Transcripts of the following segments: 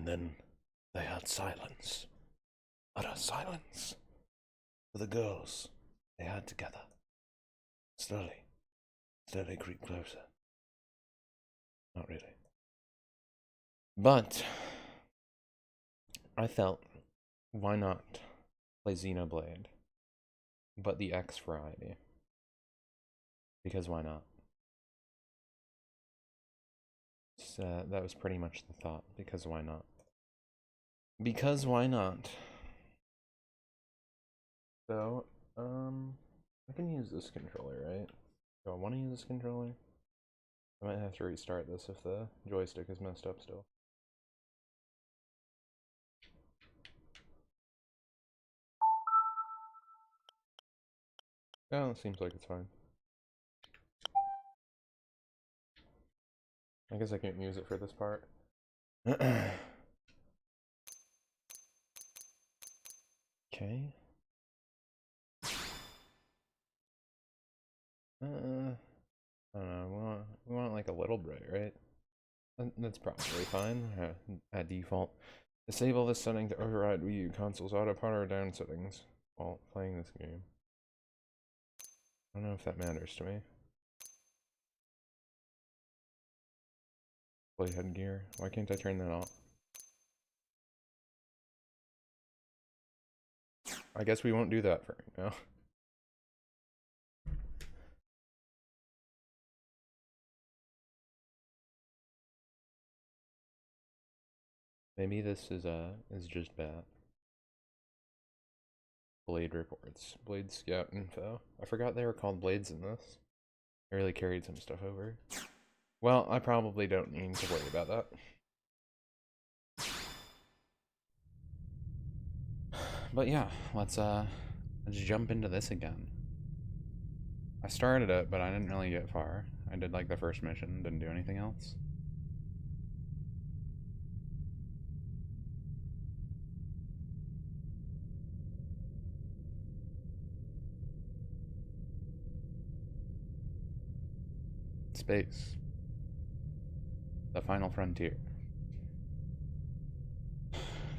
And then they had silence. Utter silence. For the girls they had together. Slowly creep closer. Not really. But I felt, why not play Xenoblade, but the X variety? Because why not? So, that was pretty much the thought. Because why not? Because why not? So, I can use this controller, right? Do I want to use this controller? I might have to restart this if the joystick is messed up still. Oh, it seems like it's fine. I guess I can't use it for this part. Okay. I don't know, we want like a little bright, right? That's probably fine, at default. Disable this setting to override Wii U console's auto power down settings while playing this game. I don't know if that matters to me. Play headgear. Why can't I turn that off? I guess we won't do that for right now. Maybe this is just bad. Blade reports. Blade scout info. I forgot they were called blades in this. I really carried some stuff over. Well, I probably don't need to worry about that. But yeah, let's jump into this again. I started it, but I didn't really get far. I did like the first mission, didn't do anything else. Space. The final frontier.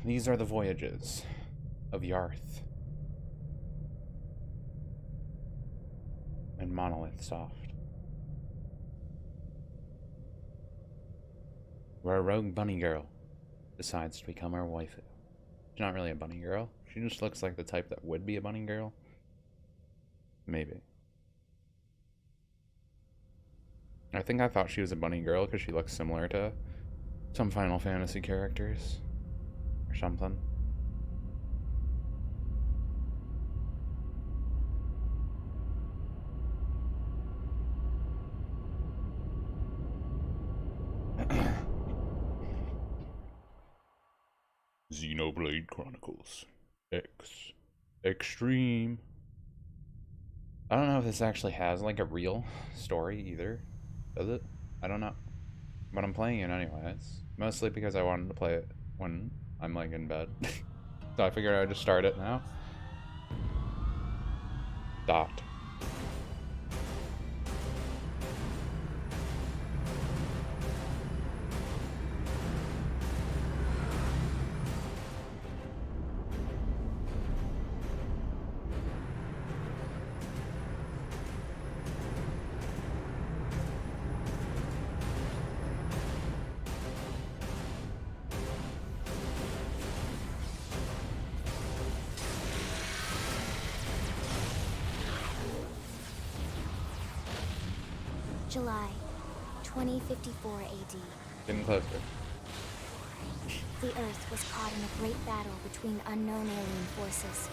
These are the voyages of Yarth and Monolith Soft, where a rogue bunny girl decides to become our waifu. She's not really a bunny girl. She just looks like the type that would be a bunny girl. Maybe. I think I thought she was a bunny girl because she looks similar to some Final Fantasy characters or something. Xenoblade Chronicles X Extreme. I don't know if this actually has like a real story either. Does it? I don't know. But I'm playing it anyways. Mostly because I wanted to play it when I'm like in bed. So I figured I'd just start it now. Dot. July 2054 AD. Getting closer. The Earth was caught in a great battle between unknown alien forces.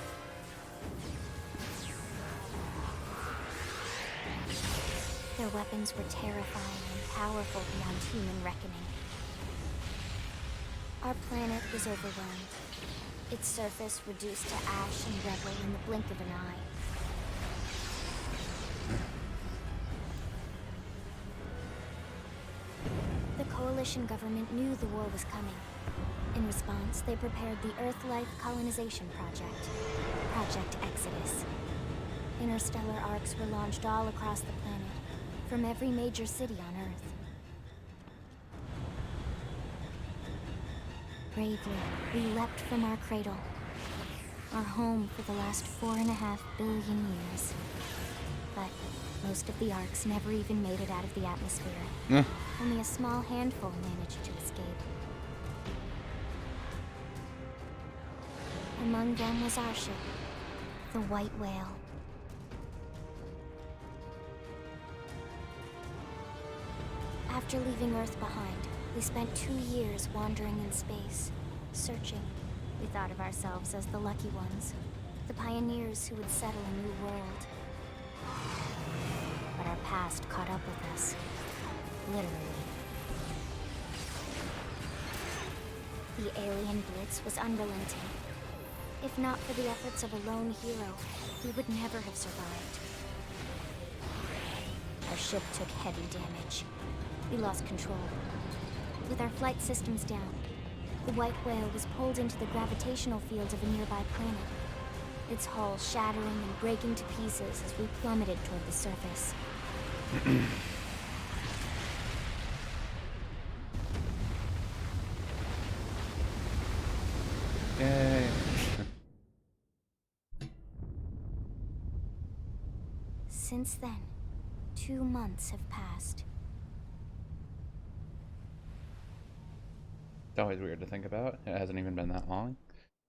Their weapons were terrifying and powerful beyond human reckoning. Our planet was overwhelmed. Its surface reduced to ash and rubble in the blink of an eye. The coalition government knew the war was coming. In response, they prepared the Earth-Life Colonization Project, Project Exodus. Interstellar arcs were launched all across the planet, from every major city on Earth. Bravely, we leapt from our cradle, our home for the last 4.5 billion years. But most of the Arks never even made it out of the atmosphere. Yeah. Only a small handful managed to escape. Among them was our ship, the White Whale. After leaving Earth behind, we spent 2 years wandering in space, searching. We thought of ourselves as the lucky ones, the pioneers who would settle a new world. But our past caught up with us, literally. The alien blitz was unrelenting. If not for the efforts of a lone hero, we would never have survived. Our ship took heavy damage. We lost control. With our flight systems down, the White Whale was pulled into the gravitational field of a nearby planet, its hull shattering and breaking to pieces as we plummeted toward the surface. Yay. Since then, 2 months have passed. It's always weird to think about. It hasn't even been that long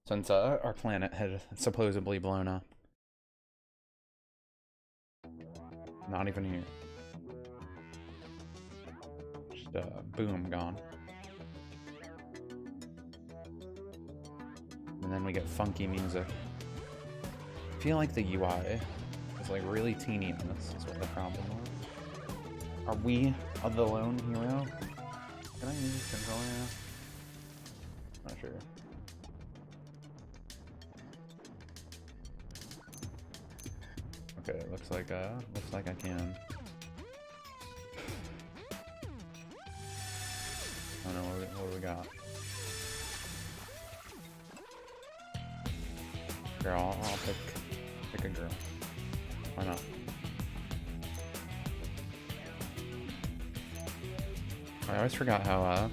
since our planet had supposedly blown up. Not even here. Just boom, gone. And then we get funky music. I feel like the UI is like really teeny in this, is what the problem was. Are we the lone hero? Can I use this controller now? Not sure. Okay, looks like I can. I don't know what we got. Girl, I'll pick a girl. Why not? I always forgot how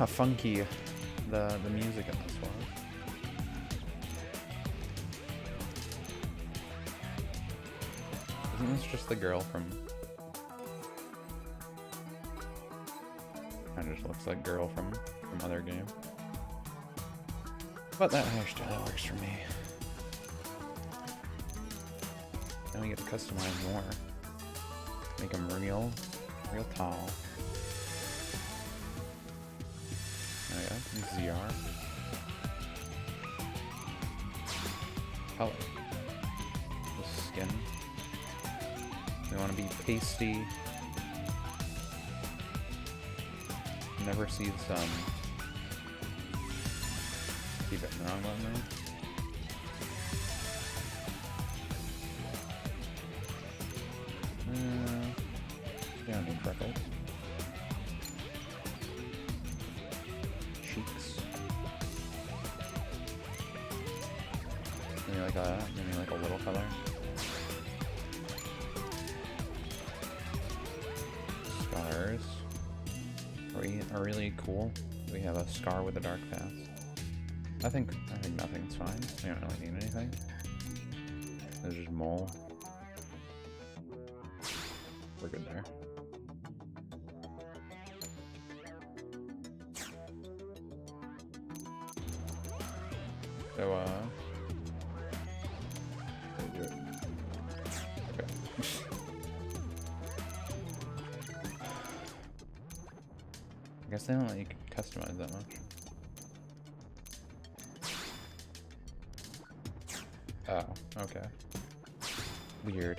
funky the music in this was. Isn't this just the girl from? Kind of just looks like girl from other games. But that hairstyle works for me. Now we get to customize more. Make them real tall. Oh yeah, ZR. Color. The skin. We want to be pasty. Never see some. Keep it wrong on there. Yeah, I need freckles. Cheeks. Maybe like a little color. Scars. Are really cool. We have a scar with a dark past. I think nothing's fine. We don't really need anything. There's just mole. We're good there. So, do it. Okay. I guess they don't let you customize that much. Oh, okay. Weird.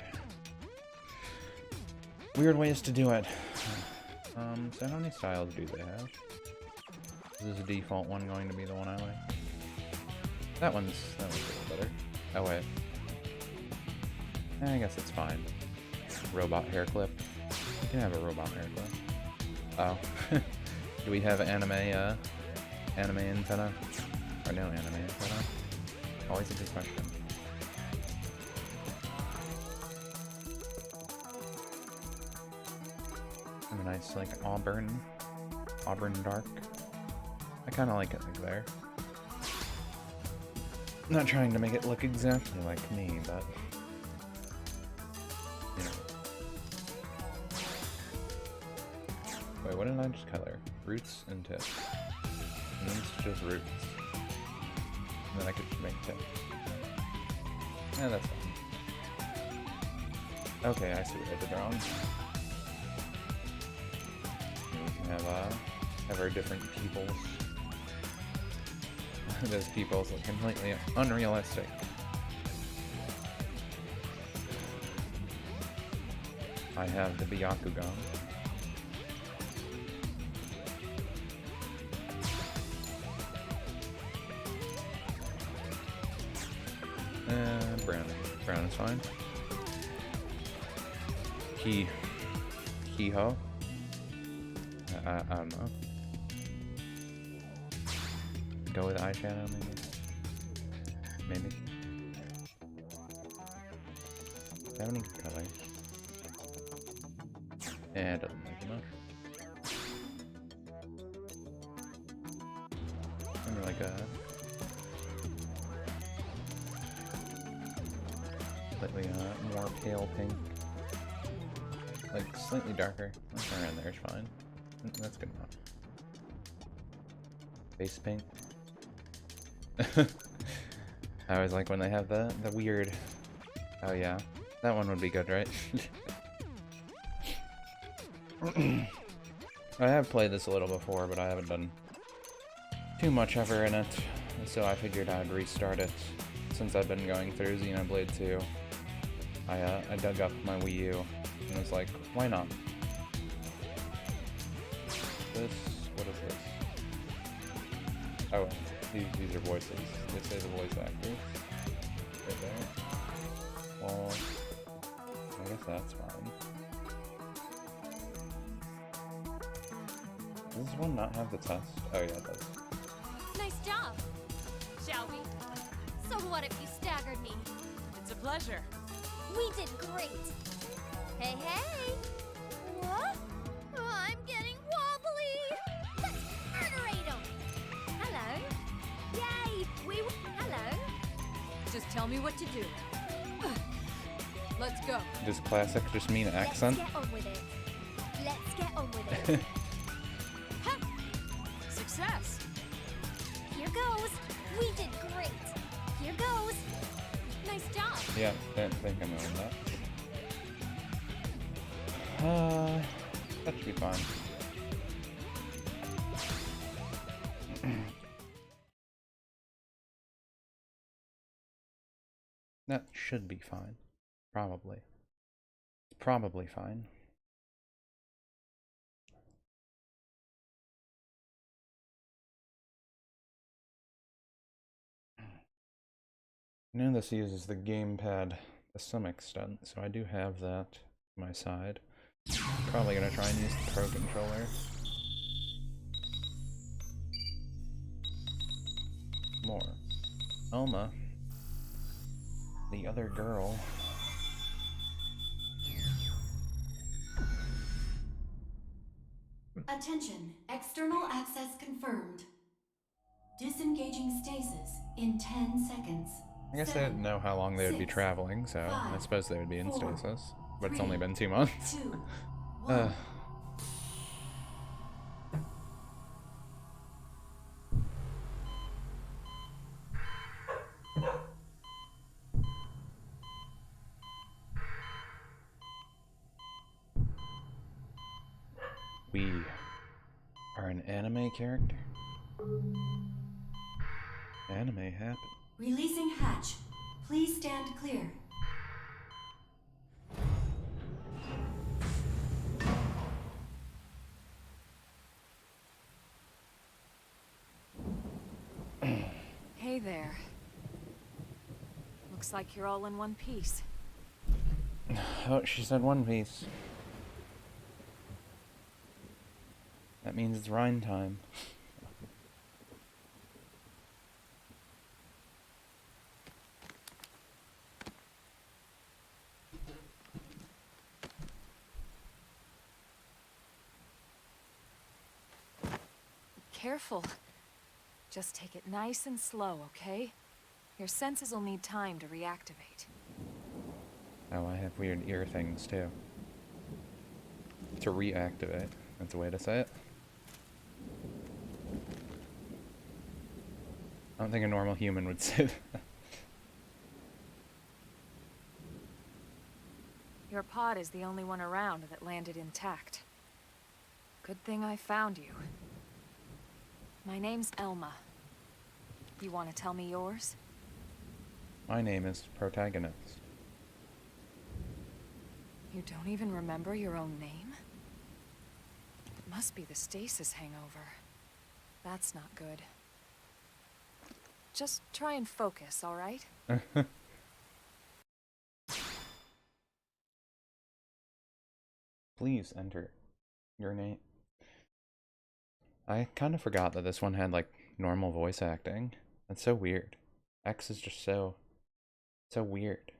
Weird ways to do it. So how many styles do they have? Is this default one going to be the one I like? That one's a little better. Oh wait. I guess it's fine. Robot hair clip. You can have a robot hair clip. Oh. Do we have anime antenna? Or no anime antenna? Always a good question. And a nice like auburn dark. I kind of like it like there. Not trying to make it look exactly like me, but you know. Wait, what did I just color? Roots and tips. And then it's just roots. And then I could make tips. Yeah, that's fine. Okay, I see what I did wrong. We can have our different peoples. Those peoples look completely unrealistic. I have the Byakugan. Brown. Brown is fine. Kiho. I don't know. Go with eyeshadow, maybe. Do I have any colors? Yeah, it doesn't make enough. Maybe like a slightly more pale pink, like slightly darker. Around there is fine. That's good enough. Base pink. I always like when they have the weird. Oh yeah, that one would be good, right? I have played this a little before, but I haven't done too much ever in it, so I figured I'd restart it since I've been going through Xenoblade 2. I dug up my Wii U and was like, why not? What is this? Oh, these are voices. They say the voice actors. Right there. Well, I guess that's fine. Does this one not have the test? Oh yeah, it does. Nice job, shall we? So what if you staggered me? It's a pleasure. We did great. Hey, hey! What? Oh, I'm getting wobbly. Let's murderate 'em. Hello. Yay! Hello. Just tell me what to do. Let's go. Does classic just mean accent? Let's get on with it. Let's get on with it. Success. Here goes. We did great. Here goes. Nice job. Yeah, I think I'm on that. That should be fine. That should be fine. Probably. It's probably fine. I know this uses the gamepad to some extent, so I do have that on my side. Probably gonna try and use the Pro Controller. More. Elma. The other girl. Attention, external access confirmed. Disengaging stasis in 10 seconds. I guess they didn't know how long they would be traveling, so I suppose they would be in stasis. But it's only been 2 months. 2, 1. We are an anime character? Anime happen. Releasing hatch. Please stand clear. Hey there. Looks like you're all in one piece. Oh, she said One Piece. That means it's Rhine time. Careful. Just take it nice and slow, okay? Your senses will need time to reactivate. Oh, I have weird ear things too. To reactivate. That's a way to say it. I don't think a normal human would say that. Your pod is the only one around that landed intact. Good thing I found you. My name's Elma. You want to tell me yours? My name is Protagonist. You don't even remember your own name? It must be the stasis hangover. That's not good. Just try and focus, all right? Please enter your name. I kind of forgot that this one had like normal voice acting. That's so weird. X is just so weird.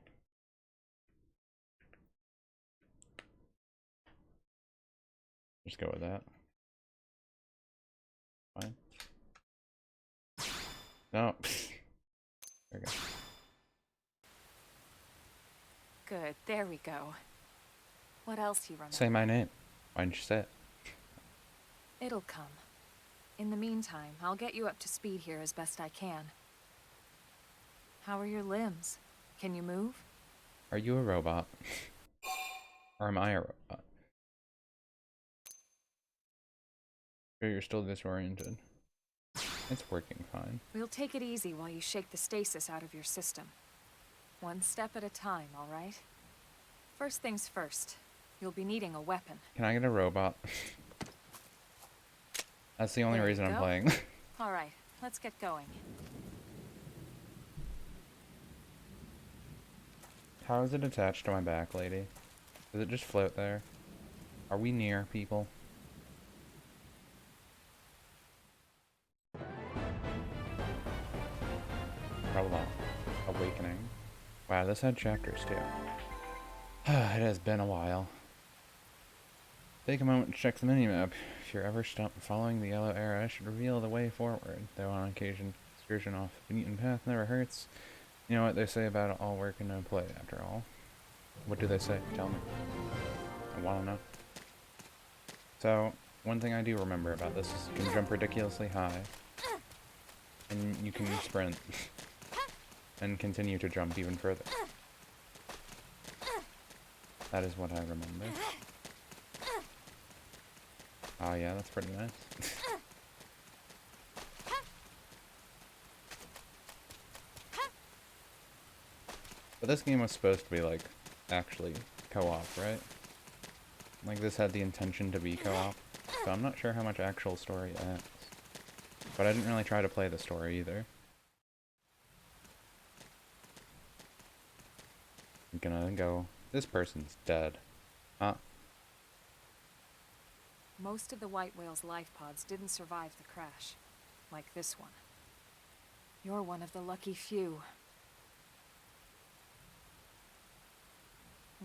Just go with that. Fine. No. There we go. Good, there we go. What else you remember? Say my name. Why didn't you say it? It'll come. In the meantime, I'll get you up to speed here as best I can. How are your limbs? Can you move? Are you a robot? Or am I a robot? Or you're still disoriented. It's working fine. We'll take it easy while you shake the stasis out of your system. One step at a time, all right? First things first. You'll be needing a weapon. Can I get a robot? That's the only There you reason I'm go. playing. All right, let's get going. How is it attached to my back, lady? Does it just float there? Are we near people? Prologue. Awakening. Wow, this had chapters too. It has been a while. Take a moment to check the minimap. If you're ever stopped following the yellow arrow, it should reveal the way forward. Though on occasion, excursion off the beaten path never hurts. You know what they say about it, all work and no play, after all. What do they say? Tell me. I want to know. So, one thing I do remember about this is you can jump ridiculously high. And you can sprint. And continue to jump even further. That is what I remember. Oh yeah, that's pretty nice. But this game was supposed to be like, actually co-op, right? Like this had the intention to be co-op. So I'm not sure how much actual story it has. But I didn't really try to play the story either. I'm gonna go, this person's dead. Most of the white whale's life pods didn't survive the crash, like this one. You're one of the lucky few.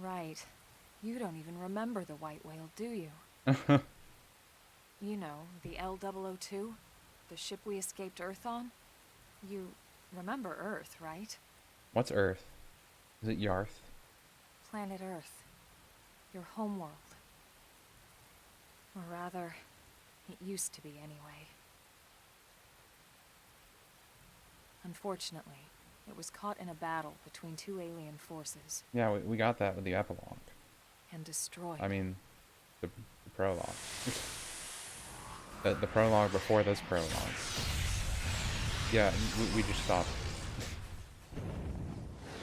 Right. You don't even remember the white whale, do you? You know, the L002? The ship we escaped Earth on? You remember Earth, right? What's Earth? Is it Yarth? Planet Earth. Your homeworld. Or rather, it used to be anyway. Unfortunately, it was caught in a battle between two alien forces. Yeah, we got that with the epilogue. And destroyed. I mean, the prologue. the prologue before this prologue. Yeah, we just stopped.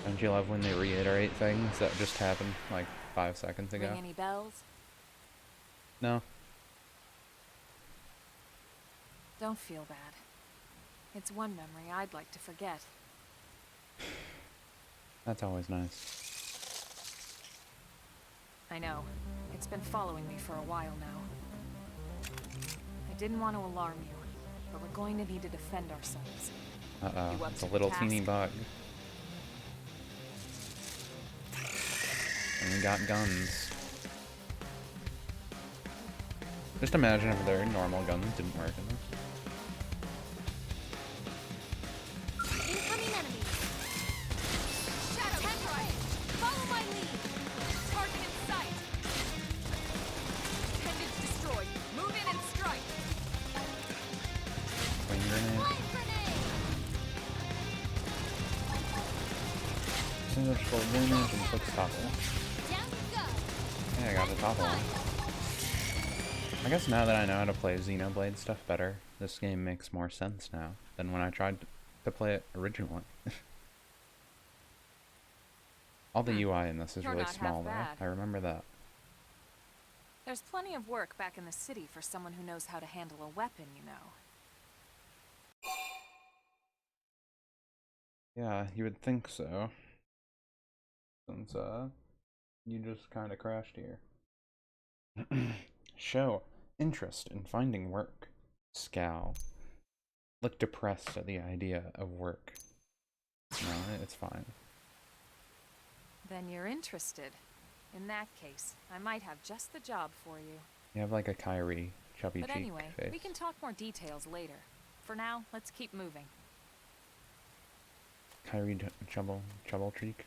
Don't you love when they reiterate things that just happened like 5 seconds ago? Ring any bells? No. Don't feel bad. It's one memory I'd like to forget. That's always nice. I know. It's been following me for a while now. I didn't want to alarm you, but we're going to need to defend ourselves. Uh-oh, You up it's to a the little task? teeny bug. And we got guns. Just imagine if their normal guns didn't work in this. Neutral damage and quick topple. Down you go. Yeah, I got a topple on. I guess now that I know how to play Xenoblade stuff better, this game makes more sense now than when I tried to play it originally. All the UI in this is You're really not half small though. bad. I remember that. There's plenty of work back in the city for someone who knows how to handle a weapon, you know. Yeah, you would think so. Since you just kind of crashed here. Show interest in finding work. Scowl. Look depressed at the idea of work. No, it's fine. Then you're interested. In that case, I might have just the job for you. You have like a Kyrie chubby But cheek anyway, face. we can talk more details later. For now, let's keep moving. Kyrie chubble cheek.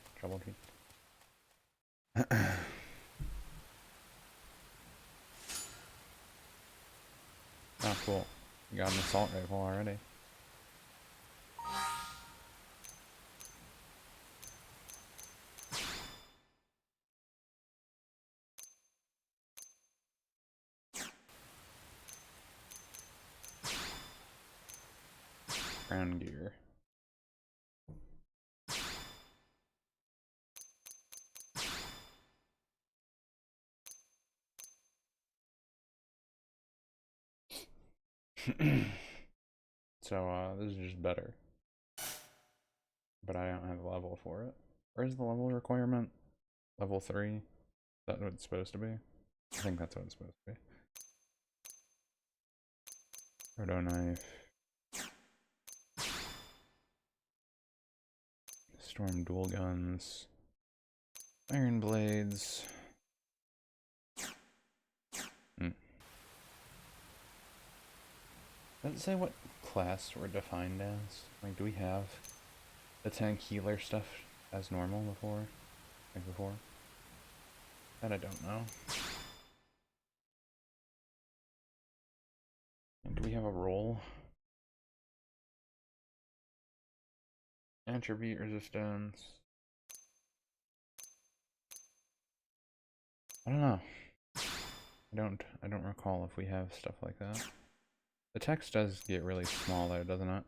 Oh, cool. You got an assault rifle already. Ground gear. So, this is just better. But I don't have a level for it. Where's the level requirement? Level 3? Is that what it's supposed to be? I think that's what it's supposed to be. Proto knife. Storm dual guns. Iron blades. Does it say what class we're defined as? Like, do we have the tank healer stuff as normal before? Like before? That I don't know. And do we have a role? Attribute resistance. I don't know. I don't recall if we have stuff like that. The text does get really small though, doesn't it?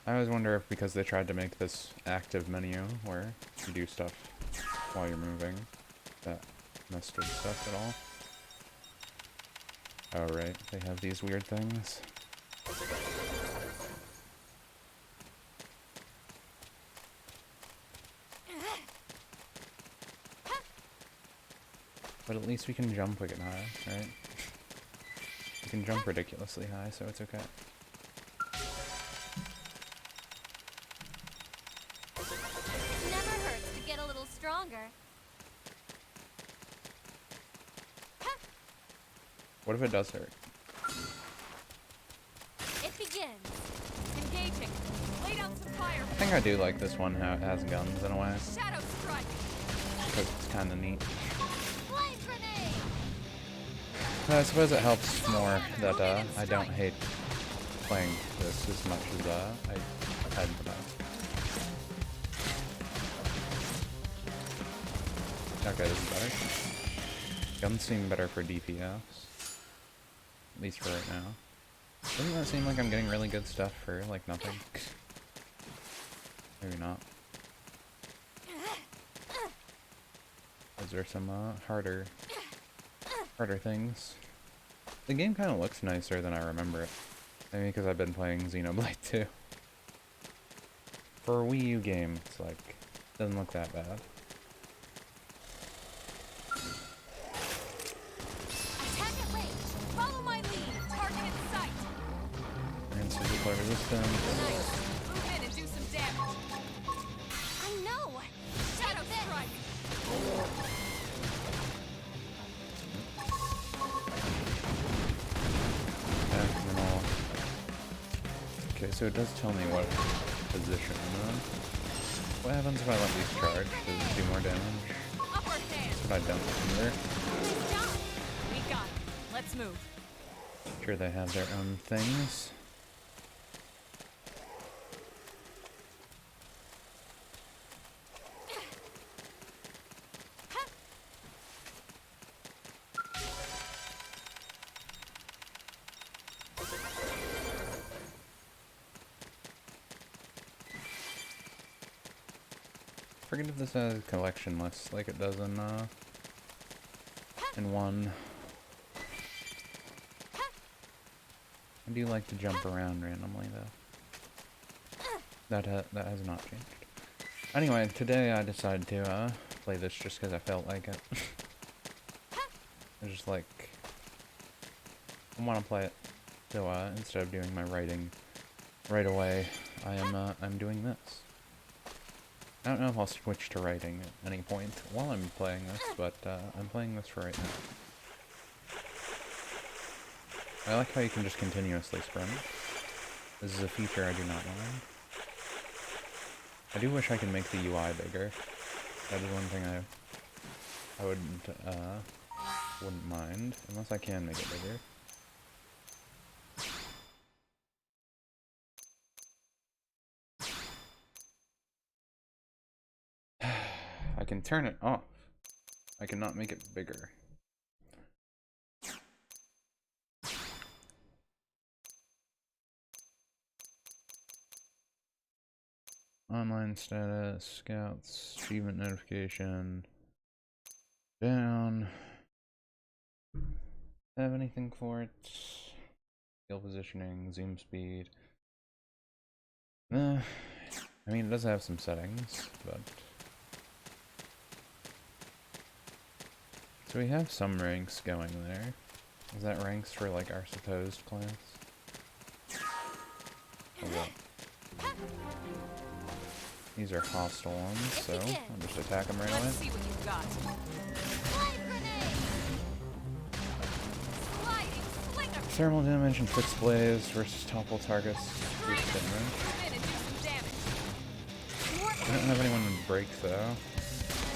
I always wonder if because they tried to make this active menu where you do stuff while you're moving, that messed with stuff at all. Oh right, they have these weird things. But at least we can jump wicked high, right? We can jump ridiculously high, so it's okay. Never hurts to get a little stronger. What if it does hurt? It begins. Engaging. Lay down some fire. I think I do like this one how it has guns in a way, Shadow strike. because it's kind of neat. Flame grenade. I suppose it helps more that I don't hate playing this as much as I had in the past. Okay, this is better. Guns seem better for DPS. At least for right now. Doesn't that seem like I'm getting really good stuff for, like, nothing? Maybe not. Is there some, harder things? The game kind of looks nicer than I remember it. Maybe because I've been playing Xenoblade 2. For a Wii U game, it's like, doesn't look that bad. Attack at range. Follow my lead. Target in sight. And physical resistance. Nice. Move in and do some damage. I know. Shadow strike. Okay, so it does tell me what position I'm in. What happens if I let these charge? Does it do more damage? Upper hand. That's what I don't remember. Nice job. We got it. Let's move. Sure, they have their own things. forget if this has a collection list like it does in one. I do like to jump around randomly though. That has not changed. Anyway, today I decided to play this just because I felt like it. I just like I want to play it. So instead of doing my writing right away, I'm doing this. I don't know if I'll switch to writing at any point while I'm playing this, but I'm playing this for right now. I like how you can just continuously sprint. This is a feature I do not mind. I do wish I could make the UI bigger. That is one thing I wouldn't mind, unless I can make it bigger. I can turn it off. I cannot make it bigger. Online status, scouts, achievement notification, down. Have anything for it? Skill positioning, zoom speed. I mean, it does have some settings, but... So we have some ranks going there. Is that ranks for, like, our supposed class? Or what? These are hostile ones, so I'll just attack them right away. Let's see what you've got. Thermal damage and fixed blaze versus topple targets. I don't have anyone in break though.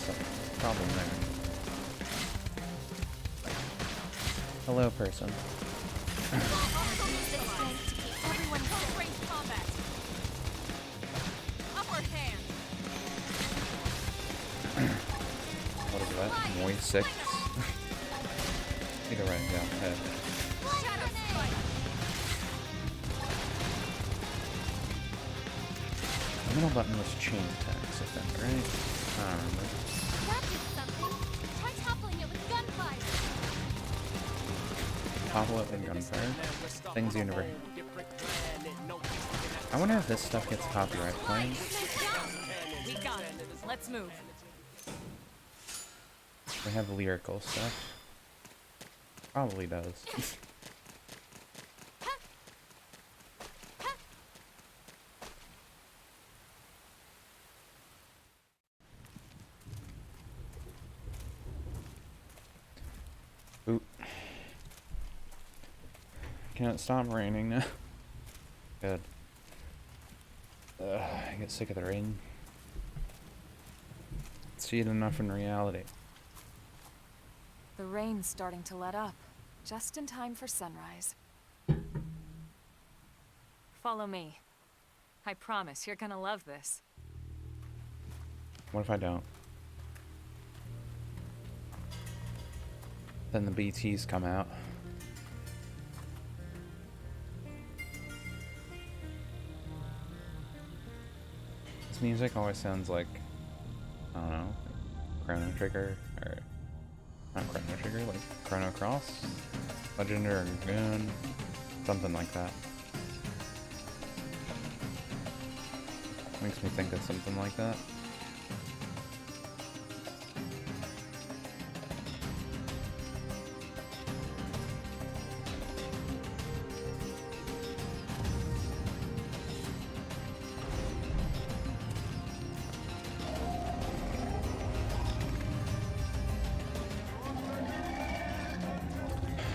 So, problem there. Hello, person. What is that? Moist 6? Either way, yeah, head. The middle button was chain attacks, I think, right? I don't remember. That did something. Try toppling it with gunfire. Topple it with gunfire. Things you never... I wonder if this stuff gets copyright claims. We got it. Let's move. They have lyrical stuff. Probably does. Oop. Can't stop raining now. Good. I get sick of the rain. See it enough in reality. The rain's starting to let up, just in time for sunrise. Follow me. I promise you're gonna love this. What if I don't? Then the BTs come out. This music always sounds like, I don't know, Chrono Trigger, or not Chrono Trigger, like Chrono Cross, Legend or Goon, something like that. Makes me think of something like that.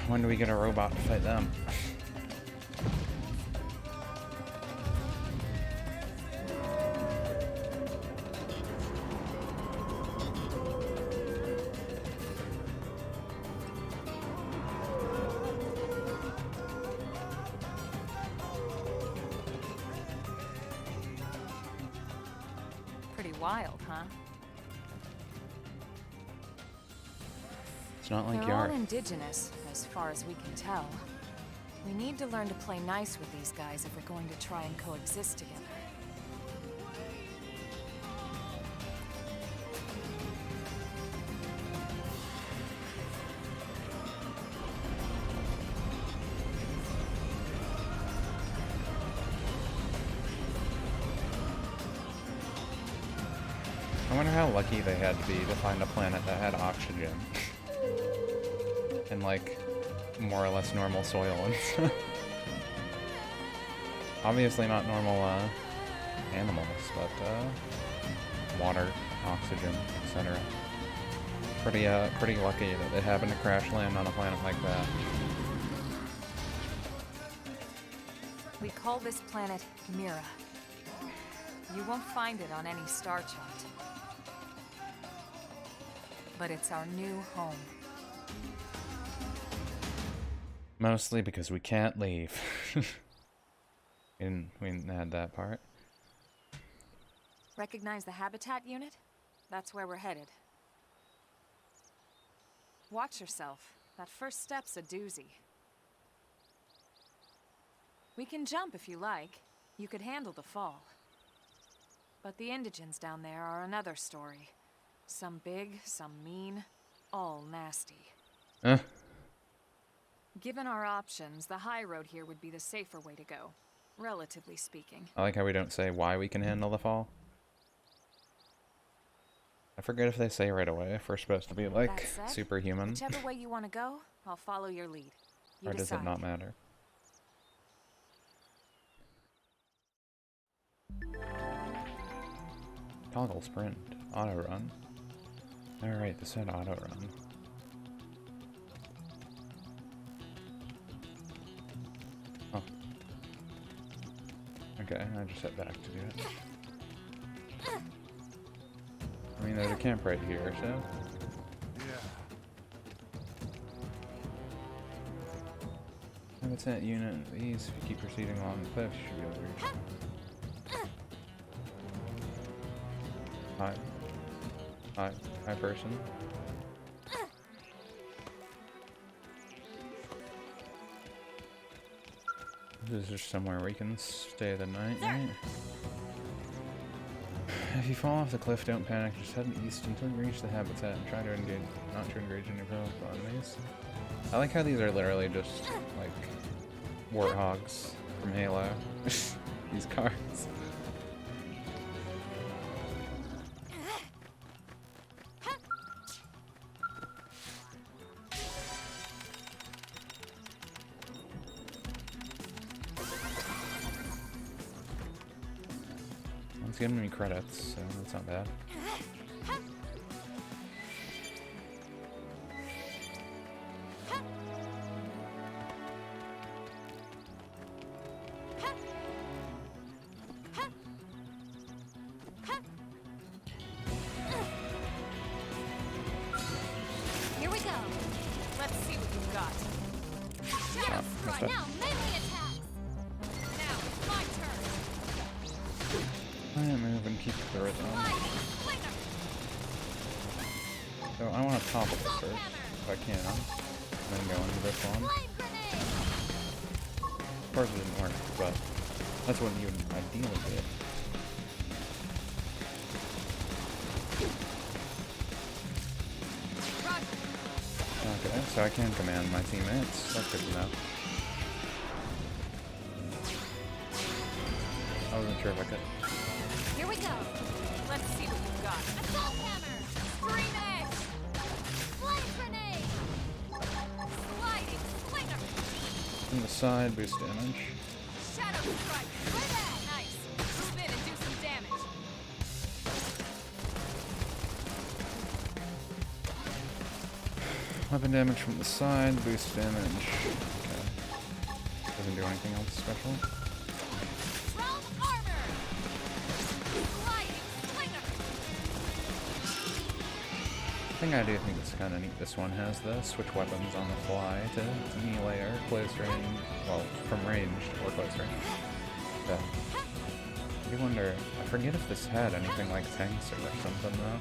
When do we get a robot to fight them? Pretty wild, huh? It's not like They're all Yar. indigenous, as far as we can tell. We need to learn to play nice with these guys if we're going to try and coexist together. how lucky they had to be to find a planet that had oxygen. And like, more or less normal soil and stuff. Obviously not normal, animals, but, water, oxygen, etc. Pretty lucky that it happened to crash land on a planet like that. We call this planet Mira. You won't find it on any star chart. But it's our new home. Mostly because we can't leave. we didn't add that part. Recognize the habitat unit? That's where we're headed. Watch yourself. That first step's a doozy. We can jump if you like. You could handle the fall. But the indigents down there are another story. Some big, some mean, all nasty. Given our options, the high road here would be the safer way to go, relatively speaking. I like how we don't say why we can handle the fall. I forget if they say right away if we're supposed to be, like, That said, superhuman. Whichever way you want to go, I'll follow your lead. You Or does decide. it not matter? Toggle sprint. Auto run. Alright, this said auto run. Oh. Okay, I just head back to do it. I mean, there's a camp right here, so... Habitat unit, these, if you keep proceeding along the cliff, you should be able to reach. Hi. Hi. Hi, person. This is just somewhere we can stay the night, right? If you fall off the cliff, don't panic. Just head east until you reach the habitat and try to engage, not to engage any powerful enemies. I like how these are literally just, like, warthogs from Halo. These cards. It's giving me credits, so that's not bad. Here we go. Let's see what you've got. Shadow messed Strike up. now, melee attacks. Now, it's my turn. I move and keep the rhythm. Lightning Slinger. So I want to topple this first, if I can. And then go into this one. Flame grenade. Of course it didn't work, but that's what you would ideally get. Okay, so I can command my teammates. That's good to know. I wasn't sure if I could. Here we go. Let's see what you've got. Assault hammer. Stream edge. Flame grenade. Sliding Slinger. From the side, boost damage. Shadow strike. Right back. Nice. Move in and do some damage. Weapon damage from the side, boost damage. Okay. Doesn't do anything else special. Realm armor. Sliding Slinger. I think I do think it's kind of neat. This one has the switch weapons on the fly to melee or close range. Well, from ranged or close range. Yeah. I do wonder, I forget if this had anything like tanks or something though.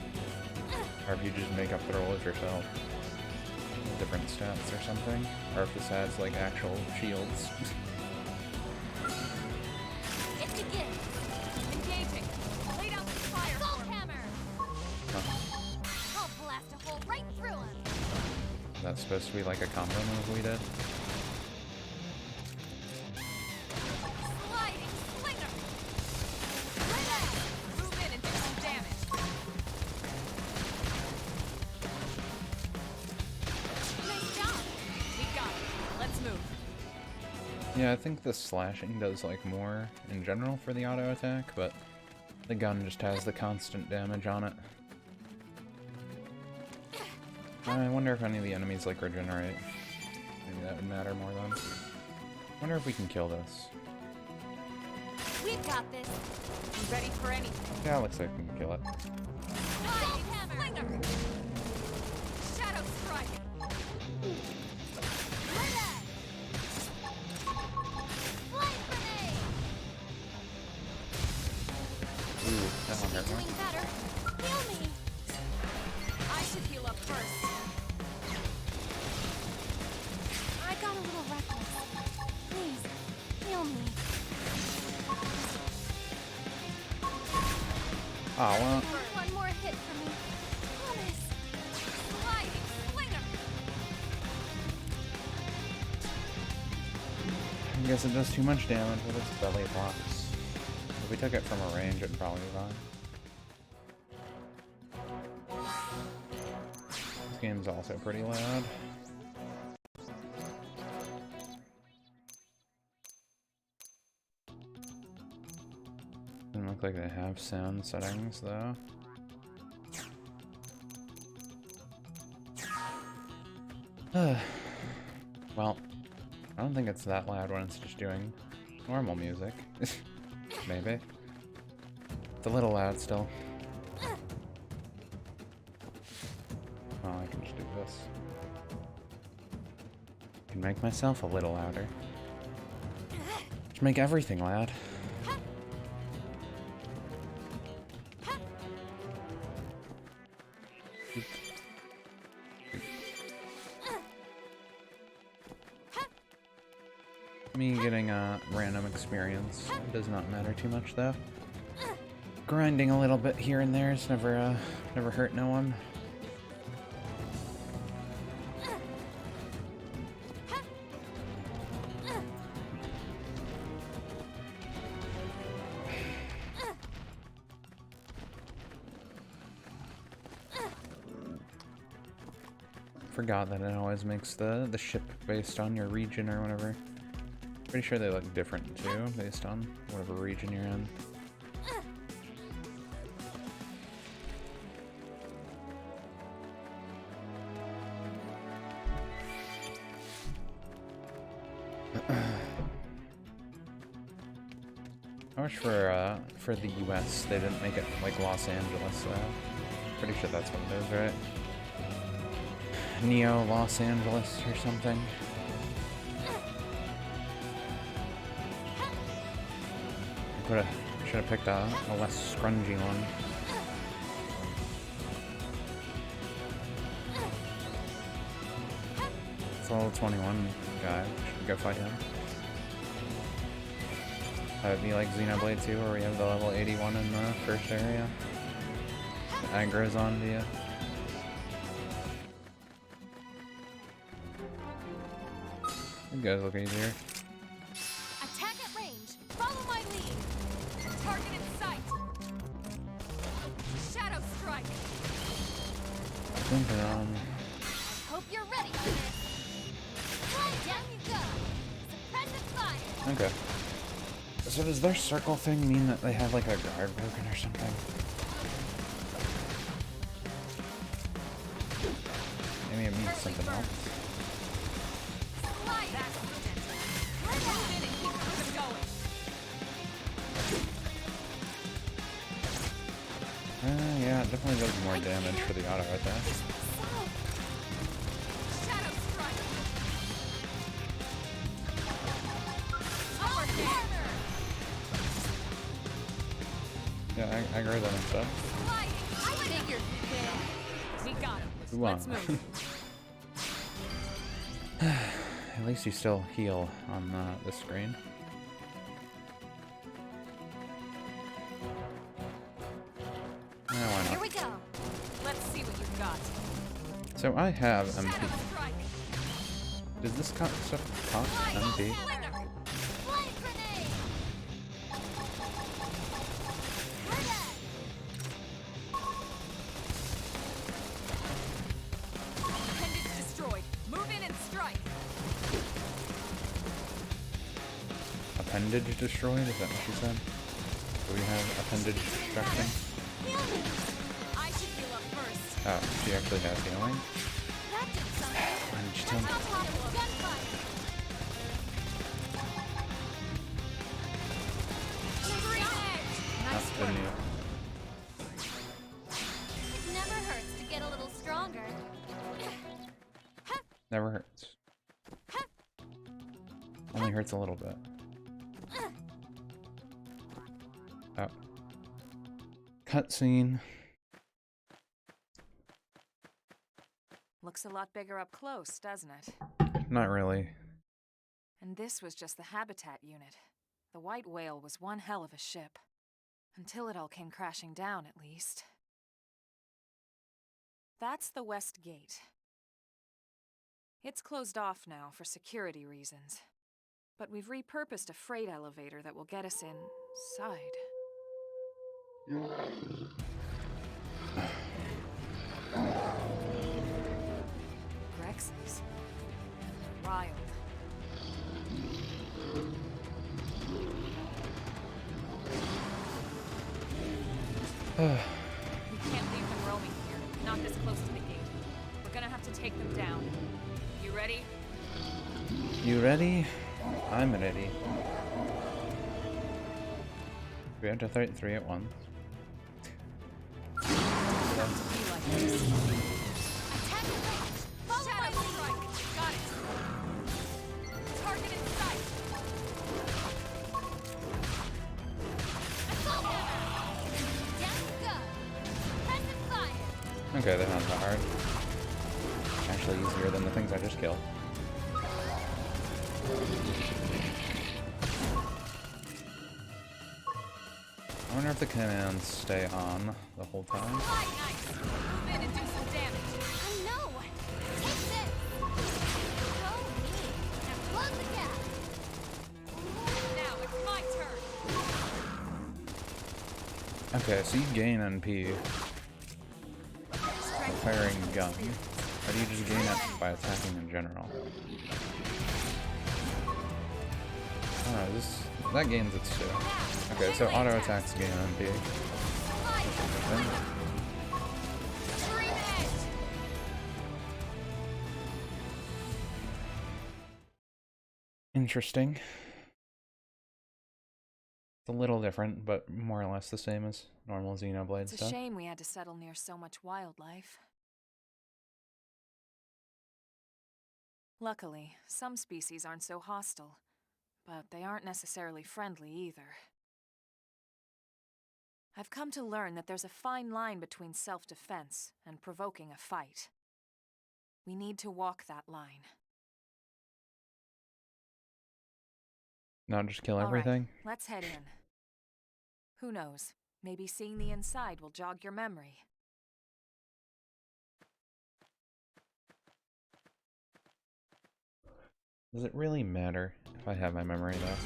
Or if you just make up the rolls yourself. Different stats or something. Or if this has like actual shields. It begins. Engaging. Lay down the fire Assault for me. hammer. I'll blast a hole right through him. That's supposed to be like a combo move we did. Sliding Slinger. Right back. Move in and do some damage. Yeah, I think the slashing does like more in general for the auto attack, but the gun just has the constant damage on it. I wonder if any of the enemies like regenerate. Maybe that would matter more then. Wonder if we can kill this. We've got this. I'm ready for anything. Yeah, looks like we can kill it. Flying hammer. Shadow strike. Grenade. Flame grenade. Ooh, that one hurt Doing more. better. Heal me. I should heal up first. I got a little reckless. Please, heal me. Oh, well, One more hit for me. Promise. Sliding slinger. I guess it does too much damage with its belly blocks. If we took it from a range, it'd probably be fine. This game's also pretty loud. Doesn't look like they have sound settings though. Well, I don't think it's that loud when it's just doing normal music. Maybe. It's a little loud still. Well, I can just do this. I can make myself a little louder. Just make everything loud. Me getting a random experience does not matter too much though. Grinding a little bit here and there is never hurt no one. Forgot that it always makes the ship based on your region or whatever. Pretty sure they look different too, based on whatever region you're in. I wish for the US they didn't make it like Los Angeles though. Pretty sure that's what it is, right? Neo Los Angeles or something. Should have picked a less scrungy one. It's a level 21 guy. Should we go fight him? Have it be like Xenoblade 2 where we have the level 81 in the first area. Aggro's on to you. You guys look easier. Attack at range. Follow my lead. Target in sight. Shadow strike. Hope you're ready for this. Right, down you go. Suppressive fire. Okay. So does their circle thing mean that they have like a guard broken or something? Maybe it means something else. Slide that movement. Move in and keep the rhythm going. Yeah, it definitely does more damage for the auto attack. Shadow strike. Upper hammer. Yeah, I agree with that and stuff. Sliding. I figured. We got him. Ooh, Let's move. At least you still heal on the screen. Yeah, why Here not? we go. Let's see what you've got. So I have Shadow MP. strike. Does this stuff cost MP? Slinger. Flame grenade. Grenade. Appendage destroyed. Move in and strike. appendage destroyed? Is that what she said? Do we have appendage destruction? I should heal up first. Oh, she actually has healing? That did something. Why didn't you tell me? Gunfire. Extreme edge. That's the new. It never hurts to get a little stronger. Never hurts. Only hurts a little bit. Oh. Cutscene. Looks a lot bigger up close, doesn't it? Not really. And this was just the habitat unit. The white whale was one hell of a ship. Until it all came crashing down, at least. That's the West Gate. It's closed off now for security reasons. But we've repurposed a freight elevator that will get us inside. Grexes. Wild. We can't leave them roaming here, not this close to the gate. We're gonna have to take them down. You ready? You ready? I'm ready. We have to fight 3 at once. Have to be like this. Attack the range. Follow my Shadow lead. strike. Got it. Target in sight. Assault hammer. Down you go. Suppressive fire. Okay, they're not that hard. Actually easier than the things I just killed. I wonder if the commands stay on the whole time. Fly nice. Move in and do some damage. I know. Take this. Go me. Now close the gap. Now it's my turn. Okay, so you gain NP by firing a gun. Or do you just gain it by attacking in general? Oh, that gains its too. Okay, so auto attacks gain NP. Extreme edge. Interesting. It's a little different, but more or less the same as normal Xenoblade It's a stuff. shame we had to settle near so much wildlife. Luckily, some species aren't so hostile, but they aren't necessarily friendly either. I've come to learn that there's a fine line between self-defense and provoking a fight. We need to walk that line. Not just kill All right, everything? let's head in. Who knows? Maybe seeing the inside will jog your memory. Does it really matter if I have my memory though?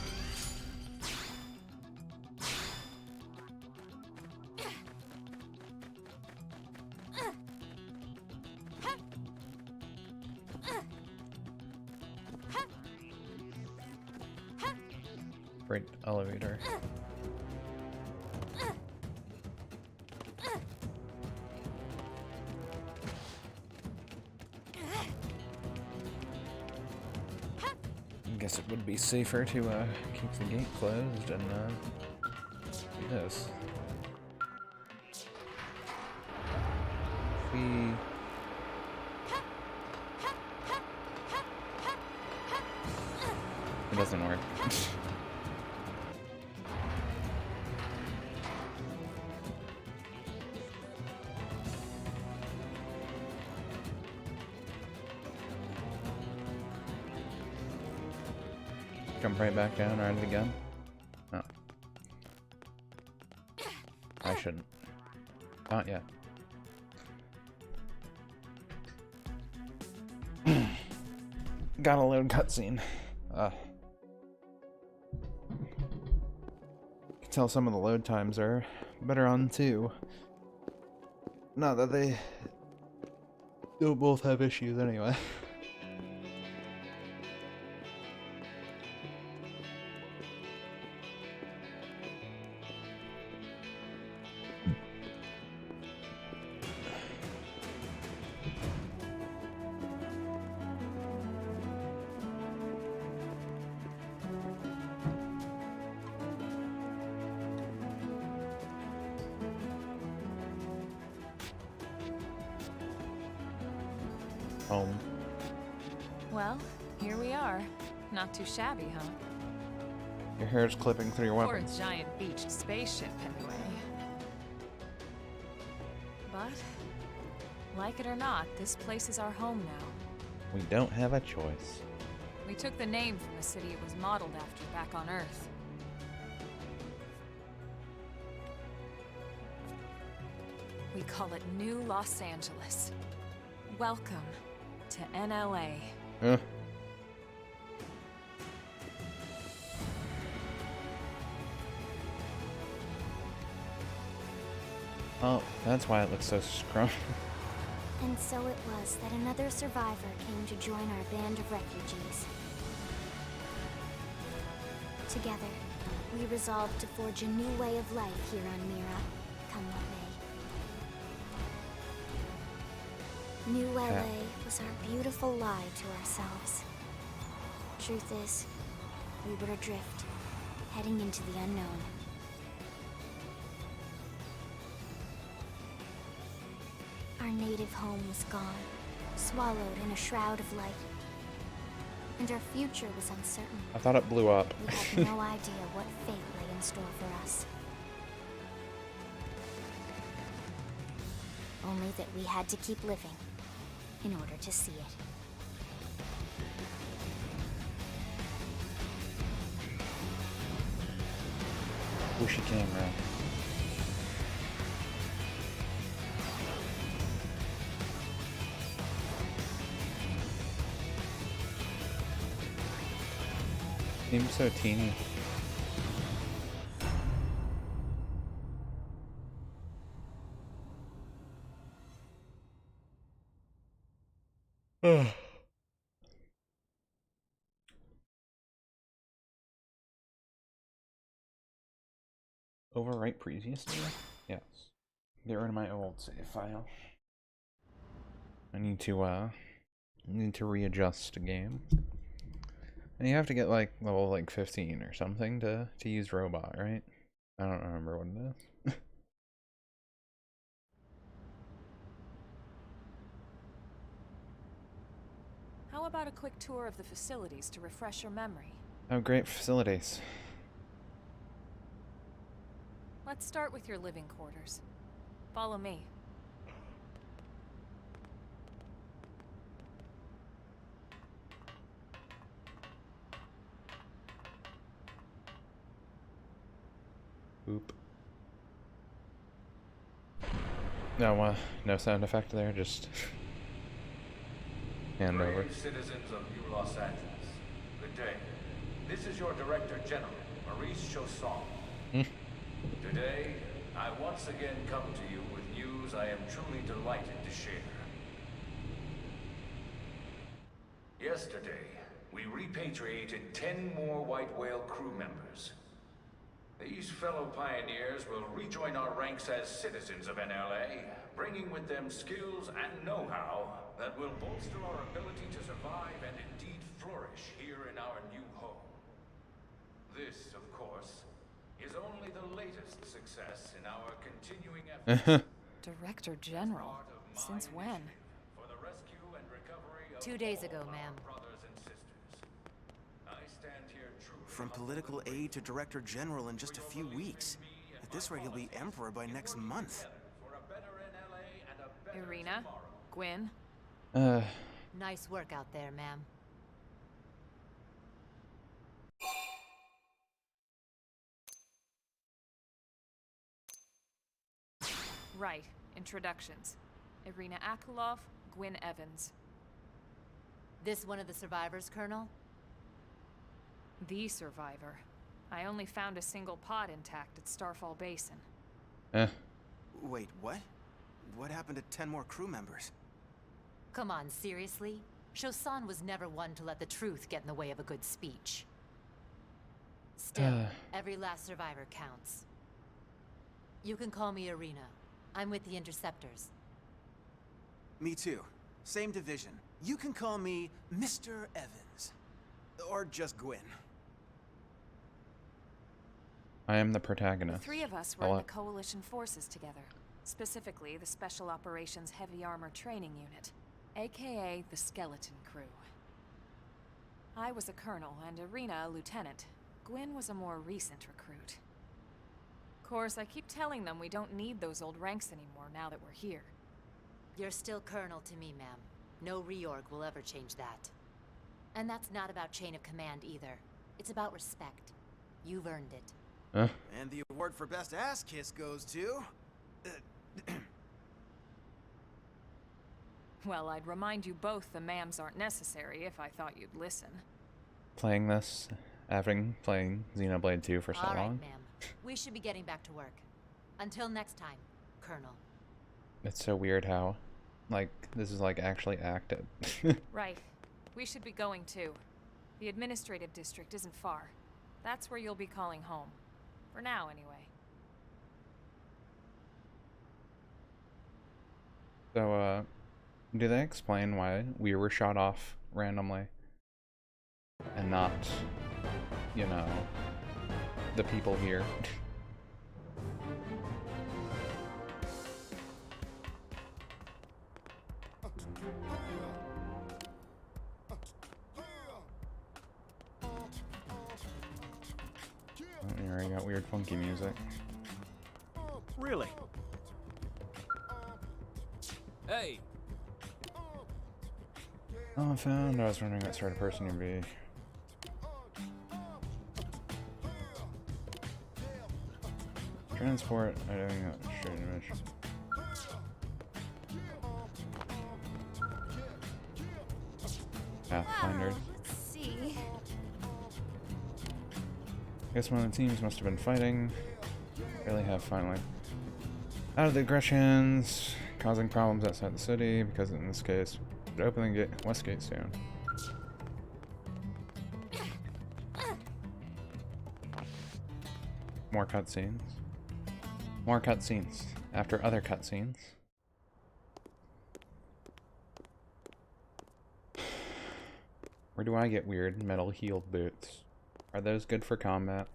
Great elevator. Guess it would be safer to keep the gate closed and do this. We it doesn't work. Jump right back down right again. Oh. I shouldn't. Not yet. Gotta load cutscene. Can tell some of the load times are better on 2. Not that they don't both have issues anyway. home. Well, here we are. Not too shabby, huh? Your hair's clipping through your For a weapons. giant beached spaceship, anyway. But, like it or not, this place is our home now. We don't have a choice. We took the name from the city it was modeled after back on Earth. We call it New Los Angeles. Welcome to NLA. Huh. Oh, that's why it looks so scrumpy. And so it was that another survivor came to join our band of refugees. Together, we resolved to forge a new way of life here on Mira, come what may. New LA was our beautiful lie to ourselves. Truth is, we were adrift, heading into the unknown. Our native home was gone, swallowed in a shroud of light. And our future was uncertain. I thought it blew up. We had no idea what fate lay in store for us. Only that we had to keep living in order to see it. Wishy camera. Seems so teeny. Overwrite previously? Yes. Get rid of my old save file. I need to readjust the game. And you have to get like level like 15 or something to use robot, right? I don't remember what it is. How about a quick tour of the facilities to refresh your memory? Oh, great facilities. Let's start with your living quarters. Follow me. Oop. No, no sound effect there, just hand over. Brave citizens of New Los Angeles, good day. This is your Director General, Maurice Chausson. Today, I once again come to you with news I am truly delighted to share. Yesterday, we repatriated 10 more White Whale crew members. These fellow pioneers will rejoin our ranks as citizens of NLA, bringing with them skills and know-how that will bolster our ability to survive and indeed flourish here in our new home. This, of course, is only the latest success in our continuing efforts. Director General? Since when? For the rescue and recovery of 2 days ago, all ma'am. our brothers and sisters. I stand here truly From political aide to director general in just a few weeks. At this rate, he'll be emperor by next month. for a better NLA and a better Irina? Gwyn? Nice work out there, ma'am. Right. Introductions. Irina Akulov, Gwyn Evans. This one of the survivors, Colonel? The survivor. I only found a single pod intact at Starfall Basin. Wait, what? What happened to 10 more crew members? Come on, seriously? Chausson was never one to let the truth get in the way of a good speech. Still, every last survivor counts. You can call me Irina. I'm with the Interceptors. Me too. Same division. You can call me Mr. Evans. Or just Gwyn. I am the The protagonist. three of us were in the Coalition forces together. Specifically, the Special Operations Heavy Armor Training Unit. AKA the Skeleton Crew. I was a colonel and Irina a lieutenant. Gwyn was a more recent recruit. Of course, I keep telling them we don't need those old ranks anymore now that we're here. You're still colonel to me, ma'am. No reorg will ever change that. And that's not about chain of command either. It's about respect. You've earned it. Huh? And the award for best ass kiss goes to... Well, I'd remind you both the ma'ams aren't necessary if I thought you'd listen. Playing this, having playing Xenoblade 2 for so All right, long. ma'am. We should be getting back to work. Until next time, Colonel. It's so weird how, like, this is like actually acted. Right. We should be going too. The administrative district isn't far. That's where you'll be calling home. For now, anyway. So, do they explain why we were shot off randomly? And not, you know, the people here? Oh, here I got weird funky music. Really? Hey! Oh, I found. I was wondering what sort of person you'd be. Transport. I don't think that's straight image. Pathfinders. Wow, let's see. Guess one of the teams must have been fighting. Barely have finally. Out of the aggressions, causing problems outside the city, because in this case, it open the west gate soon. More cutscenes. More cutscenes. After other cutscenes. Where do I get weird metal heeled boots? Are those good for combat?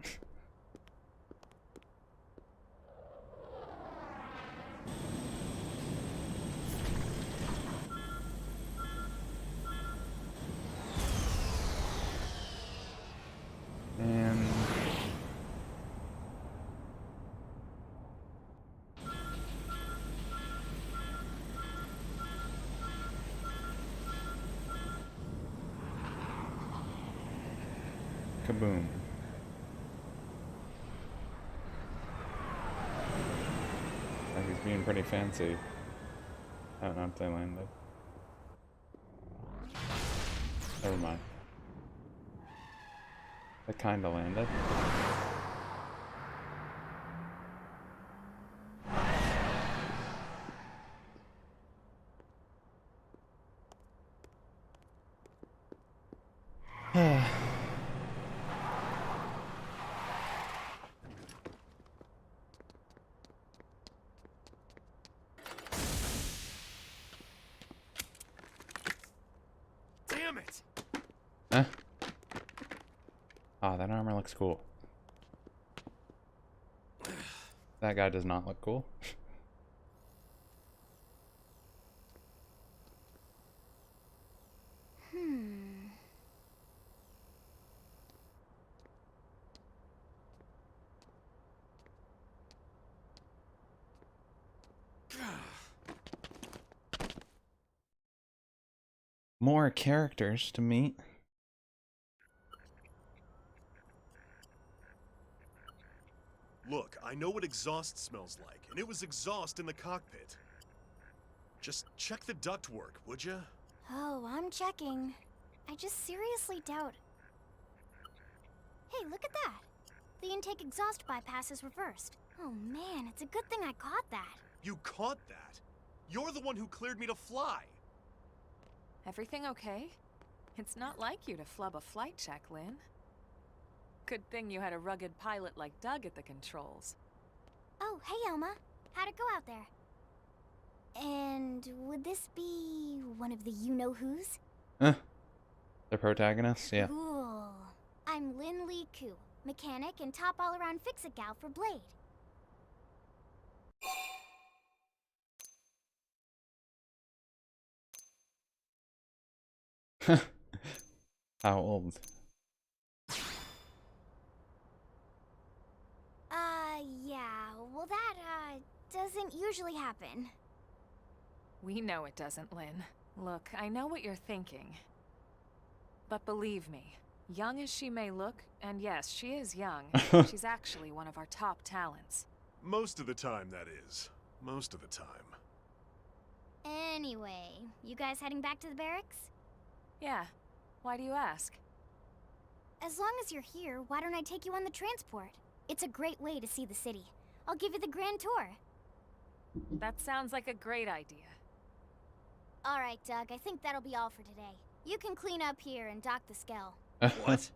And kaboom. Like he's being pretty fancy. I don't know if they landed. Never mind. They kinda landed. Damn it! Huh? Ah, that armor looks cool. That guy does not look cool. More characters to meet. Look, I know what exhaust smells like, and it was exhaust in the cockpit. Just check the ductwork, would ya? Oh, I'm checking. I just seriously doubt. Hey, look at that! The intake exhaust bypass is reversed. Oh man, it's a good thing I caught that. You caught that? You're the one who cleared me to fly! Everything okay? It's not like you to flub a flight check, Lynn. Good thing you had a rugged pilot like Doug at the controls. Oh, hey Elma. How'd it go out there? And would this be one of the you-know-who's? Huh? The protagonists? Yeah. Cool. I'm Lynn Lee Koo, mechanic and top all-around fix-it gal for Blade. How old? Yeah, well that, doesn't usually happen. We know it doesn't, Lynn. Look, I know what you're thinking. But believe me, young as she may look, and yes, she is young, she's actually one of our top talents. Most of the time, that is. Most of the time. Anyway, you guys heading back to the barracks? Yeah. Why do you ask? As long as you're here, why don't I take you on the transport? It's a great way to see the city. I'll give you the grand tour. That sounds like a great idea. Alright, Doug, I think that'll be all for today. You can clean up here and dock the Skell. What?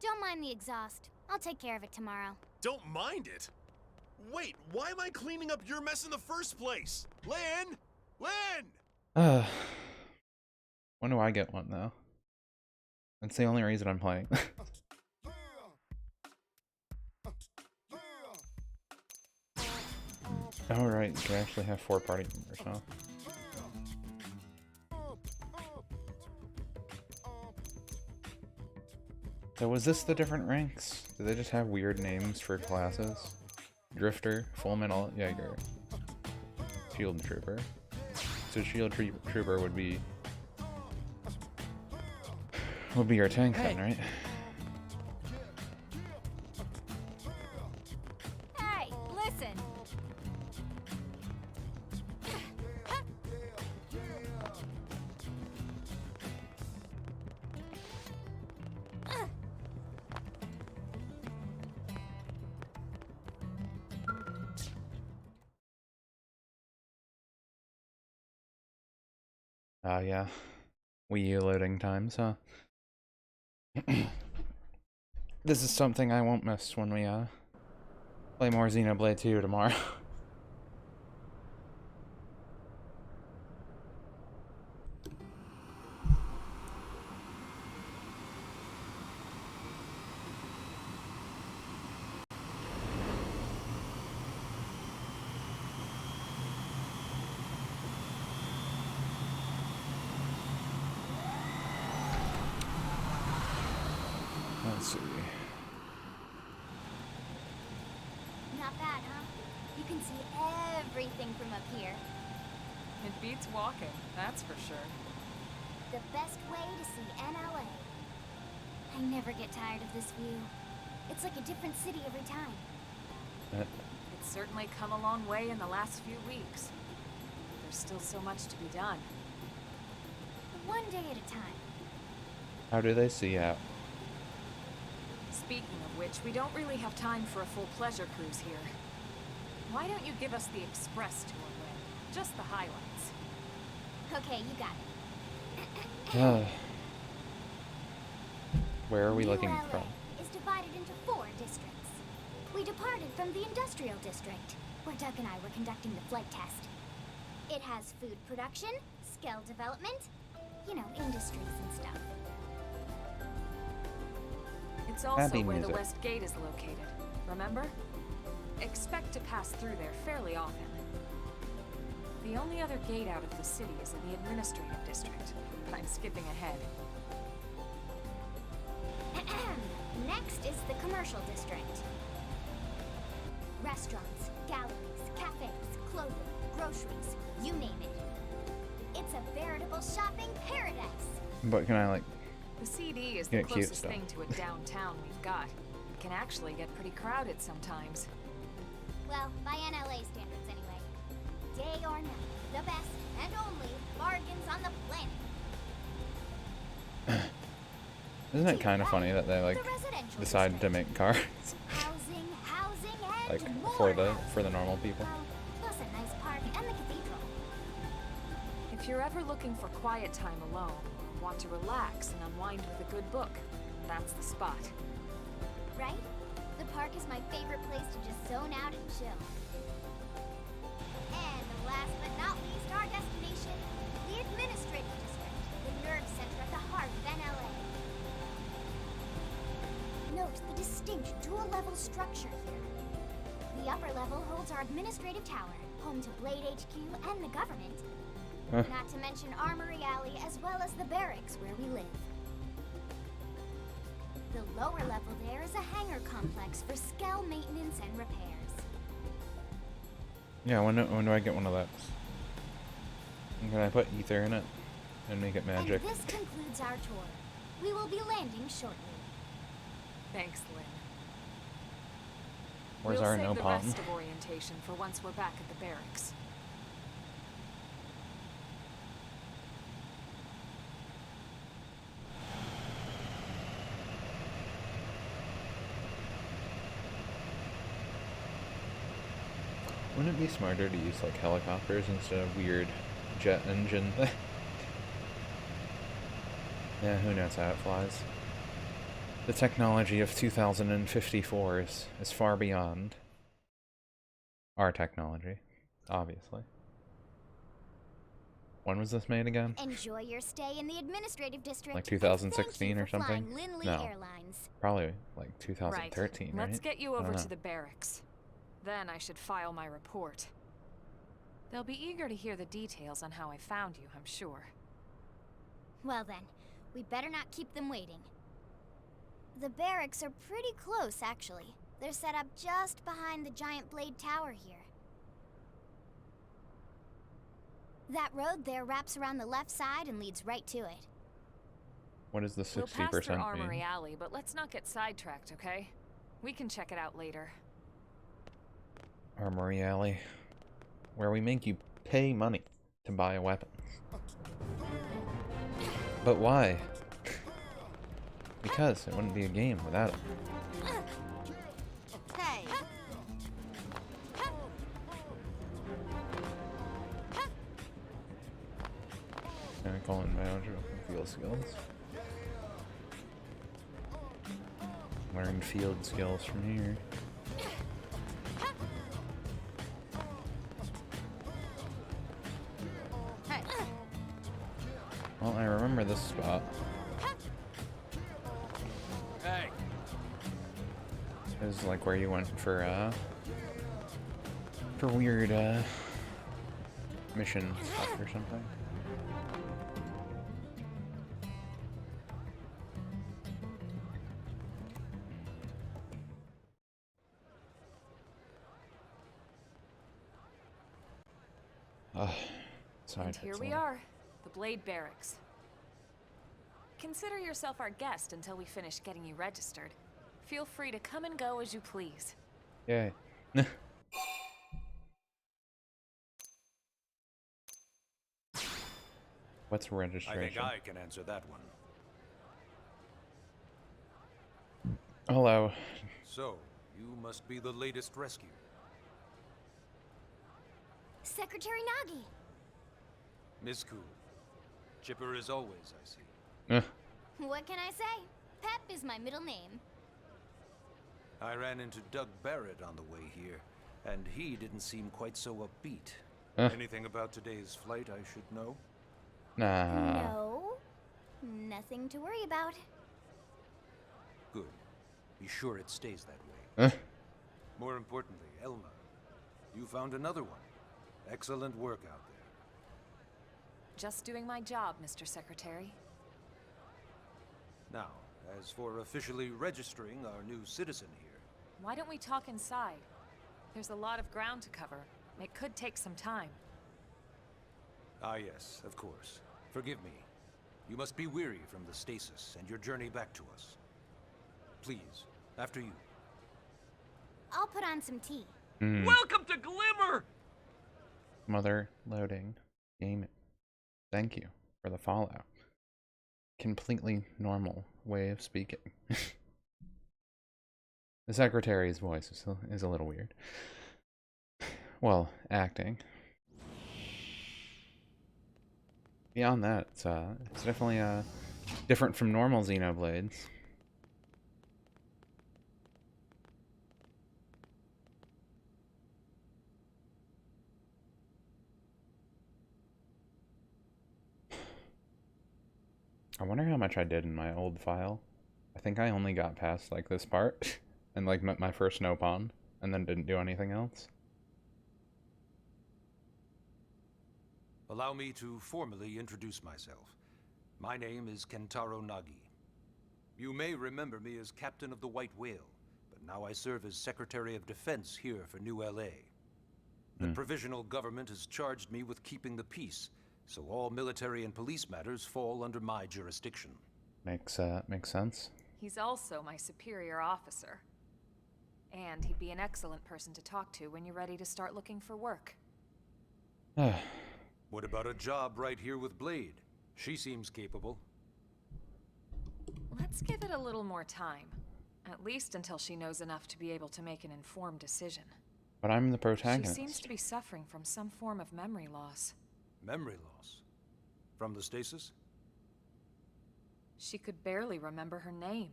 Don't mind the exhaust. I'll take care of it tomorrow. Don't mind it? Wait, why am I cleaning up your mess in the first place? Lynn! Lynn! When do I get one, though? That's the only reason I'm playing. Oh, right, you can actually have 4 party members now. So was this the different ranks? Do they just have weird names for classes? Drifter, Full Metal Jaeger, Shield Trooper. So Shield Trooper would be your tank then, right? Hey, listen. Yeah. Wii U loading times, huh? This is something I won't miss when we play more Xenoblade 2 tomorrow. Let's see. Not bad, huh? You can see everything from up here. It beats walking, that's for sure. The best way to see NLA. I never get tired of this view. It's like a different city every time. It's certainly come a long way in the last few weeks. There's still so much to be done. One day at a time. How do they see out? Speaking of which, we don't really have time for a full pleasure cruise here. Why don't you give us the express tour, Lynn? Just the highlights. Okay, you got it. Where are we New looking LA from? is divided into 4 districts. We departed from the industrial district, where Doug and I were conducting the flight test. It has food production, skill development, you know, industries and stuff. It's also Happy where the music. West Gate is located, remember? Expect to pass through there fairly often. The only other gate out of the city is in the administrative district, but I'm skipping ahead. Next is the commercial district. Restaurants, galleries, cafes, clothing, groceries, you name it. It's a veritable shopping paradise. But can I, like, The CD is Yeah, the cute closest stuff. thing to a downtown we've got. It can actually get pretty crowded sometimes. Well, by NLA standards anyway. Day or night, the best and only bargains on the planet. isn't it kind of funny that they, like, The residential decided to district. make cars Housing, and like more for the housing. normal people? Plus a nice park and the cathedral. If you're ever looking for quiet time alone, or want to relax and unwind with a good book, that's the spot. Right? The park is my favorite place to just zone out and chill. And last but not least, our destination, the administrative district, the nerve center at the heart of NLA. Note the distinct dual-level structure here. The upper level holds our administrative tower, home to Blade HQ and the government. Not to mention Armory Alley as well as the barracks where we live. The lower level there is a hangar complex for Skell maintenance and repairs. Yeah, when do I get one of those? Can I put ether in it and make it magic? And this concludes our tour. We will be landing shortly. Thanks, Lynn. Where's we'll our save no the pond? rest of orientation for once we're back at the barracks. Wouldn't it be smarter to use like helicopters instead of weird jet engine? Yeah, who knows how it flies. The technology of 2054 is far beyond our technology, obviously. When was this made again? Enjoy your stay in the administrative district. Like and 2016 thank you or for something? flying Lindley No. Airlines. Probably like 2013, right? Let's get you I don't over know. to the barracks. Then I should file my report. They'll be eager to hear the details on how I found you, I'm sure. Well then, we better not keep them waiting. The barracks are pretty close, actually. They're set up just behind the giant blade tower here. That road there wraps around the left side and leads right to it. What does the We'll 60% pass through mean? Armory Alley, but let's not get sidetracked, okay? We can check it out later. Armory Alley, where we make you pay money to buy a weapon. But why? Because it wouldn't be a game without it. Hey! Mechanical and magical field skills. Learn field skills from here. Well, I remember this spot. Hey. This is like where you went for weird mission stuff or something. Sorry. And here we are, the Blade Barracks. Consider yourself our guest until we finish getting you registered. Feel free to come and go as you please. Yay. What's registration? I think I can answer that one. Hello. So, you must be the latest rescue. Secretary Nagi! Miss Cool. Chipper as always, I see. What can I say? Pep is my middle name. I ran into Doug Barrett on the way here, and he didn't seem quite so upbeat. Anything about today's flight I should know? Nah. No. Nothing to worry about. Good. Be sure it stays that way. More importantly, Elma, you found another one. Excellent work out there. Just doing my job, Mr. Secretary. Now, as for officially registering our new citizen here, Why don't we talk inside? There's a lot of ground to cover. It could take some time. ah yes, of course. Forgive me. You must be weary from the stasis and your journey back to us. Please, after you. I'll put on some tea. Welcome to Glimmer! Mother loading game. Thank you for the follow. Completely normal way of speaking. The secretary's voice is a little weird. Well, acting. Beyond that, it's definitely different from normal Xenoblades. I wonder how much I did in my old file. I think I only got past like this part and like met my first no pawn and then didn't do anything else. Allow me to formally introduce myself. My name is Kentaro Nagi. You may remember me as Captain of the White Whale, but now I serve as Secretary of Defense here for New LA. The provisional government has charged me with keeping the peace, so all military and police matters fall under my jurisdiction. Makes sense. He's also my superior officer. And he'd be an excellent person to talk to when you're ready to start looking for work. What about a job right here with Blade? She seems capable. Let's give it a little more time. At least until she knows enough to be able to make an informed decision. But I'm the protagonist. She seems to be suffering from some form of memory loss. Memory loss? From the stasis? She could barely remember her name,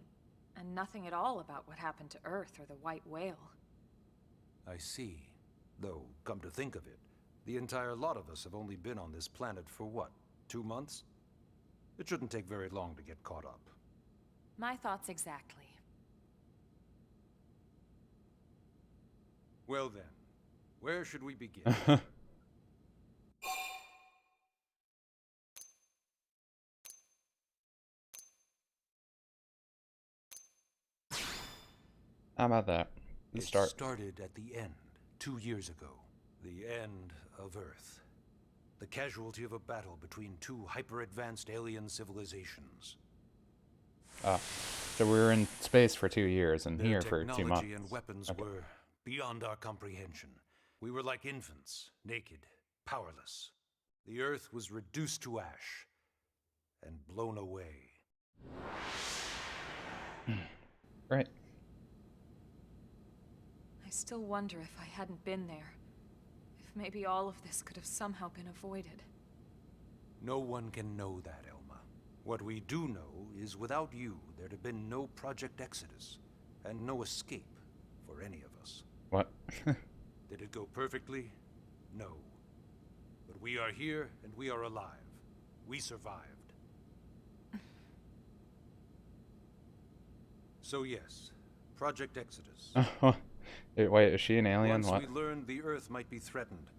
and nothing at all about what happened to Earth or the White Whale. I see. Though, come to think of it, the entire lot of us have only been on this planet for what, 2 months? It shouldn't take very long to get caught up. My thoughts exactly. Well then, where should we begin? How about that? It Start. started at the end, 2 years ago. The end of Earth. The casualty of a battle between two hyper-advanced alien civilizations. So we were in space for 2 years and here for 2 months. Technology and weapons were beyond our comprehension. We were like infants, naked, powerless. The Earth was reduced to ash and blown away. Right. I still wonder if I hadn't been there. If maybe all of this could have somehow been avoided. No one can know that, Elma. What we do know is without you, there'd have been no Project Exodus, and no escape for any of us. What? Did it go perfectly? No. But we are here, and we are alive. We survived. So yes, Project Exodus. Wait, is she an alien? Once What? we learned the Earth might be threatened,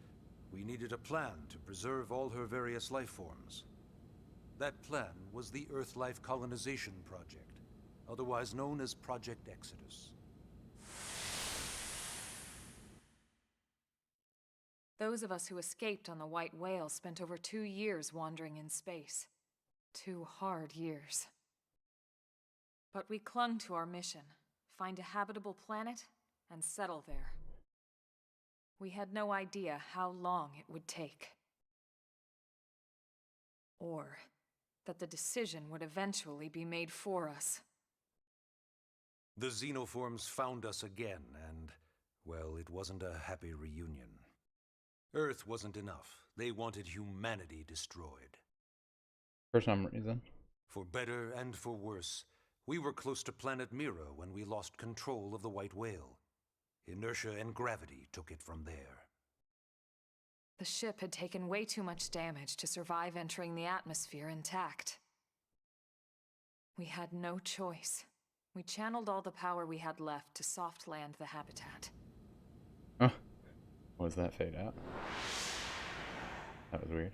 we needed a plan to preserve all her various life forms. That plan was the Earth Life Colonization Project, otherwise known as Project Exodus. Those of us who escaped on the White Whale spent over 2 years wandering in space. 2 hard years. But we clung to our mission, find a habitable planet and settle there. We had no idea how long it would take. Or that the decision would eventually be made for us. The xenoforms found us again, and, well, it wasn't a happy reunion. Earth wasn't enough. They wanted humanity destroyed. For some reason. For better and for worse, we were close to planet Mira when we lost control of the White Whale. Inertia and gravity took it from there. The ship had taken way too much damage to survive entering the atmosphere intact. We had no choice. We channeled all the power we had left to soft land the habitat. Was that fade out? That was weird.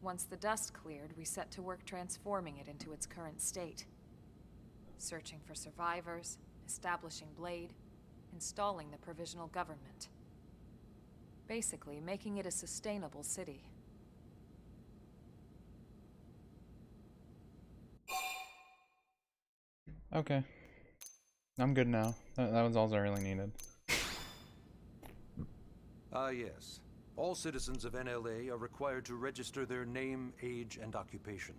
Once the dust cleared, we set to work transforming it into its current state. Searching for survivors, establishing Blade, installing the provisional government. Basically, making it a sustainable city. Okay. I'm good now. That was all I really needed. Yes. All citizens of NLA are required to register their name, age, and occupation.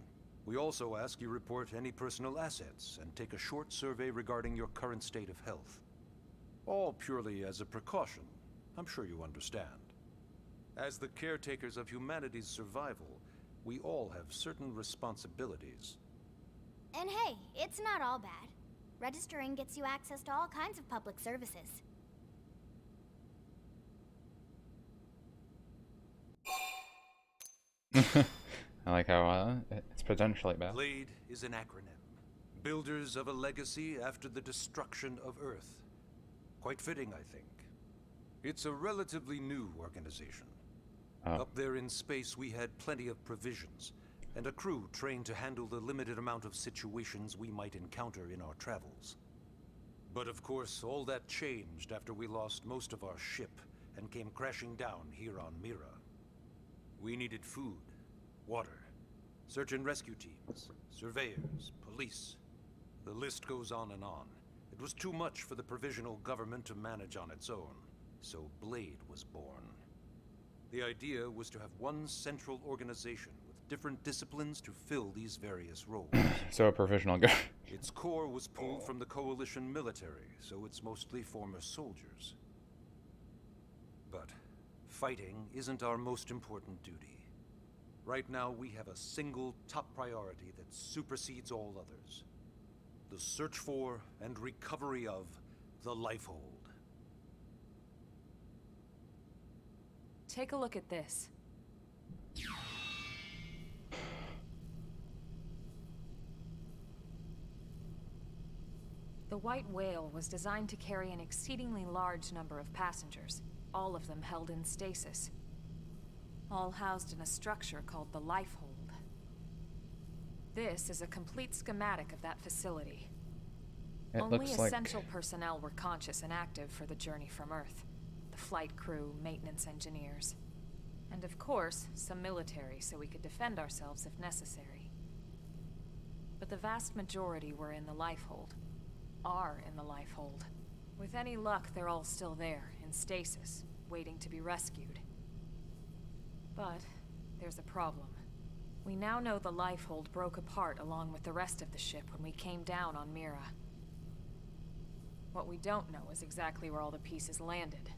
We also ask you report any personal assets and take a short survey regarding your current state of health. All purely as a precaution. I'm sure you understand. As the caretakers of humanity's survival, we all have certain responsibilities. And hey, it's not all bad. Registering gets you access to all kinds of public services. I like how it's potentially bad. Blade is an acronym. Builders of a legacy after the destruction of Earth. Quite fitting, I think. It's a relatively new organization. Oh. Up there in space, we had plenty of provisions, and a crew trained to handle the limited amount of situations we might encounter in our travels. But of course, all that changed after we lost most of our ship and came crashing down here on Mira. We needed food, water, search and rescue teams, surveyors, police. The list goes on and on. It was too much for the provisional government to manage on its own, so Blade was born. The idea was to have one central organization with different disciplines to fill these various roles. So a provisional guy. Its core was pulled from the Coalition military, so it's mostly former soldiers. But fighting isn't our most important duty. Right now, we have a single top priority that supersedes all others. The search for and recovery of the Lifehold. Take a look at this. The White Whale was designed to carry an exceedingly large number of passengers, all of them held in stasis. All housed in a structure called the Lifehold. This is a complete schematic of that facility. Only essential personnel were conscious and active for the journey from Earth. The flight crew, maintenance engineers. And of course, some military so we could defend ourselves if necessary. But the vast majority were in the Lifehold. Are in the Lifehold. With any luck, they're all still there, in stasis, waiting to be rescued. But there's a problem. We now know the Lifehold broke apart along with the rest of the ship when we came down on Mira. What we don't know is exactly where all the pieces landed.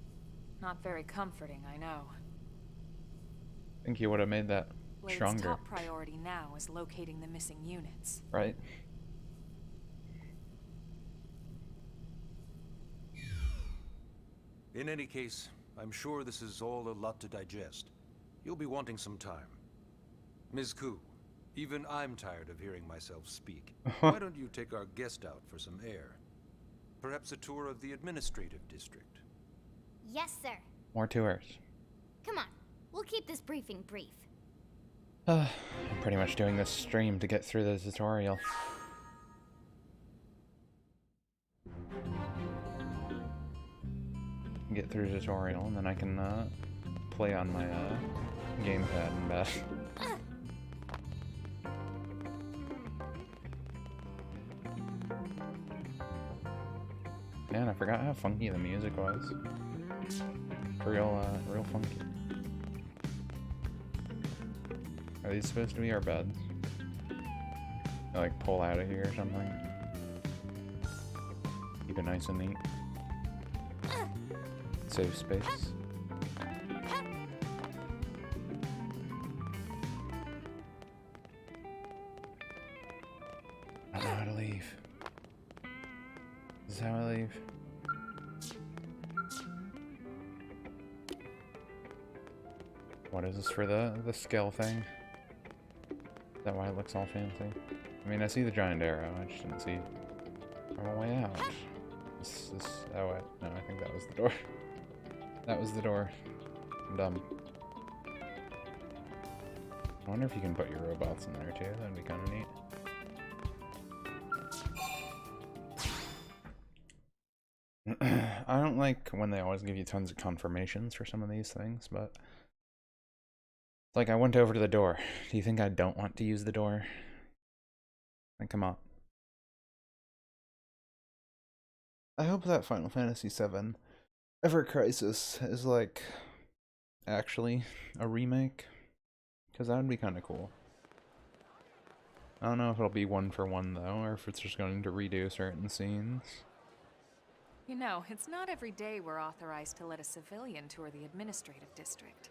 Not very comforting, I know. I think you would have made that stronger. Blade's top priority now is locating the missing units. Right. In any case, I'm sure this is all a lot to digest. You'll be wanting some time. Ms. Ku, even I'm tired of hearing myself speak. Why don't you take our guest out for some air? Perhaps a tour of the administrative district. Yes, sir. More tours. Come on, we'll keep this briefing brief. I'm pretty much doing this stream to get through the tutorial. Get through the tutorial, and then I can play on my gamepad and bed. Man, I forgot how funky the music was. Real funky. Are these supposed to be our beds? I, like, pull out of here or something? Keep it nice and neat. Save space. I know how to leave. This is how I leave. What is this for the scale thing? Is that why it looks all fancy? I mean, I see the giant arrow, I just didn't see our way out. Oh wait, no, I think that was the door. That was the door. I'm dumb. I wonder if you can put your robots in there too, that'd be kind of neat. I don't like when they always give you tons of confirmations for some of these things, but... Like, I went over to the door. Do you think I don't want to use the door? Like, come on. I hope that Final Fantasy VII Ever Crisis is, like, actually a remake. Because that would be kind of cool. I don't know if it'll be one for one, though, or if it's just going to redo certain scenes. You know, it's not every day we're authorized to let a civilian tour the administrative district.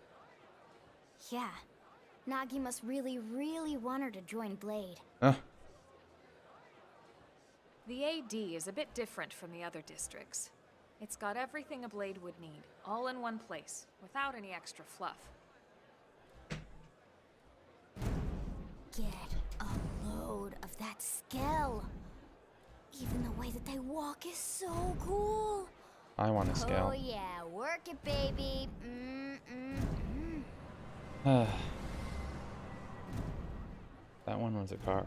Yeah. Nagi must really, really want her to join Blade. The AD is a bit different from the other districts. It's got everything a Blade would need, all in one place, without any extra fluff. Get a load of that scale. Even the way that they walk is so cool. I want a scale. Oh yeah, work it, baby. That one was a car.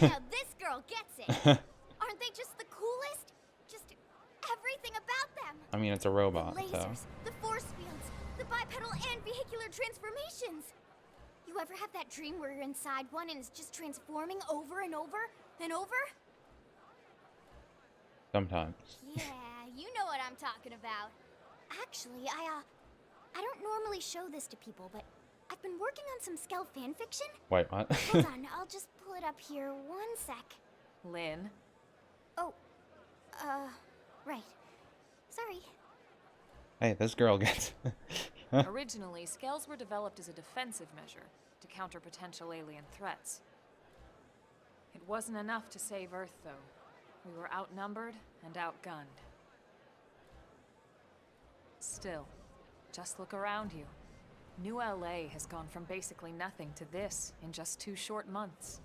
Now this girl gets it. Aren't they just the coolest? Just everything about them. I mean, it's a robot, The so. lasers, the force fields, the bipedal and vehicular transformations. You ever have that dream where you're inside one and it's just transforming over and over and over? Sometimes. Yeah, you know what I'm talking about. Actually, I don't normally show this to people, but I've been working on some Skell fanfiction. Wait, what? Hold on, I'll just pull it up here. 1 sec. Lynn? Oh, right. Sorry. Hey, this girl gets. Originally, Skells were developed as a defensive measure to counter potential alien threats. It wasn't enough to save Earth, though. We were outnumbered and outgunned. Still, just look around you. New LA has gone from basically nothing to this in just 2 short months.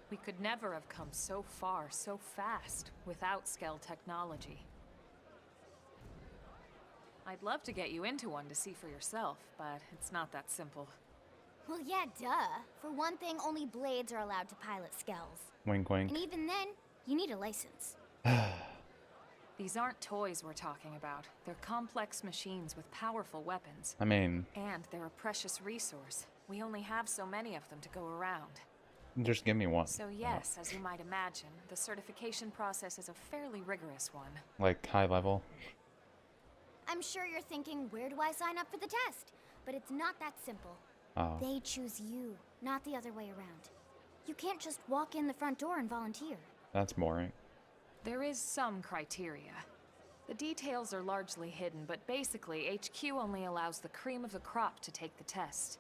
We could never have come so far, so fast, without Skell technology. I'd love to get you into one to see for yourself, but it's not that simple. Well, yeah, duh. For one thing, only Blades are allowed to pilot Skells. Wink, wink. And even then, you need a license. These aren't toys we're talking about. They're complex machines with powerful weapons. I mean, And they're a precious resource. We only have so many of them to go around. just give me one. So yes, as you might imagine, the certification process is a fairly rigorous one. Like high level. I'm sure you're thinking, where do I sign up for the test? But it's not that simple. Oh. They choose you, not the other way around. You can't just walk in the front door and volunteer. That's boring. There is some criteria. The details are largely hidden, but basically, HQ only allows the cream of the crop to take the test.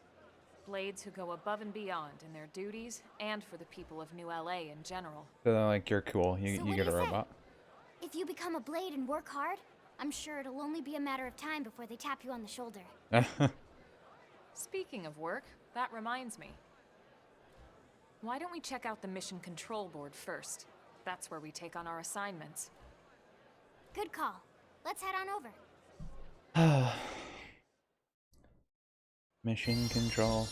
Blades who go above and beyond in their duties, and for the people of New LA in general. So like, you're cool. You, So you what get do a you say? robot. If you become a Blade and work hard, I'm sure it'll only be a matter of time before they tap you on the shoulder. Speaking of work, that reminds me. Why don't we check out the Mission Control Board first? That's where we take on our assignments. Good call. Let's head on over. Mission control.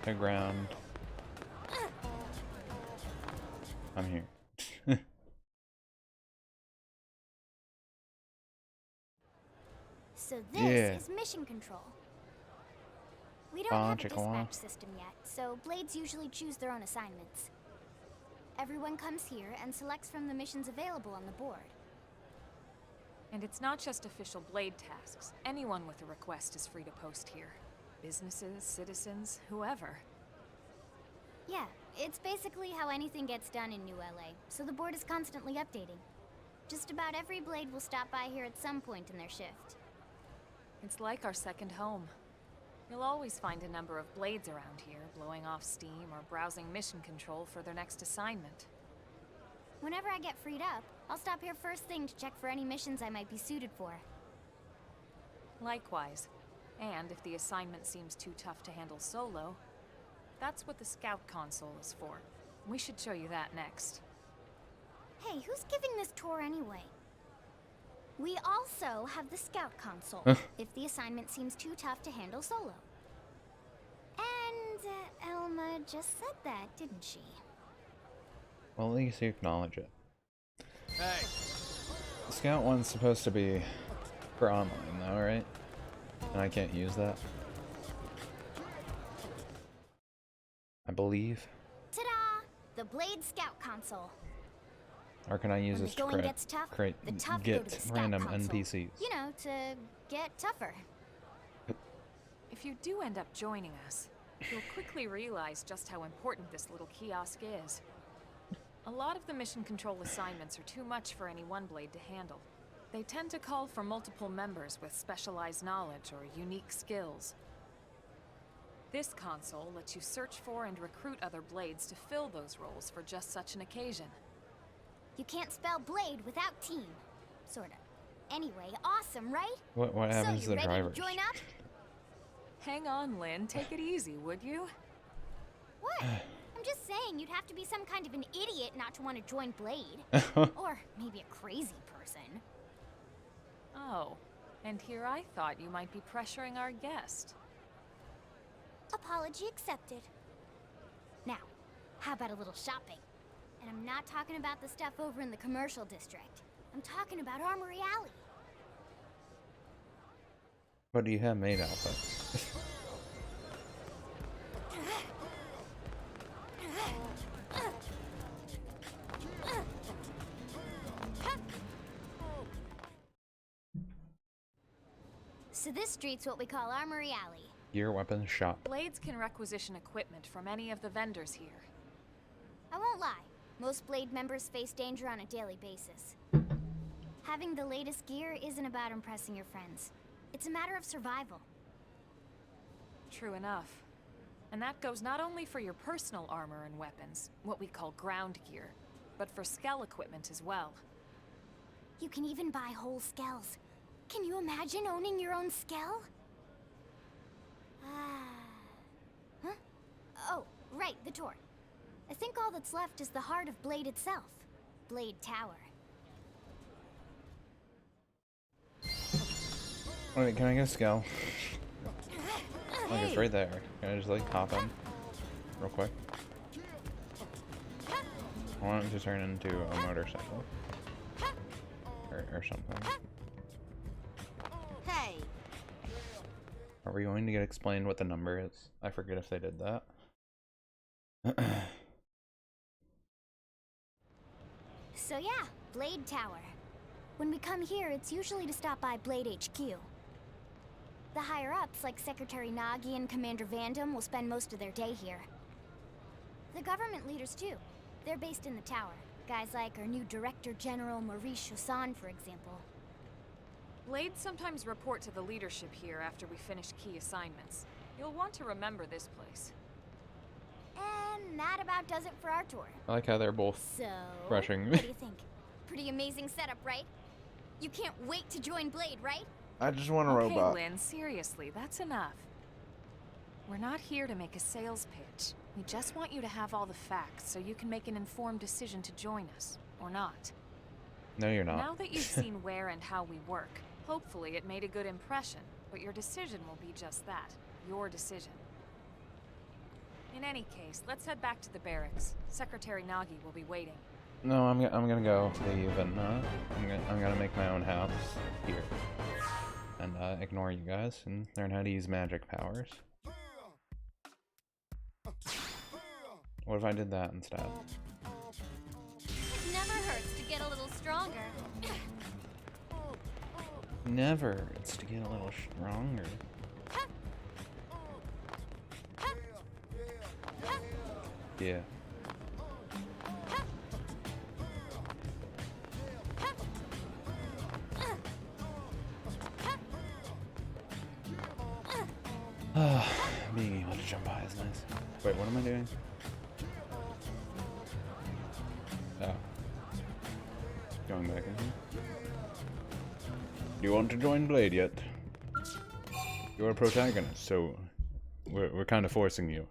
The ground. I'm here. So this Yeah. is mission control. We don't have a Chickawa. dispatch system yet, so Blades usually choose their own assignments. Everyone comes here and selects from the missions available on the board. And it's not just official Blade tasks. Anyone with a request is free to post here. Businesses, citizens, whoever. Yeah, it's basically how anything gets done in New LA, so the board is constantly updating. Just about every Blade will stop by here at some point in their shift. It's like our second home. You'll always find a number of Blades around here, blowing off steam or browsing mission control for their next assignment. Whenever I get freed up, I'll stop here first thing to check for any missions I might be suited for. Likewise. And if the assignment seems too tough to handle solo, that's what the Scout console is for. We should show you that next. Hey, who's giving this tour anyway? We also have the Scout console, if the assignment seems too tough to handle solo. And Elma just said that, didn't she? Well, at least you acknowledge it. Hey, The Scout one's supposed to be for online though, right? And I can't use that. I believe. Ta-da! The Blade Scout console. Or can I use When this the to going gets tough, the tough go to get the Scout random console. NPCs? You know, to get tougher. If you do end up joining us, you'll quickly realize just how important this little kiosk is. A lot of the mission control assignments are too much for any one Blade to handle. They tend to call for multiple members with specialized knowledge or unique skills. This console lets you search for and recruit other Blades to fill those roles for just such an occasion. You can't spell Blade without team. Sorta. Anyway, awesome, right? What happens so, to you the ready drivers? to join up? Hang on, Lynn. Take it easy, would you? What? I'm I'm just saying, you'd have to be some kind of an idiot not to want to join Blade. Or maybe a crazy person. Oh, and here I thought you might be pressuring our guest. Apology accepted. Now, how about a little shopping? And I'm not talking about the stuff over in the commercial district. I'm talking about Armory Alley. What do you have made outfits? So this street's what we call Armory Alley. Gear, weapons, shop. Blades can requisition equipment from any of the vendors here. I won't lie, most Blade members face danger on a daily basis. Having the latest gear isn't about impressing your friends. It's a matter of survival. True enough. And that goes not only for your personal armor and weapons, what we call ground gear, but for skell equipment as well. You can even buy whole skells. Can you imagine owning your own skell? Huh? Oh, right, the tour. I think all that's left is the heart of Blade itself. Blade Tower. Wait, can I get a scale? Like, it's right there. Can I just, like, hop in? Real quick? I want it to turn into a motorcycle. Or something. Hey! Are we going to get explained what the number is? I forget if they did that. So yeah, Blade Tower. When we come here, it's usually to stop by Blade HQ. The higher-ups, like Secretary Nagi and Commander Vandam, will spend most of their day here. The government leaders, too. They're based in the tower. Guys like our new Director General Maurice Chosan, for example. Blades sometimes report to the leadership here after we finish key assignments. You'll want to remember this place. And that about does it for our tour. I like how they're both So, rushing me. what do you think? Pretty amazing setup, right? You can't wait to join Blade, right? I just want a Okay, robot. Lynn, seriously, that's enough. We're not here to make a sales pitch. We just want you to have all the facts so you can make an informed decision to join us, or not. No, you're not. Now that you've seen where and how we work, hopefully it made a good impression, but your decision will be just that, your decision. In any case, let's head back to the barracks. Secretary Nagi will be waiting. No, I'm gonna go leave and I'm gonna make my own house here and ignore you guys and learn how to use magic powers. What if I did that instead? It never hurts to get a little stronger. Never. It's to get a little stronger. Yeah. Being able to jump high is nice. Wait, what am I doing? Oh. Going back in here. Do you want to join Blade yet? You're a protagonist, so we're kind of forcing you.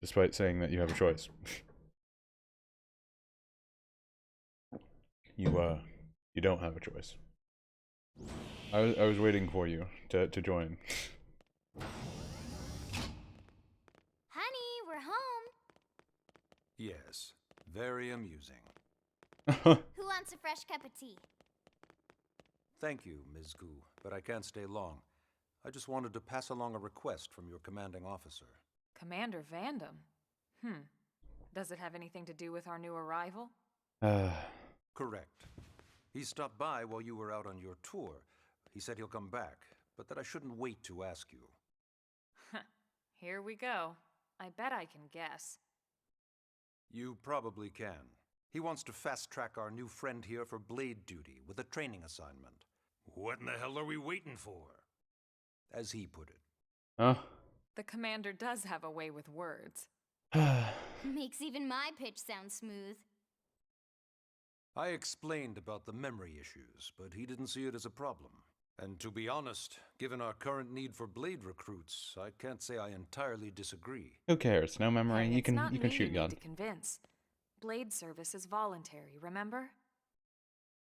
Despite saying that you have a choice. You don't have a choice. I was waiting for you to join. Honey, we're home. Yes, very amusing. Who wants a fresh cup of tea? Thank you, Ms. Gu, but I can't stay long. I just wanted to pass along a request from your commanding officer. Commander Vandam? Does it have anything to do with our new arrival? Correct. He stopped by while you were out on your tour. He said he'll come back, but that I shouldn't wait to ask you. Here we go. I bet I can guess. You probably can. He wants to fast-track our new friend here for Blade duty with a training assignment. What in the hell are we waiting for? As he put it. Huh? The commander does have a way with words. Makes even my pitch sound smooth. I explained about the memory issues, but he didn't see it as a problem. And to be honest, given our current need for blade recruits, I can't say I entirely disagree. Who cares? No memory. Hey, You it's can not you me can shoot you gun. need to convince. Blade service is voluntary, remember?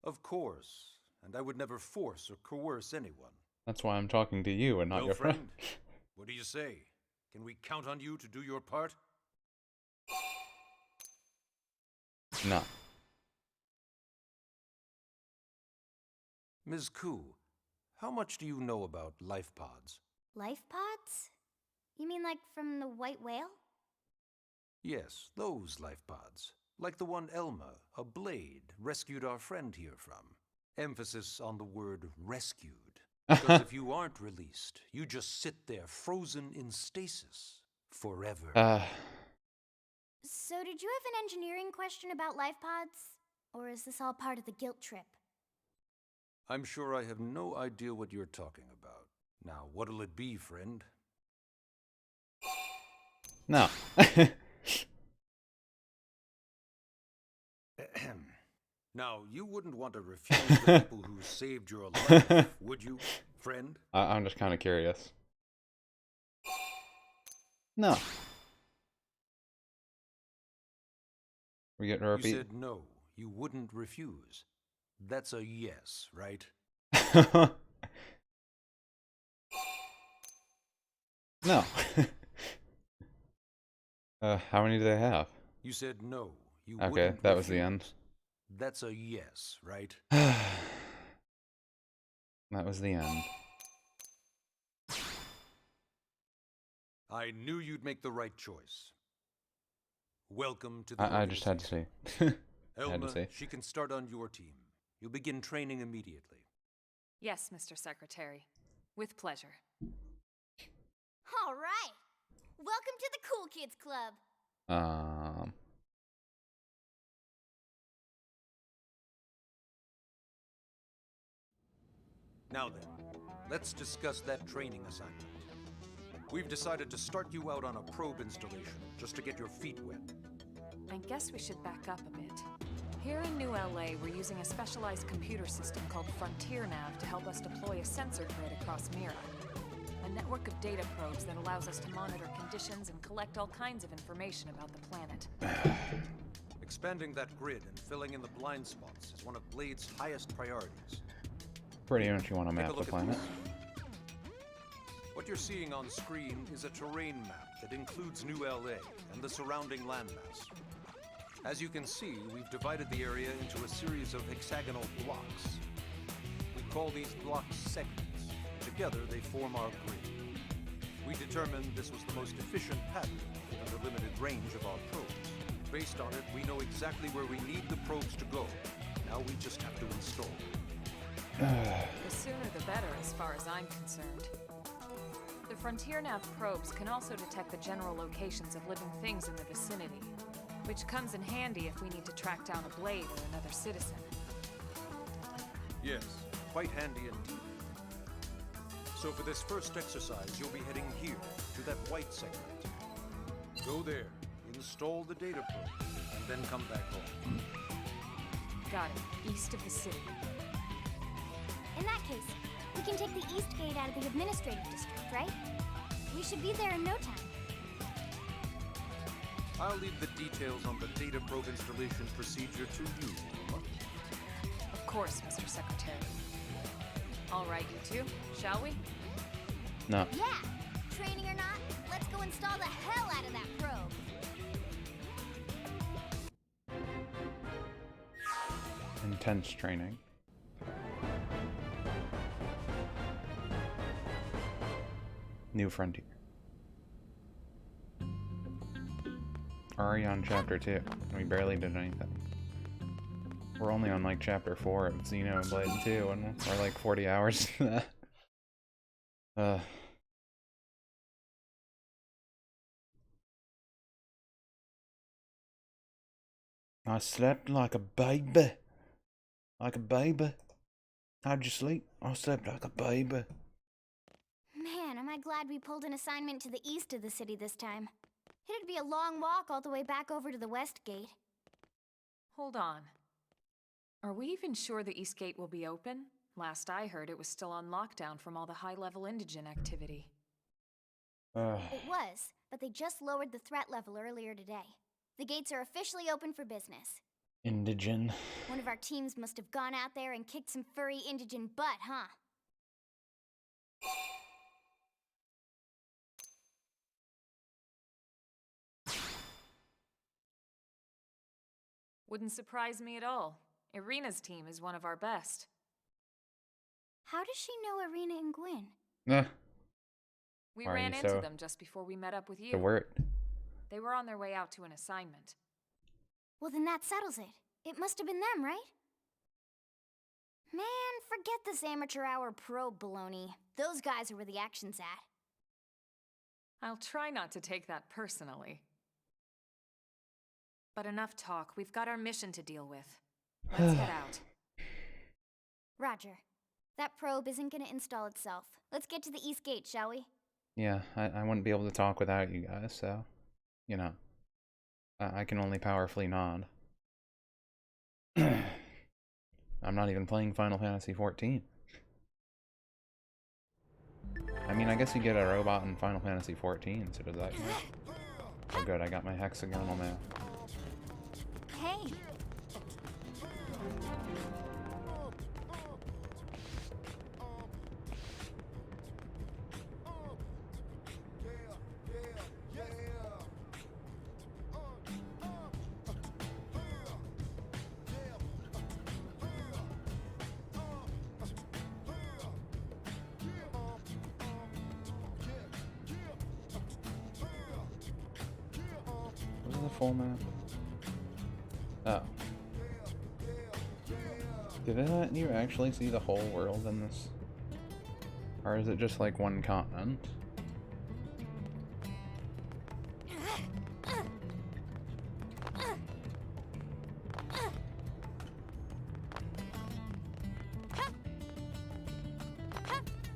Of course, and I would never force or coerce anyone. That's why I'm talking to you and not Well, your friend. what do you say? Can we count on you to do your part? No. Ms. Koo, how much do you know about life pods? Life pods? You mean like from the white whale? Yes, those life pods. Like the one Elma, a blade, rescued our friend here from. Emphasis on the word rescued. Because if you aren't released, you just sit there frozen in stasis. Forever. So did you have an engineering question about life pods? Or is this all part of the guilt trip? I'm sure I have no idea what you're talking about. Now, what'll it be, friend? No. Now, you wouldn't want to refuse the people who saved your life, would you, friend? I'm just kind of curious. No. We get to repeat. You said no, you wouldn't refuse. That's a yes, right? No. How many do they have? You said no, you Okay, wouldn't that was the refuse. end. That's a yes, right? That was the end. I knew you'd make the right choice. Welcome to the I just had to see. Elma, she can start on your team. You'll begin training immediately. Yes, Mr. Secretary. With pleasure. All right. Welcome to the Cool Kids Club. Now then, let's discuss that training assignment. We've decided to start you out on a probe installation, just to get your feet wet. I guess we should back up a bit. Here in New LA, we're using a specialized computer system called Frontier Nav to help us deploy a sensor grid across Mira. A network of data probes that allows us to monitor conditions and collect all kinds of information about the planet. Expanding that grid and filling in the blind spots is one of Blade's highest priorities. Pretty much you want to Take a map the look at planet. this. What you're seeing on screen is a terrain map that includes New LA and the surrounding landmass. As you can see, we've divided the area into a series of hexagonal blocks. We call these blocks segments. Together, they form our grid. We determined this was the most efficient pattern, given the limited range of our probes. Based on it, we know exactly where we need the probes to go. Now we just have to install them. The sooner the better, as far as I'm concerned. The Frontier Nav probes can also detect the general locations of living things in the vicinity, which comes in handy if we need to track down a blade or another citizen. Yes, quite handy indeed. So for this first exercise, you'll be heading here, to that white segment. Go there, install the data probe, and then come back home. Got it. East of the city. In that case, we can take the East Gate out of the administrative district, right? We should be there in no time. I'll leave the details on the data probe installation procedure to you, Elma. Of course, Mr. Secretary. All right, you two, shall we? No. Yeah! Training or not, let's go install the hell out of that probe! Intense training. New Frontier. Already on chapter 2. We barely did anything. We're only on like chapter 4 of Xenoblade 2 and we're like 40 hours into that. I slept like a baby. Like a baby. How'd you sleep? I slept like a baby. Man, am I glad we pulled an assignment to the east of the city this time. It'd be a long walk all the way back over to the West Gate. Hold on. Are we even sure the East Gate will be open? Last I heard, it was still on lockdown from all the high-level indigen activity. It was, but they just lowered the threat level earlier today. The gates are officially open for business. Indigen. One of our teams must have gone out there and kicked some furry indigen butt, huh? Wouldn't surprise me at all. Irina's team is one of our best. How does she know Irina and Gwyn? Nah. We Why are ran you into so- them just before we met up with you. The word. They were on their way out to an assignment. Well, then that settles it. It must have been them, right? Man, forget this amateur hour probe baloney. Those guys are where the action's at. I'll try not to take that personally. But enough talk. We've got our mission to deal with. Let's head out. Roger. That probe isn't gonna install itself. Let's get to the east gate, shall we? Yeah, I wouldn't be able to talk without you guys, so, you know, I can only powerfully nod. I'm not even playing Final Fantasy XIV. I mean, I guess you get a robot in Final Fantasy XIV, so does that count? Oh good, I got my hexagonal now. Hey! What is the full map? Oh. Did it let you actually see the whole world in this? Or is it just like one continent?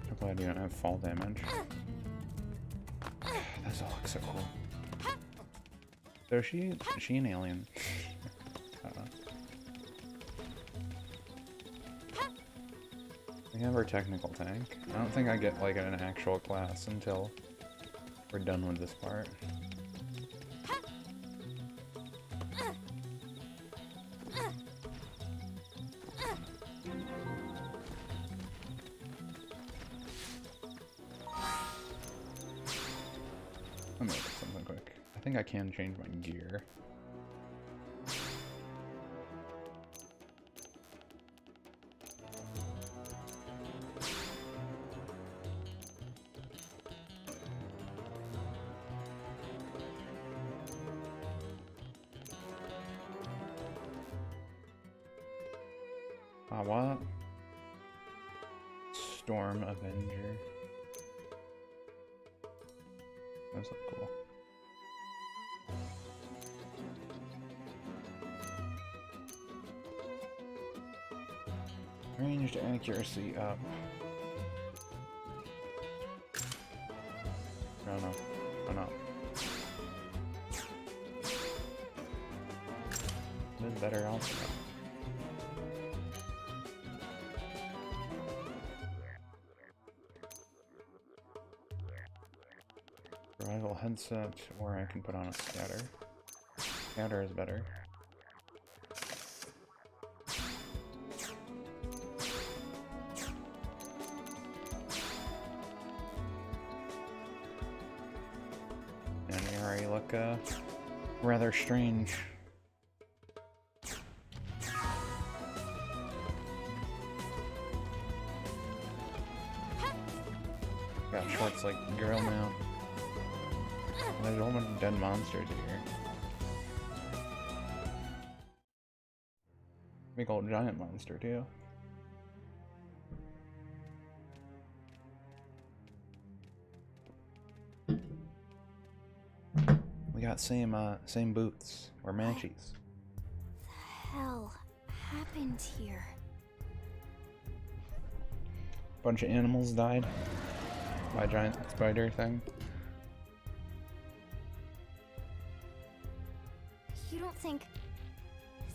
I'm glad you don't have fall damage. This all looks so cool. So is she an alien? I don't know. We have our technical tank. I don't think I get like an actual class until we're done with this part. Let me look at something quick. I think I can change my gear. What? Storm Avenger. Those look cool. Ranged accuracy up. No. Oh no. Did better also. Rival headset, or I can put on a scatter. Scatter is better. And you already look rather strange. Got shorts like girl now. There's a whole bunch of dead monsters here. Big old giant monster too. We got same boots. We're Manchies. The hell happened here? Bunch of animals died by a giant spider thing. You don't think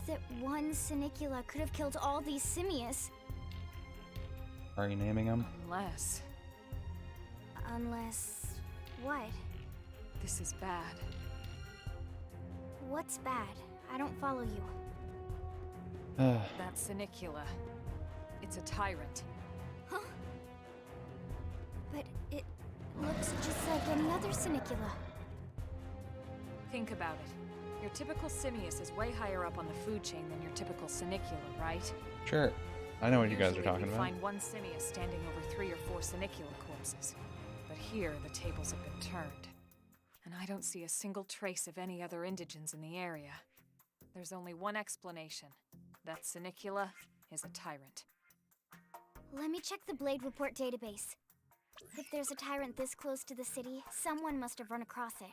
that one Sinicula could have killed all these simius? Are you naming them? Unless Unless... what? this is bad. What's bad? I don't follow you. That's Senicula. It's a tyrant. Huh? But it looks just like any other Senicula. Think about it. Your typical Simius is way higher up on the food chain than your typical Senicula, right? Sure. I know what you guys are Usually talking we about. find one Simius standing over 3 or 4 Senicula corpses. But here, the tables have been turned. And I don't see a single trace of any other indigents in the area. There's only one explanation. That Senicula is a tyrant. Let me check the Blade Report database. If there's a tyrant this close to the city, someone must have run across it.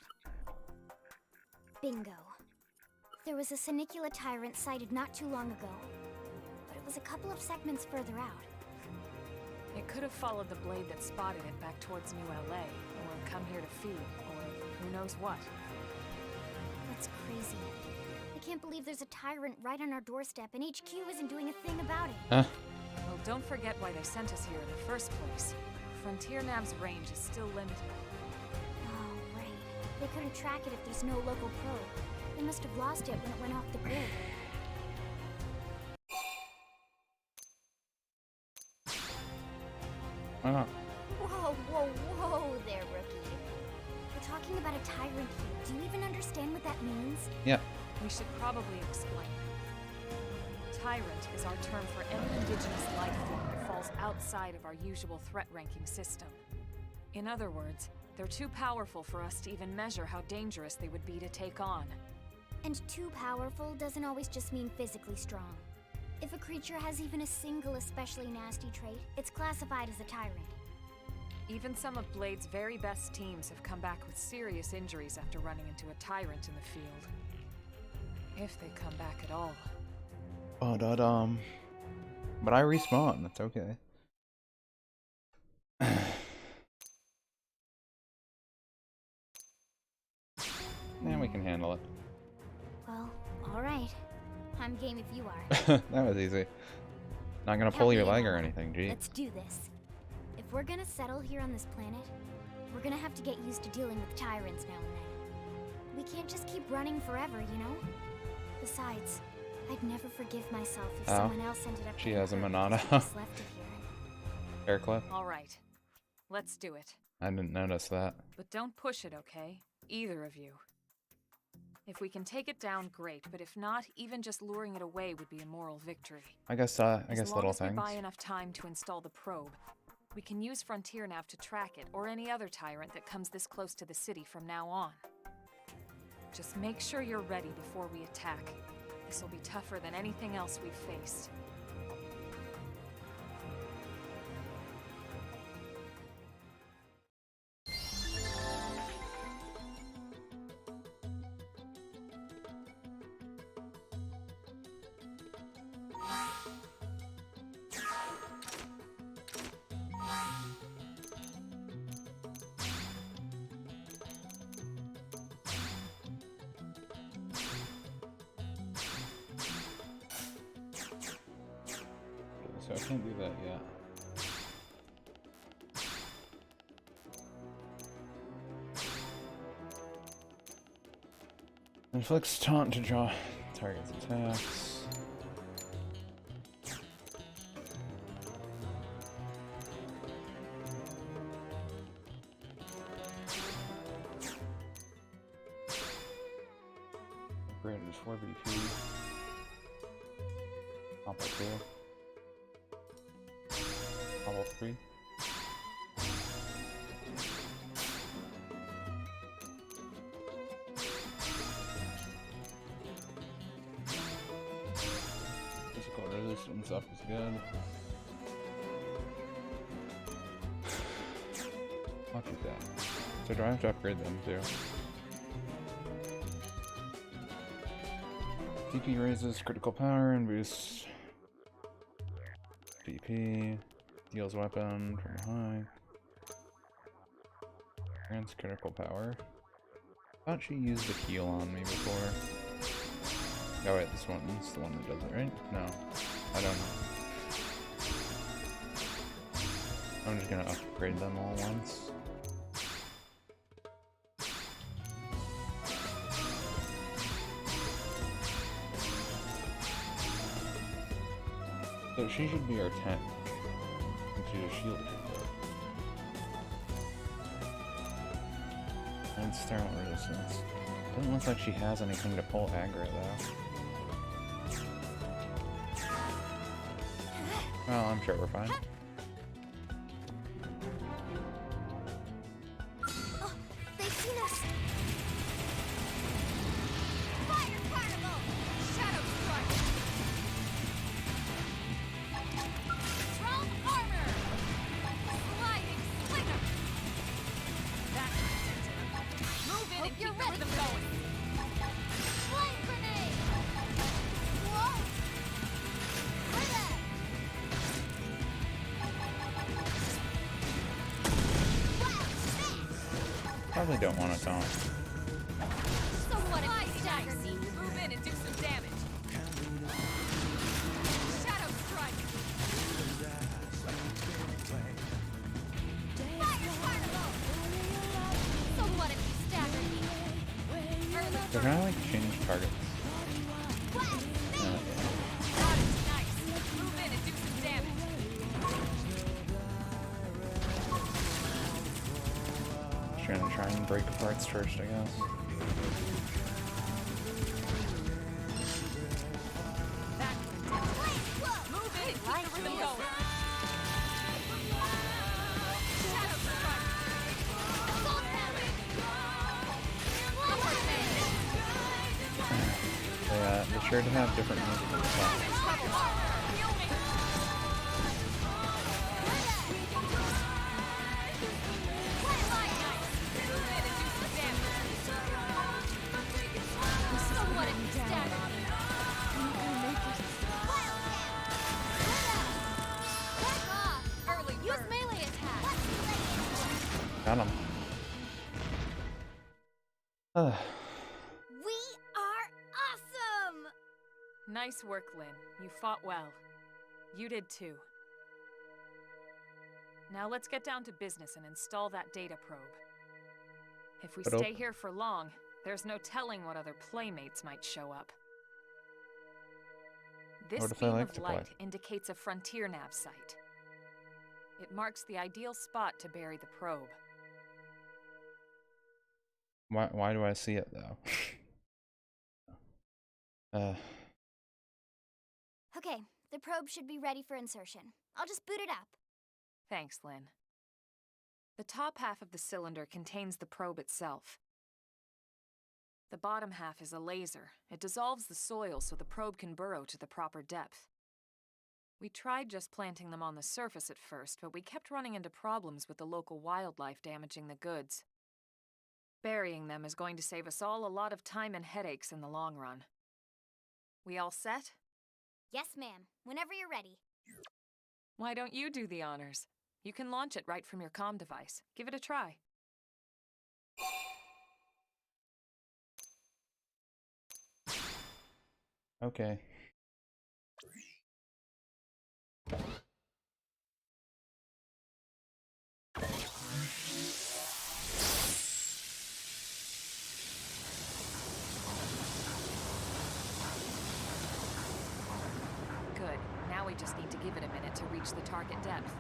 Bingo. There was a Senicula tyrant sighted not too long ago, but it was a couple of segments further out. It could have followed the blade that spotted it back towards New LA, or come here to feed, or who knows what. That's crazy. I can't believe there's a tyrant right on our doorstep and HQ isn't doing a thing about it. Huh? Well, don't forget why they sent us here in the first place. Frontier Nav's range is still limited. Oh, right. They couldn't track it if there's no local probe. They must have lost it when it went off the grid. Why not? Whoa, whoa, whoa there, rookie. We're talking about a tyrant here. Do you even understand what that means? Yeah. We should probably explain. Tyrant is our term for any indigenous life form that falls outside of our usual threat ranking system. In other words, they're too powerful for us to even measure how dangerous they would be to take on. And too powerful doesn't always just mean physically strong. If a creature has even a single especially nasty trait, it's classified as a tyrant. Even some of Blade's very best teams have come back with serious injuries after running into a tyrant in the field. If they come back at all. But I respawn. That's okay. And we can handle it. Well, alright. I'm game if you are. That was easy. Not gonna pull your leg or anything, gee. Let's do this. If we're gonna settle here on this planet, we're gonna have to get used to dealing with tyrants now and then. We can't just keep running forever, you know? Besides, I'd never forgive myself if someone else ended up She getting has a hurt Monada. because I just left it here. Hair clip? All right. Let's do it. I didn't notice that. But don't push it, okay? Either of you. If we can take it down, great. But if not, even just luring it away would be a moral victory. I guess As little long as we things. buy enough time to install the probe, we can use Frontier Nav to track it, or any other tyrant that comes this close to the city from now on. Just make sure you're ready before we attack. This will be tougher than anything else we've faced. So I can't do that yet. Inflicts taunt to draw target's attacks. Upgraded 4 BP. Combo 2. Combo 3. Physical resistance up is good. I'll keep that. So do I have to upgrade them too? DP raises critical power and boosts BP. Deals weapon from high. Grants critical power. Thought she used the heal on me before. Oh wait, this one's the one that does it, right? No. I don't know. I'm just gonna upgrade them all once. So she should be our 10. And she's a shield trooper. And thermal resistance. Doesn't look like she has anything to pull aggro though. Well, I'm sure we're fine. Oh, they've seen us. Fire Carnival! Shadow Strike! Strong Armor! Sliding Slinger! That's intensive. Move in and keep the rhythm going. Flame Grenade! Whoa! Rhythm! Probably don't want to taunt. Somewhat Dicey. Move in and do some damage. Shadow Strike. Fire Carnival! Somewhat staggered me. So can I like change targets? Got it. Nice. Move in and do some damage. Just gonna try and break parts first, I guess. Move in and keep the rhythm going. Shadow Strike. They sure to have different musical styles. Heal me. Got him. We are awesome! Nice work, Lynn. You fought well. You did too. Now let's get down to business and install that data probe. If we stay here for long, there's no telling what other playmates might show up. This What if I beam like of to light play? indicates a frontier nav site. It marks the ideal spot to bury the probe. Why do I see it though? Okay, the probe should be ready for insertion. I'll just boot it up. Thanks, Lynn. The top half of the cylinder contains the probe itself. The bottom half is a laser. It dissolves the soil so the probe can burrow to the proper depth. We tried just planting them on the surface at first, but we kept running into problems with the local wildlife damaging the goods. Burying them is going to save us all a lot of time and headaches in the long run. We all set? Yes, ma'am. Whenever you're ready. Why don't you do the honors? You can launch it right from your comm device. Give it a try. Okay. Good. Now we just need to give it a minute to reach the target depth.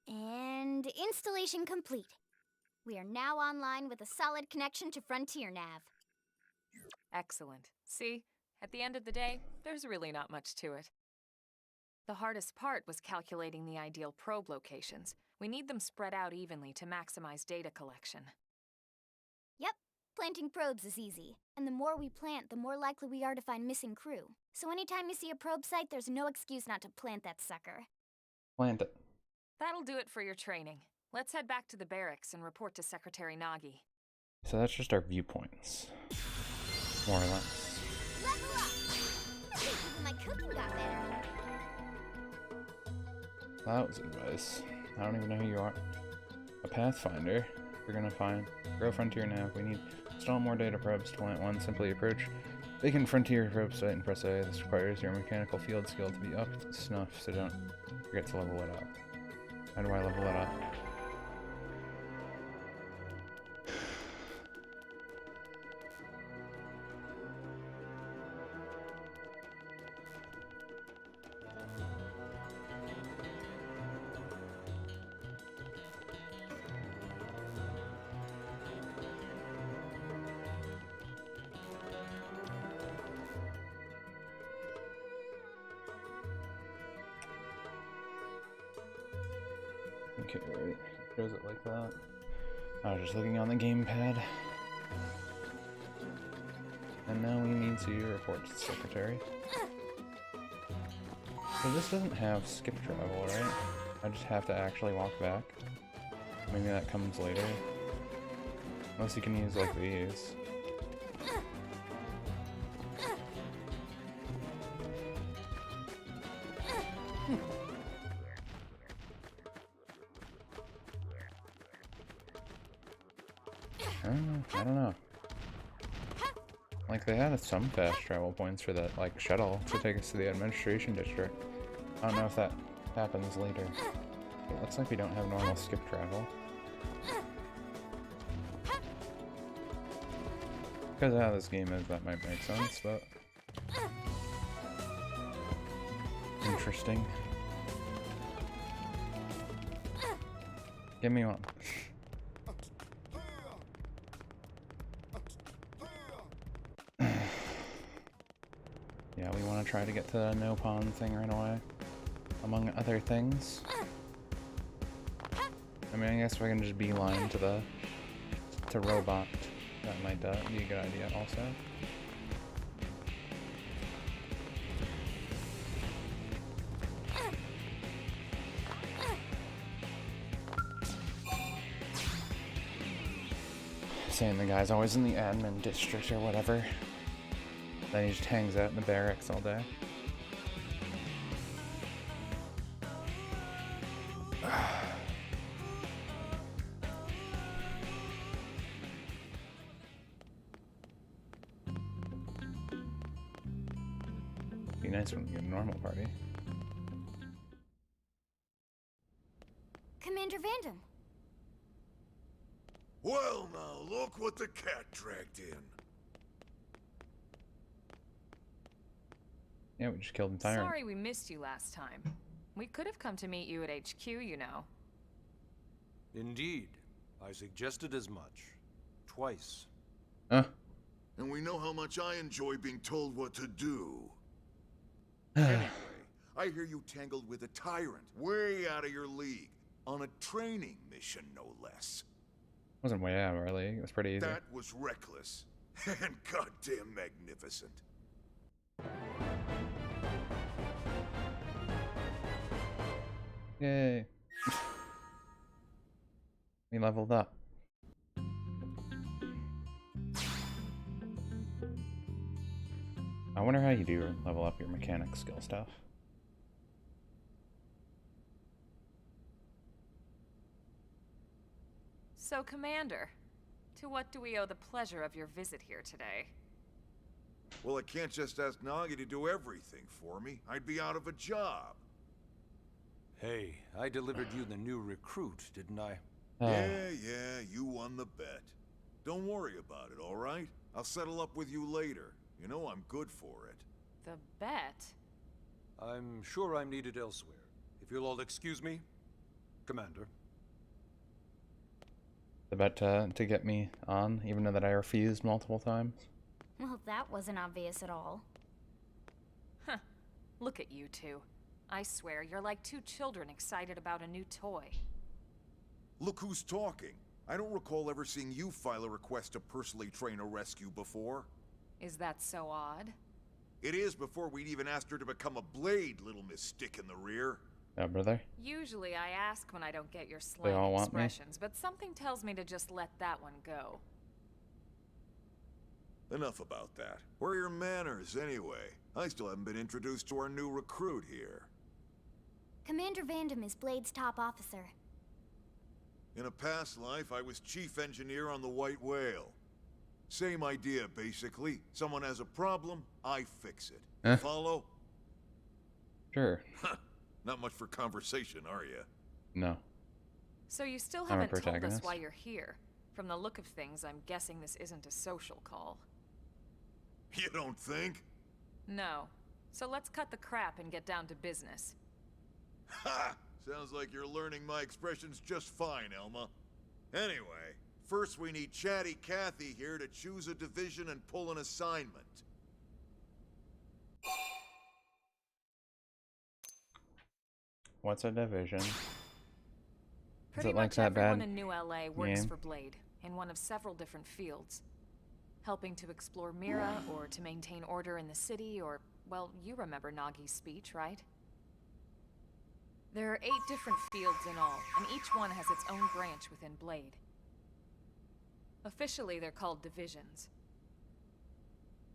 And installation complete. We are now online with a solid connection to Frontier Nav. Excellent. See? At the end of the day, there's really not much to it. The hardest part was calculating the ideal probe locations. We need them spread out evenly to maximize data collection. Yep, planting probes is easy. And the more we plant, the more likely we are to find missing crew. So anytime you see a probe site, there's no excuse not to plant that sucker. Plant it. That'll do it for your training. Let's head back to the barracks and report to Secretary Nagi. So that's just our viewpoints. More or less. Level up! I think even my cooking got better. That was advice. I don't even know who you are. A Pathfinder. We're gonna find. Grow Frontier Nav. We need install more data probes to plant one. Simply approach Vacant frontier probe site and press A. This requires your mechanical field skill to be up to snuff, so don't forget to level it up. How do I level it up? Okay, right. Shows it like that. I was just looking on the gamepad. And now we need to report to the secretary. So this doesn't have skip travel, right? I just have to actually walk back. Maybe that comes later. Unless you can use like these. I don't know. Like, they had some fast travel points for that, like, shuttle to take us to the administration district. I don't know if that happens later. It looks like we don't have normal skip travel. Because of how this game is, that might make sense, but... interesting. Give me one. Yeah, we want to try to get to the no pawn thing right away, among other things. I mean, I guess we can just beeline to robot. That might be a good idea also. Saying the guy's always in the admin district or whatever. Then he just hangs out in the barracks all day. Be nice when we get a normal party. Commander Vandam. Well now, look what the cat dragged in. Yeah, we just killed the tyrant. Sorry we missed you last time. We could have come to meet you at HQ, you know. Indeed. I suggested as much. Twice. And we know how much I enjoy being told what to do. Anyway, I hear you tangled with a tyrant, way out of your league, on a training mission, no less. Wasn't way out of our league. It was pretty easy. That was reckless, and goddamn magnificent. Yay. We leveled up. I wonder how you do level up your mechanic skill stuff. So, Commander, to what do we owe the pleasure of your visit here today? Well, I can't just ask Nagi to do everything for me. I'd be out of a job. Hey, I delivered you the new recruit, didn't I? Yeah, you won the bet. Don't worry about it, all right? I'll settle up with you later. You know I'm good for it. The bet? I'm sure I'm needed elsewhere. If you'll all excuse me, Commander. The bet to get me on, even though that I refused multiple times. Well, that wasn't obvious at all. Huh. Look at you two. I swear, you're like two children excited about a new toy. Look who's talking. I don't recall ever seeing you file a request to personally train a rescue before. Is that so odd? It is before we'd even asked her to become a blade, little Miss Stick in the rear. Yeah, brother. Usually I ask when I don't get your slang all want me? expressions, but something tells me to just let that one go. Enough about that. Where are your manners, anyway? I still haven't been introduced to our new recruit here. Commander Vandam is Blade's top officer. In a past life, I was chief engineer on the White Whale. Same idea, basically. Someone has a problem, I fix it. Huh? Follow? Sure. Not much for conversation, are you? No. So you still I'm a haven't told us protagonist. why you're here. From the look of things, I'm guessing this isn't a social call. You don't think? No. So let's cut the crap and get down to business. Ha! Sounds like you're learning my expressions just fine, Elma. Anyway, first we need Chatty Cathy here to choose a division and pull an assignment. What's a division? Pretty it like much that everyone bad in New LA works game? for Blade, in one of several different fields. Helping to explore Mira, or to maintain order in the city, or, well, you remember Nagi's speech, right? There are 8 different fields in all, and each one has its own branch within Blade. Officially, they're called divisions.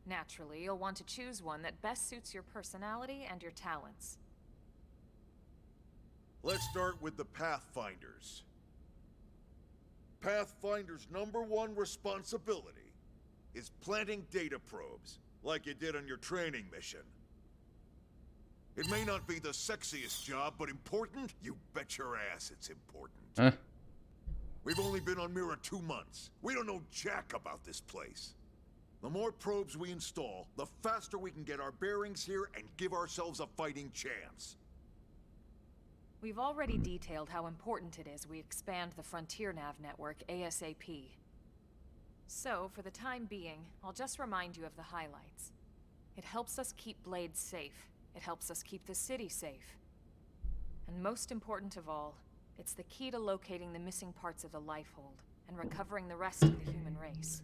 Naturally, you'll want to choose one that best suits your personality and your talents. Let's start with the Pathfinders. Pathfinder's #1 responsibility is planting data probes, like you did on your training mission. It may not be the sexiest job, but important? You bet your ass it's important. Huh? We've only been on Mira 2 months. We don't know jack about this place. The more probes we install, the faster we can get our bearings here and give ourselves a fighting chance. We've already detailed how important it is we expand the Frontier Nav network ASAP. So, for the time being, I'll just remind you of the highlights. It helps us keep Blade safe. It helps us keep the city safe. And most important of all, it's the key to locating the missing parts of the Lifehold and recovering the rest of the human race.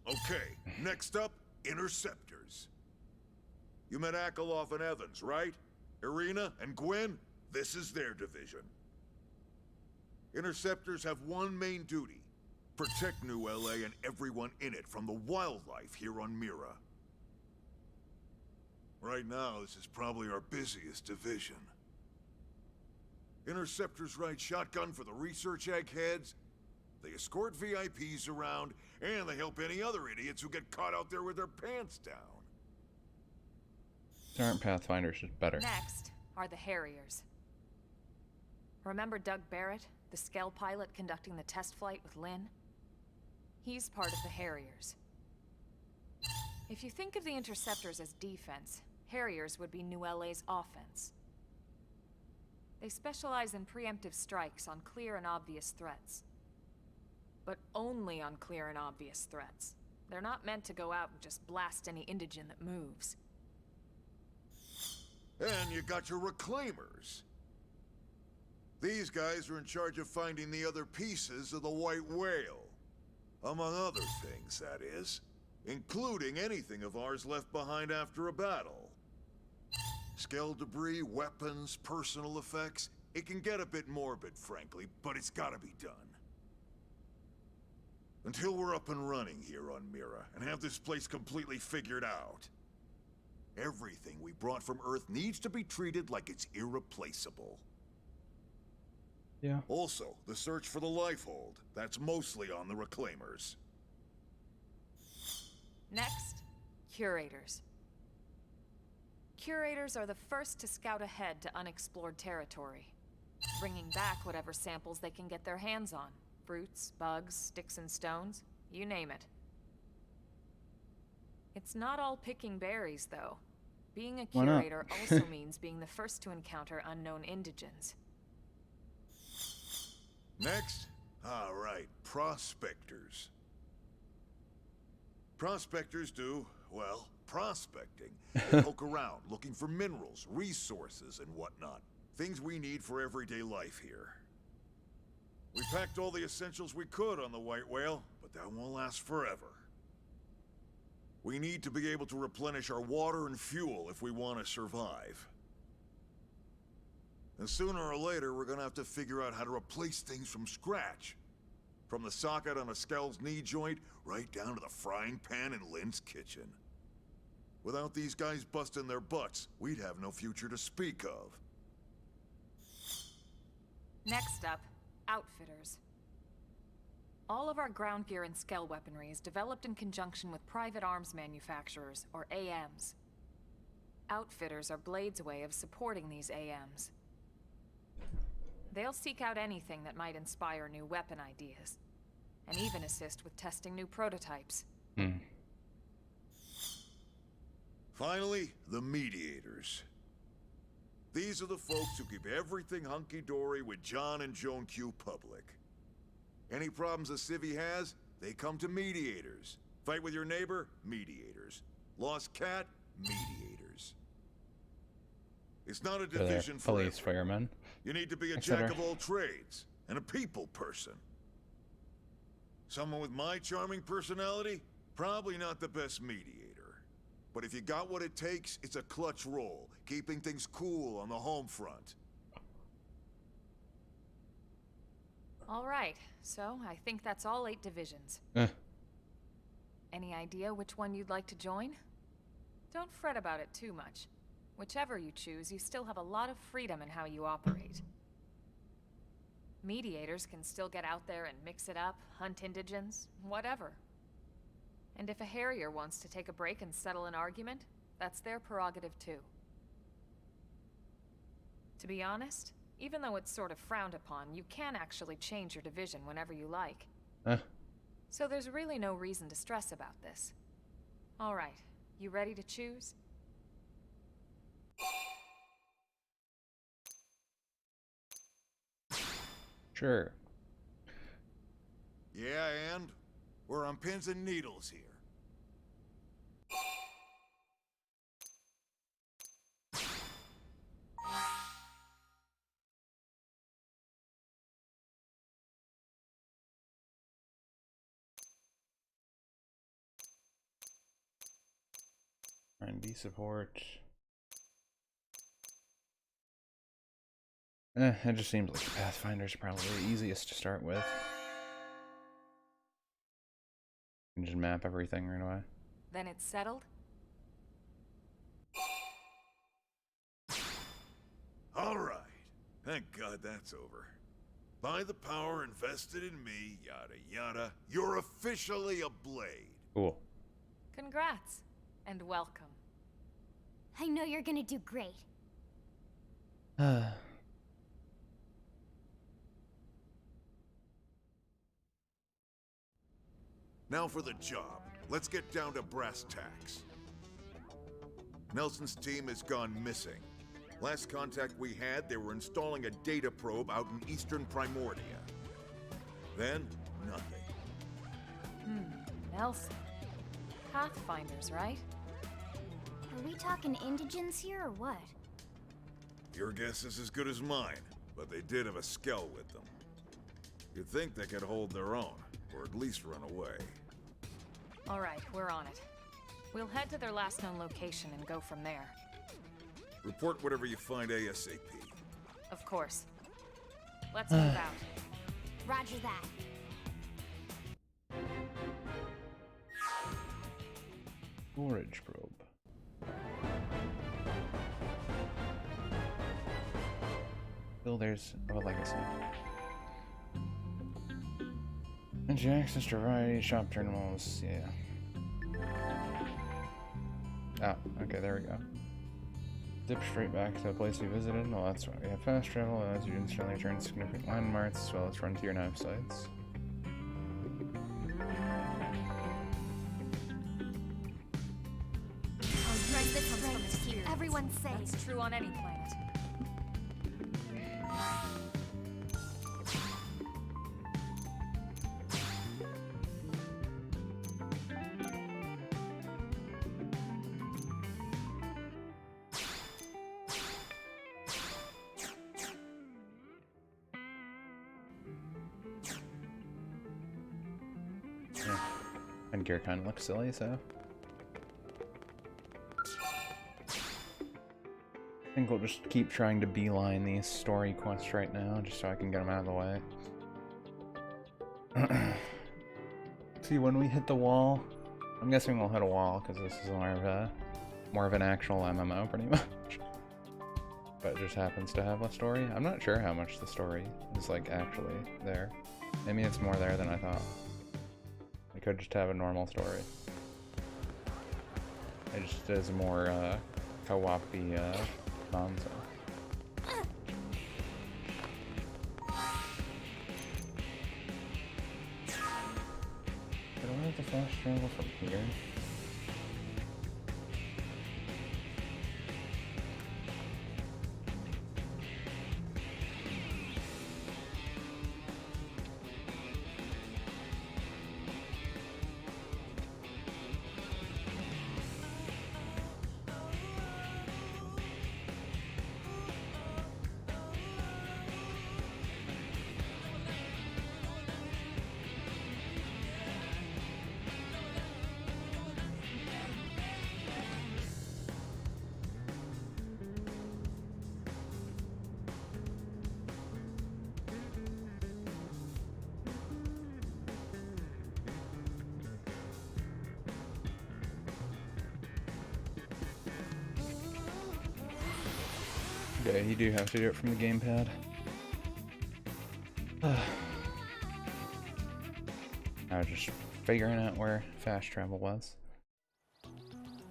Okay, next up, Interceptors. You met Akeloff and Evans, right? Irina and Gwen, this is their division. Interceptors have one main duty: protect New LA and everyone in it from the wildlife here on Mira. Right now, this is probably our busiest division. Interceptors ride shotgun for the research eggheads, they escort VIPs around, and they help any other idiots who get caught out there with their pants down. Aren't Pathfinders just better? Next are the Harriers. Remember Doug Barrett, the Skell pilot conducting the test flight with Lynn? He's part of the Harriers. If you think of the Interceptors as defense, Harriers would be New LA's offense. They specialize in preemptive strikes on clear and obvious threats. But only on clear and obvious threats. They're not meant to go out and just blast any indigen that moves. And you got your Reclaimers. These guys are in charge of finding the other pieces of the White Whale. Among other things, that is. Including anything of ours left behind after a battle. Skell debris, weapons, personal effects. It can get a bit morbid, frankly, but it's gotta be done. Until we're up and running here on Mira, and have this place completely figured out, everything we brought from Earth needs to be treated like it's irreplaceable. Yeah. Also, the search for the Lifehold. That's mostly on the Reclaimers. Next, Curators. Curators are the first to scout ahead to unexplored territory, bringing back whatever samples they can get their hands on. Fruits, bugs, sticks and stones, you name it. It's not all picking berries, though. Being a Why not? curator also means being the first to encounter unknown indigens. Next? All right, Prospectors. Prospectors do, well, prospecting. They poke around, looking for minerals, resources, and whatnot. Things we need for everyday life here. We packed all the essentials we could on the White Whale, but that won't last forever. We need to be able to replenish our water and fuel if we want to survive. And sooner or later, we're gonna have to figure out how to replace things from scratch. From the socket on a Skell's knee joint, right down to the frying pan in Lynn's kitchen. Without these guys busting their butts, we'd have no future to speak of. Next up, Outfitters. All of our ground gear and scale weaponry is developed in conjunction with private arms manufacturers, or AMs. Outfitters are Blade's way of supporting these AMs. They'll seek out anything that might inspire new weapon ideas, and even assist with testing new prototypes. Finally, the mediators. These are the folks who keep everything hunky-dory with John and Joan Q public. Any problems a civvy has, they come to mediators. Fight with your neighbor? Mediators. Lost cat? Mediators. It's not a division for police, everyone. firemen. You need to be a etc. jack of all trades, and a people person. Someone with my charming personality? Probably not the best mediator. But if you got what it takes, it's a clutch role, keeping things cool on the home front. All right, so I think that's all 8 divisions. Any idea which one you'd like to join? Don't fret about it too much. Whichever you choose, you still have a lot of freedom in how you operate. Mediators can still get out there and mix it up, hunt indigents, whatever. And if a Harrier wants to take a break and settle an argument, that's their prerogative too. To be honest, even though it's sort of frowned upon, you can actually change your division whenever you like. So there's really no reason to stress about this. All right, you ready to choose? Sure. Yeah, and? We're on pins and needles here. R&D support. It just seems like Pathfinder's probably the easiest to start with. You can just map everything right away. Then it's settled? All right. Thank God that's over. By the power invested in me, yada yada, you're officially a Blade. Cool. Congrats, and welcome. I know you're gonna do great. Now for the job. Let's get down to brass tacks. Nelson's team has gone missing. Last contact we had, they were installing a data probe out in eastern Primordia. Then, nothing. Nelson. Pathfinders, right? Are we talking indigents here or what? Your guess is as good as mine, but they did have a skell with them. You'd think they could hold their own, or at least run away. All right, we're on it. We'll head to their last known location and go from there. Report whatever you find ASAP. Of course. Let's move out. Roger that. Storage probe. Builders of a legacy. And you access to a variety of shop terminals, yeah. Ah, okay, there we go. Zip straight back to the place you visited. Well, that's why we have fast travel, allows you to instantly return to significant landmarks as well as frontier knife sites. Everyone's safe. That's true on any planet. Yeah. And gear kind of looks silly, so. I think we'll just keep trying to beeline these story quests right now, just so I can get them out of the way. See, when we hit the wall, I'm guessing we'll hit a wall, because this is more of an actual MMO, pretty much. but it just happens to have a story. I'm not sure how much the story is like actually there. Maybe it's more there than I thought. It could just have a normal story. It just is more co-op-y nonsense. Do I have to fast travel from here? Yeah, you do have to do it from the gamepad. I was just figuring out where fast travel was.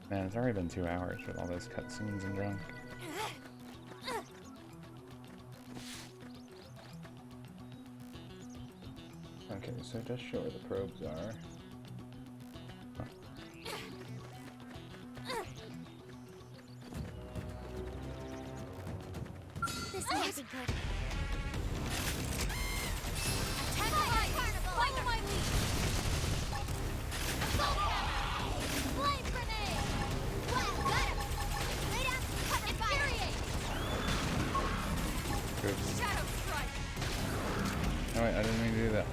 Man, it's already been 2 hours with all those cutscenes and junk. Okay, so it does show where the probes are. This might be good. Attack light! Follow my lead! Assault hammer! Flame grenade! Well, got him! Lay down some cover fire! Good. Shadow strike! Oh wait, I didn't mean to do that.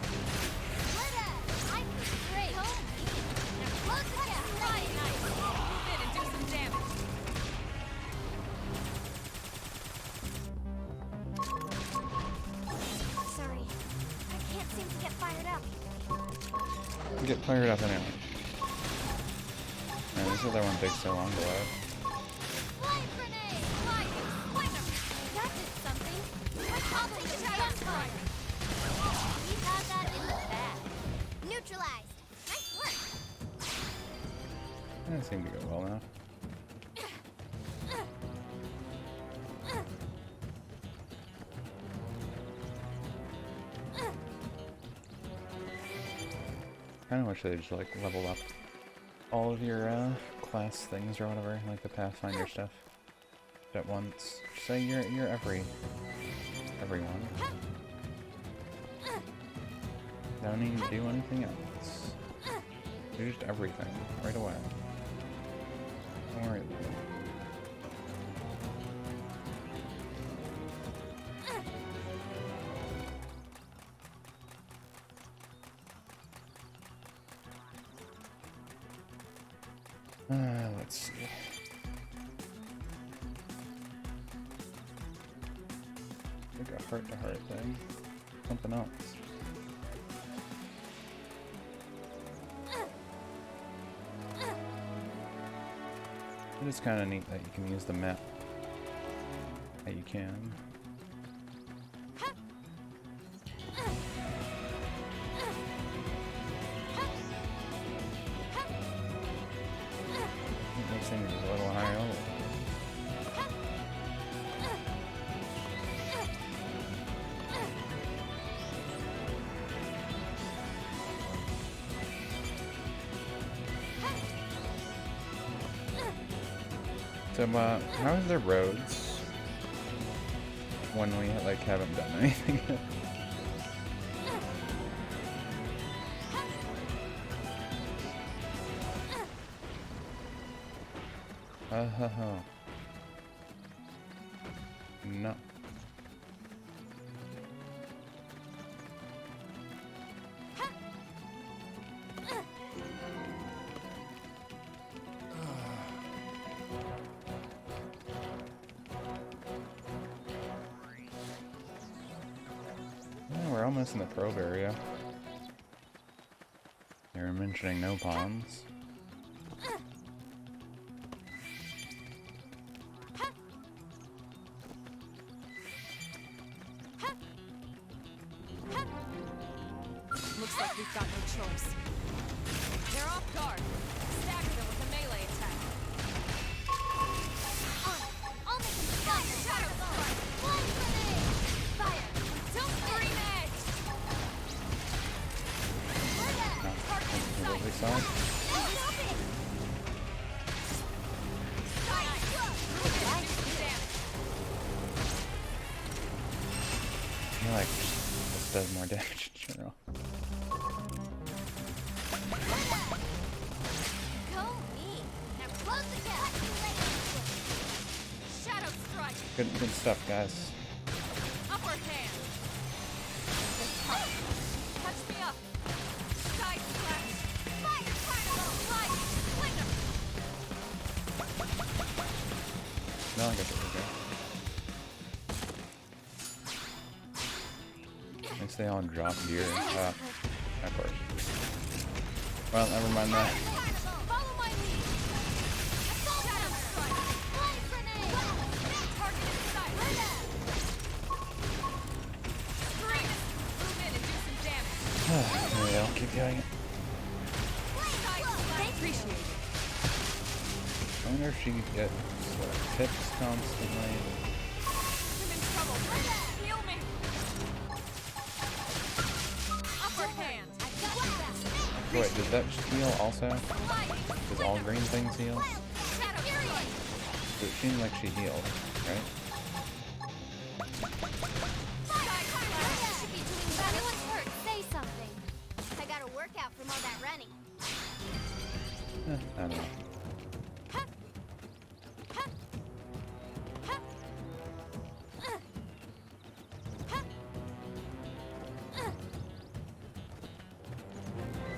Glitter! I'm great! Now close the gap! Right, nice! Move in and do some damage! Sorry. I can't seem to get fired up. Get fired up anyway. Man, this other one takes so long to load. Flame grenade! Lightning! Lightning! That did something. I'll take the shadow fire! We got that in the bag. Neutralized! Nice work! That seemed to go well now. Kinda wish they just like level up all of your class things or whatever, like the Pathfinder stuff at once. Say you're everyone. Don't need to do anything else. Do just everything right away. Don't worry about it. Let's see. Like a heart-to-heart thing. Something else. It is kind of neat that you can use the map. That you can. These things are a little high over. So, how is the roads when we like haven't done anything yet? No. Yeah, we're almost in the probe area. They were mentioning no ponds. Looks like we've got no choice. They're off guard. Stagger them with a melee attack. I'll make them stop. Shadow Strike! One grenade! Fire! Don't scream it! Target in sight! They saw. Stop it! I feel like this does more damage in general. Go me! Now close the gap! Shadow Strike! Good stuff, guys. Upper hand! Touch me up! Side slash! Fire Carnival! Light! Slinger! No, I guess it was there. Next they all drop gear. Of course. Well, never mind that. Follow my lead! Shadow Strike! One grenade! Target in sight! Scream! Move in and do some damage! There we go, keep doing it. Side slash! Appreciate it! I wonder if she gets tips constantly. I'm in trouble! Heal me! Upper hand! Wait, does that heal also? Does all green things heal? Shadow Strike! It seemed like she healed, right? Side slash! Should be doing better. If anyone's hurt, say something. I got a workout from all that running. I don't know.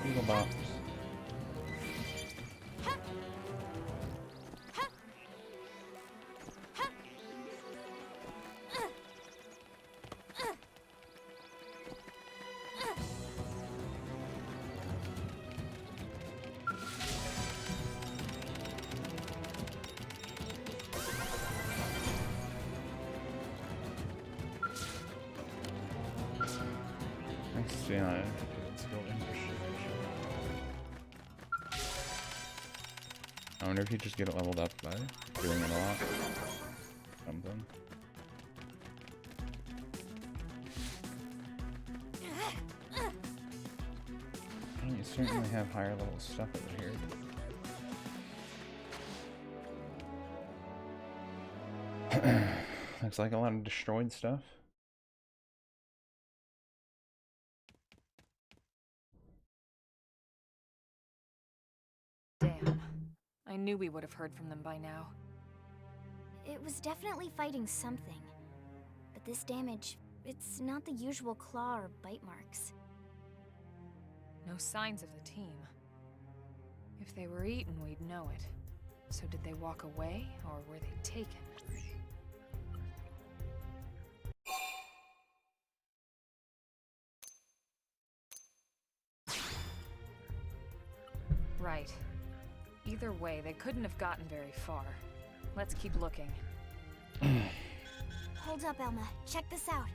Eagle box. Yeah, it's still infrastructure. I wonder if you just get it leveled up by doing it a lot. Something. Well, you certainly have higher level stuff over here. Looks like a lot of destroyed stuff. Damn. I knew we would have heard from them by now. It was definitely fighting something. But this damage, it's not the usual claw or bite marks. No signs of the team. If they were eaten, we'd know it. So did they walk away, or were they taken? Right. Either way, they couldn't have gotten very far. Let's keep looking. Hold up, Elma. Check this out.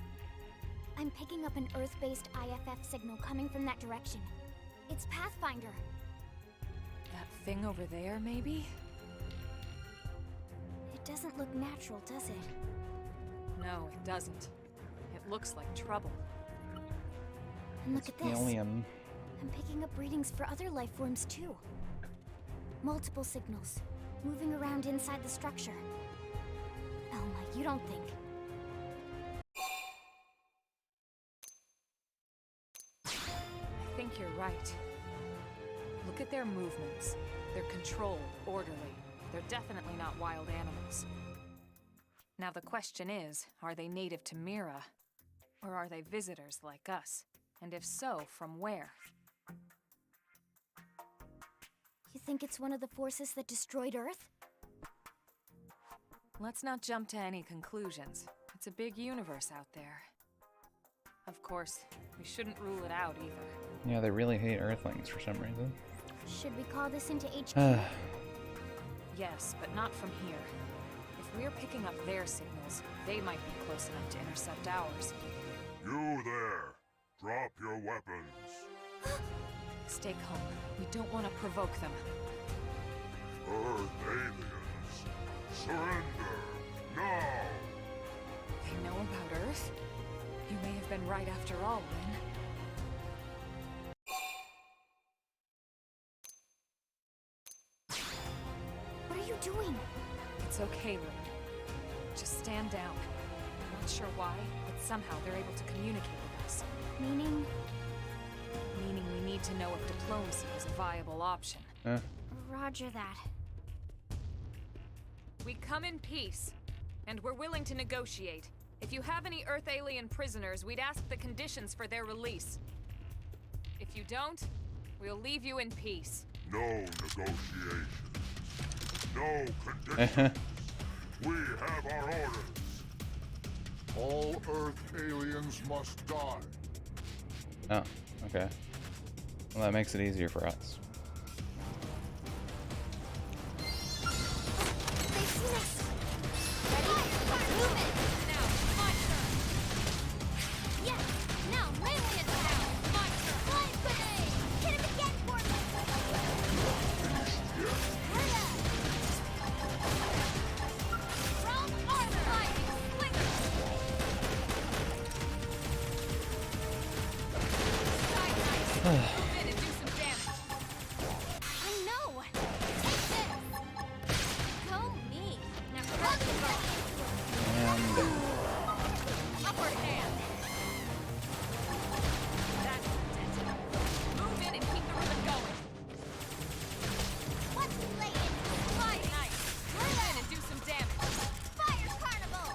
I'm picking up an Earth-based IFF signal coming from that direction. It's Pathfinder. That thing over there, maybe? It doesn't look natural, does it? No, it doesn't. It looks like trouble. And look at this. Alien. I'm picking up readings for other life forms too. Multiple signals, moving around inside the structure. Elma, you don't think... I think you're right. Look at their movements. They're controlled, orderly. They're definitely not wild animals. Now the question is, are they native to Mira? Or are they visitors like us? And if so, from where? You think it's one of the forces that destroyed Earth? Let's not jump to any conclusions. It's a big universe out there. Of course, we shouldn't rule it out either. Yeah, they really hate Earthlings for some reason. Should we call this into HQ? Yes, but not from here. If we're picking up their signals, they might be close enough to intercept ours. You there! Drop your weapons. Stay calm. We don't want to provoke them. Earth aliens, surrender now! They know about Earth? You may have been right after all, Lynn. What are you doing? It's okay, Lynn. Just stand down. I'm not sure why, but somehow they're able to communicate with us. Meaning? Meaning we need to know if diplomacy is a viable option. Roger that. We come in peace, and we're willing to negotiate. If you have any Earth alien prisoners, we'd ask the conditions for their release. If you don't, we'll leave you in peace. No negotiations. No conditions. We have our orders. All Earth aliens must die. Oh, okay. Well, that makes it easier for us. They've seen us. Ready? Move it. Now, my turn! Yes. Now, melee attack. My turn! Flying grenade. Hit him again for me. Hurry up. Strong armor. Lightning slinger! Side knife! Move in and do some damage. I know. Take this. Go me. Now, plug it up. And Upward hand! That's it. Move in and keep the ribbon going. Let's lay it. Flying knife! Move in and do some damage. Fire carnival.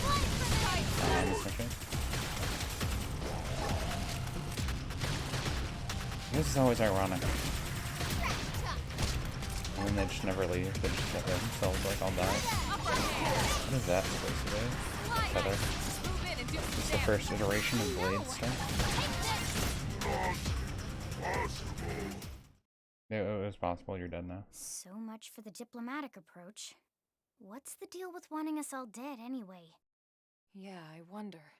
Flying grenade. okay. This is always ironic. And then they just never leave. They just get themselves like all die. Upper hand! What is that supposed to be? Flying Feather. knife! Move in and do It's some the damage. first iteration of blade stuff. Not possible. Yeah, it was possible. You're dead now. So much for the diplomatic approach. What's the deal with wanting us all dead anyway? Yeah, I wonder.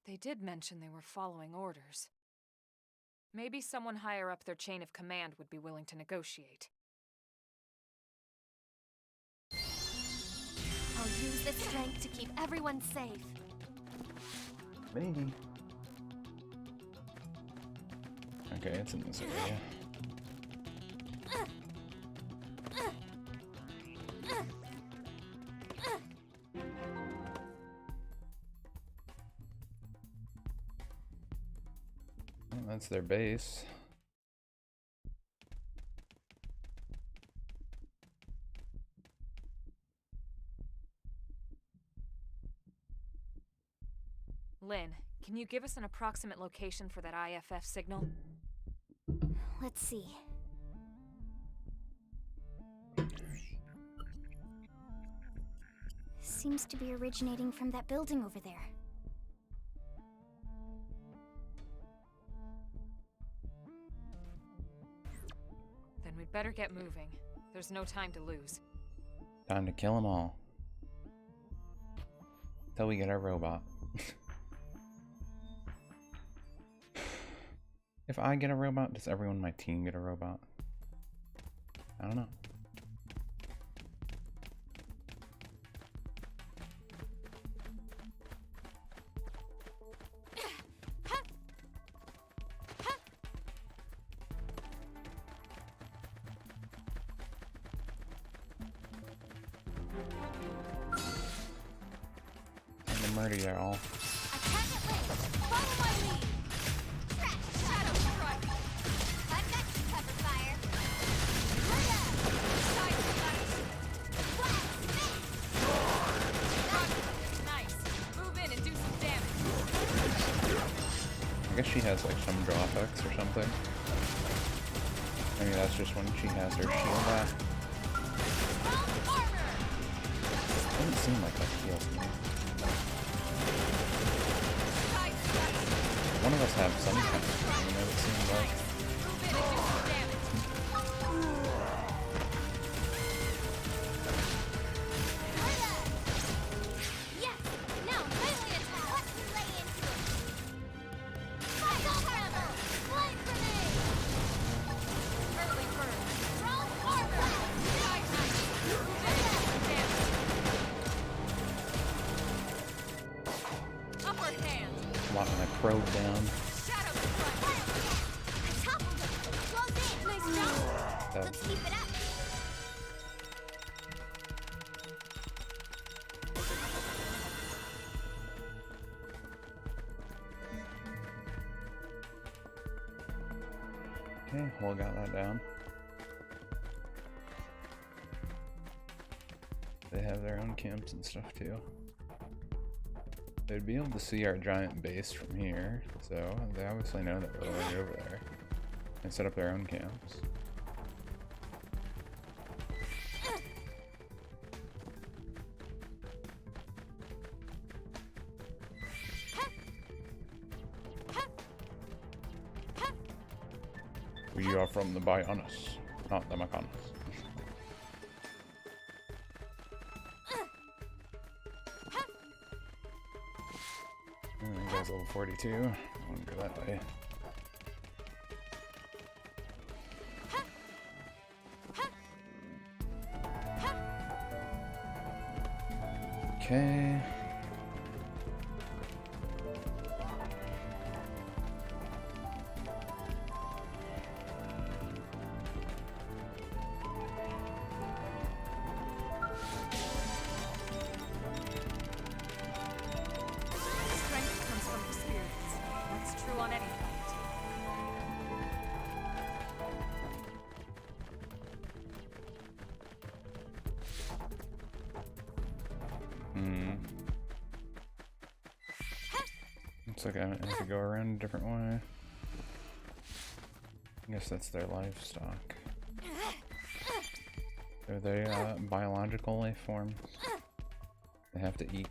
They did mention they were following orders. Maybe someone higher up their chain of command would be willing to negotiate. I'll use this strength to keep everyone safe. Maybe. Okay, it's in this area. Well, that's their base. Lynn, can you give us an approximate location for that IFF signal? Let's see. Seems to be originating from that building over there. Then we'd better get moving. There's no time to lose. Time to kill them all. Till we get our robot. If I get a robot, does everyone on my team get a robot? I don't know. I'm gonna murder you all. Attack at range. Follow my lead. Trash. Shadow strike. I've got you cover fire. Hurry up. Side slash! Blast. Miss. Nice! Move in and do some damage. I guess she has like some draw effects or something. Maybe that's just when she has her shield back. Strong armor. Doesn't seem like that heals me. Side slash! One of us have some kind of thing, you know, it seems like. Move in and do some damage. Hurry up. Yes. Now melee attack. Let's lay into it. Fire carnival. Flying grenade. locking that probe down. Let's keep it up. Okay, well, got that down. They have their own camps and stuff too. They'd be able to see our giant base from here, so they obviously know that we're already over there. And set up their own camps. We are from the Bionis, not the Macanis. That guy's level 42. I want to go that way. Okay. Looks like I have to go around a different way. I guess that's their livestock. They're the biological life forms. They have to eat.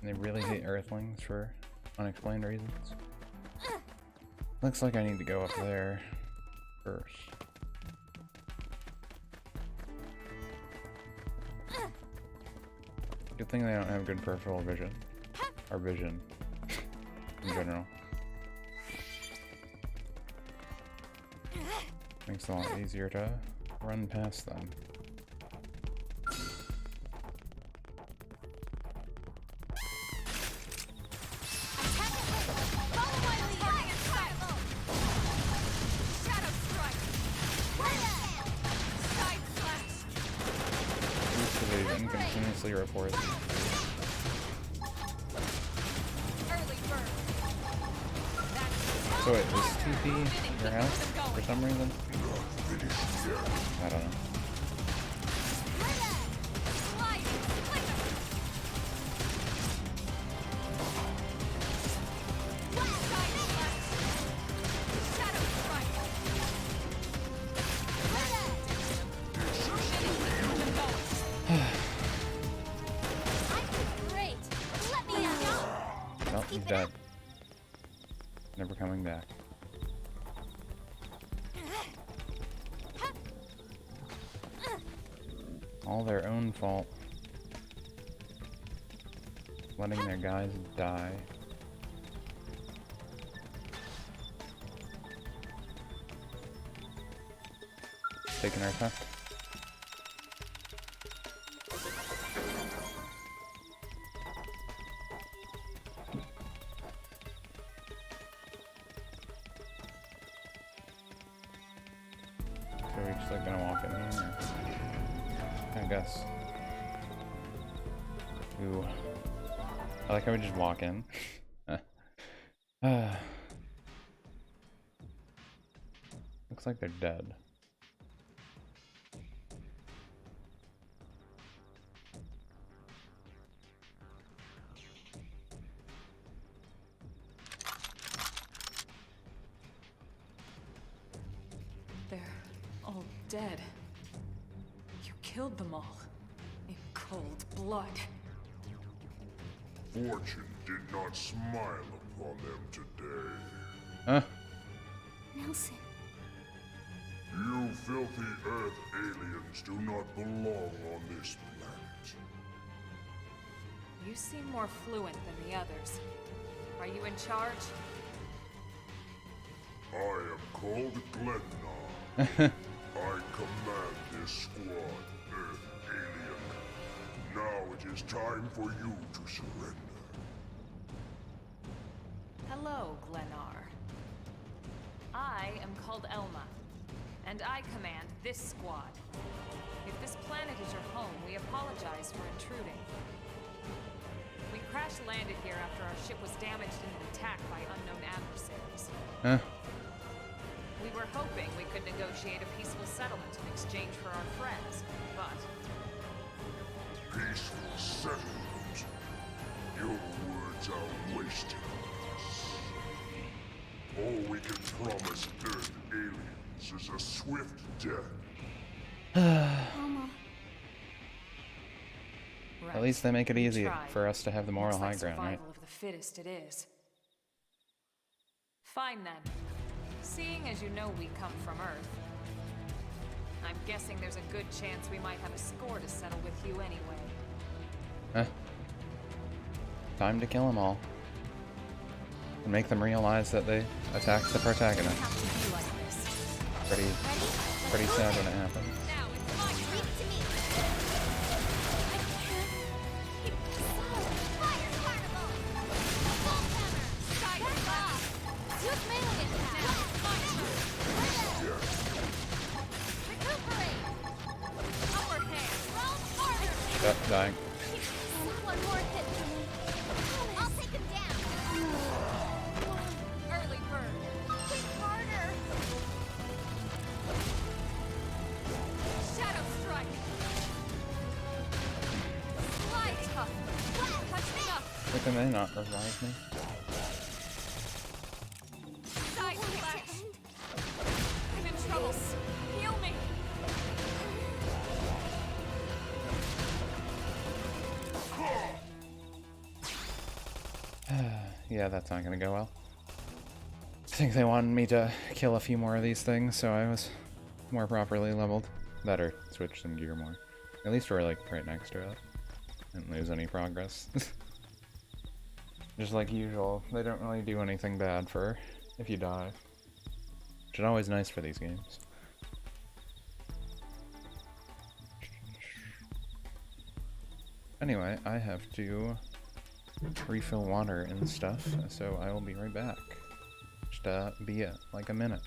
And they really hate Earthlings for unexplained reasons. Looks like I need to go up there first. Good thing they don't have good peripheral vision. Or vision. In general. Makes it a lot easier to run past them. Continuously reports. So wait, is TP your house for some reason? I don't know. Well, he's dead. Never coming back. All their own fault. Letting their guys die. Taking our time. So we're just like gonna walk in here? I guess. Ooh. I like how we just walk in. Looks like they're dead. They're all dead. You killed them all. In cold blood. Fortune did not smile upon them today. Huh? Nelson. You filthy Earth aliens do not belong on this planet. You seem more fluent than the others. Are you in charge? I am called Glennar. I command this squad, Earth alien. Now It is time for you to surrender. Hello, Glennar. I am called Elma, and I command this squad. If this planet is your home, we apologize for intruding. We crash-landed here after our ship was damaged in an attack by unknown adversaries. Huh? We were hoping we could negotiate a peaceful settlement in exchange for our friends, but... Peaceful settlement? Your words are wasted on us. All we can promise Earth aliens is a swift death. Alma. Right. At least they make it We easy tried. for us to have the moral Looks like high ground, right? survival of the fittest it is. Fine then. Seeing as you know we come from Earth, I'm guessing there's a good chance we might have a score to settle with you anyway. Huh? Time to kill them all. And make them realize that they attacked the protagonist. Have to be like this. Pretty sad when it happens. Now it's mine. Leave it to me. I can't keep this up. Fire carnival. Bolt hammer. Side off. Use melee attack. Now it's my turn. Recuperate. Upper hand. Roll harder. Yep, dying. One more hit for me. I'll take him down. Early bird. Hit harder. Shadow strike. Slide tough. Touch enough. Why can they not revive me? Side slash. I'm in trouble. Heal me. Yeah, that's not gonna go well. I think they wanted me to kill a few more of these things, so I was more properly leveled. Better switch some gear more. At least we're like right next to it. Didn't lose any progress. Just like usual, they don't really do anything bad for if you die. Which is always nice for these games. Anyway, I have to refill water and stuff, so I will be right back. Just be like a minute.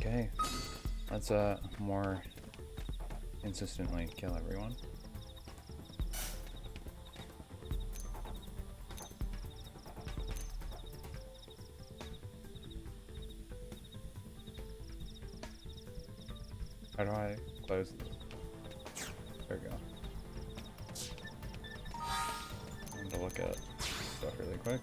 Okay, that's more consistently kill everyone. How do I close this? There we go. I need to look at stuff really quick.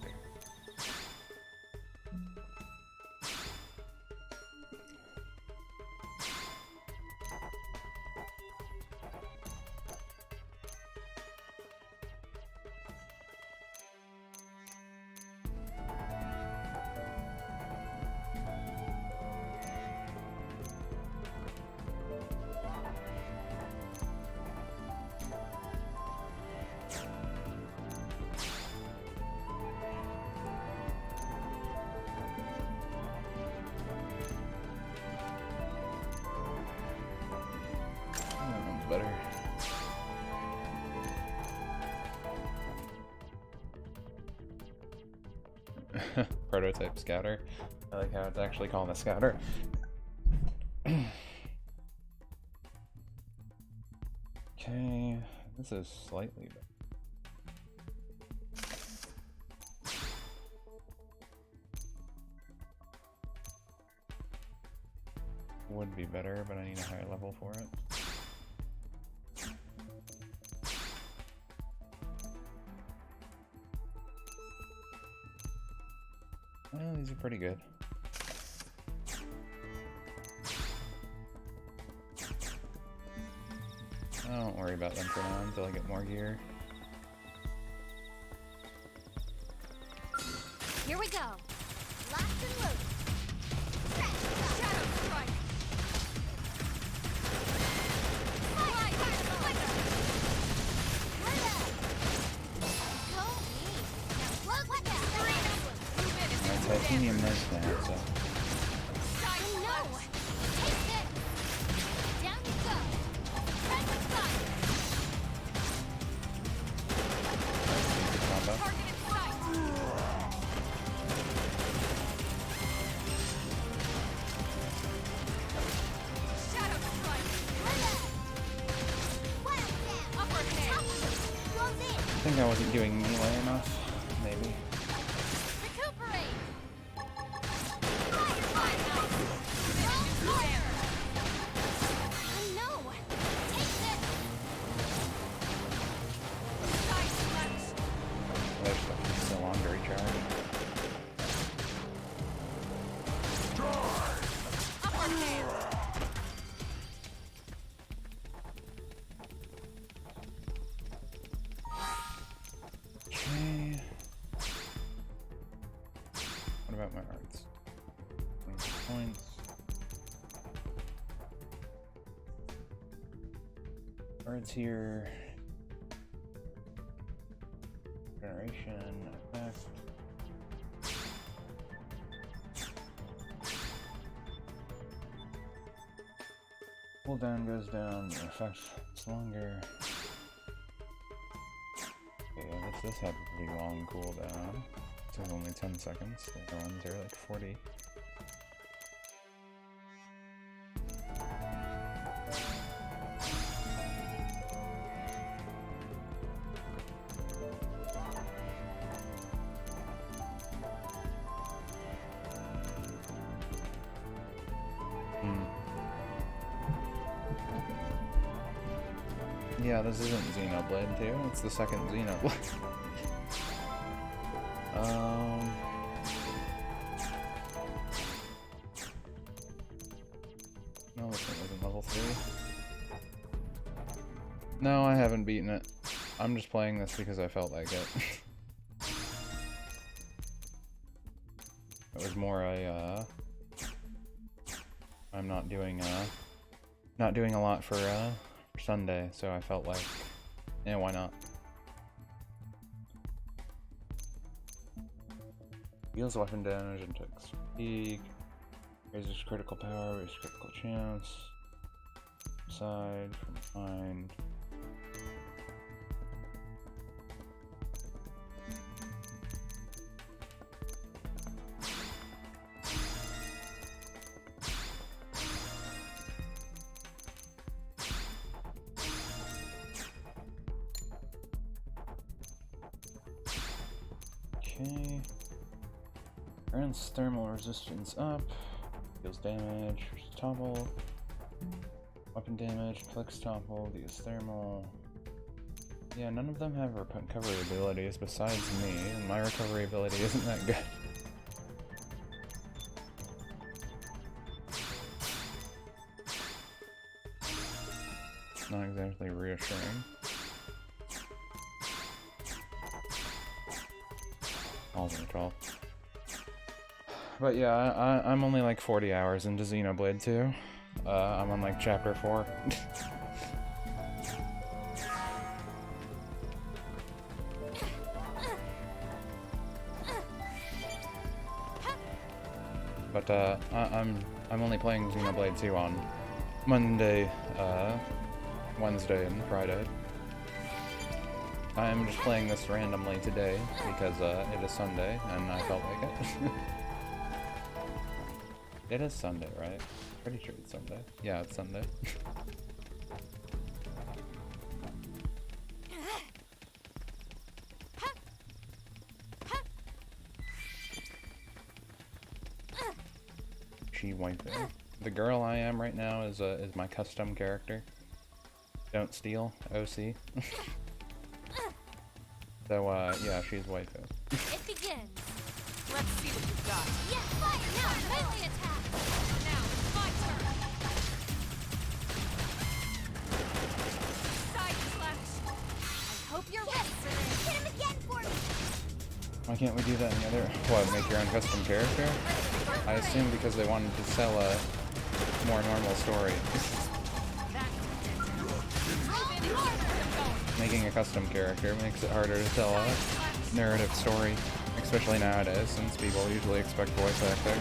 Better. Prototype scouter. I like how it's actually called a scouter. Okay, this is slightly better. Would be better, but I need a higher level for it. Well, these are pretty good. I don't worry about them for now until I get more gear. Here we go. Locked and loaded. Shadow strike. Titanium knows that, so. No! Take this! Down you go! Friendly fire! Combo. Target in sight! Shadow strike! Upper hand! I think I wasn't doing melee enough, maybe. What about my arts? 20 points. Arts here. Generation, effect. Cooldown goes down, the effect is longer. Okay, this have a pretty long cooldown. It's only 10 seconds. The other ones are like 40. Yeah, this isn't Xenoblade 2, it's the second Xenoblade. No, this one isn't level 3. No, I haven't beaten it. I'm just playing this because I felt like it. It was more I'm not doing a lot for Sunday, so I felt like, yeah, why not? Deals weapon damage and takes fatigue. Raises critical power, raises critical chance. Side from behind. Okay. Grants thermal resistance up. Deals damage. Topple. Weapon damage. Clicks topple. Deals thermal. Yeah, none of them have recovery abilities besides me, and my recovery ability isn't that good. Not exactly reassuring. All in 12. But yeah, I'm only like 40 hours into Xenoblade 2. I'm on like chapter 4. But I'm only playing Xenoblade 2 on Monday, Wednesday, and Friday. I'm just playing this randomly today because it is Sunday and I felt like it. It is Sunday, right? Pretty sure it's Sunday. Yeah, it's Sunday. She wiped it. The girl I am right now is my custom character. Don't steal, OC. So yeah, she's waifu. It begins. Let's see what you've got. Yes, fire now! Melee attack! Now it's my turn. Side slash. I hope you're ready for this. Hit him again for me! Why can't we do that in the other? What, make your own custom character? I assume because they wanted to sell a more normal story. Making a custom character makes it harder to tell a narrative story, especially nowadays, since people usually expect voice acting.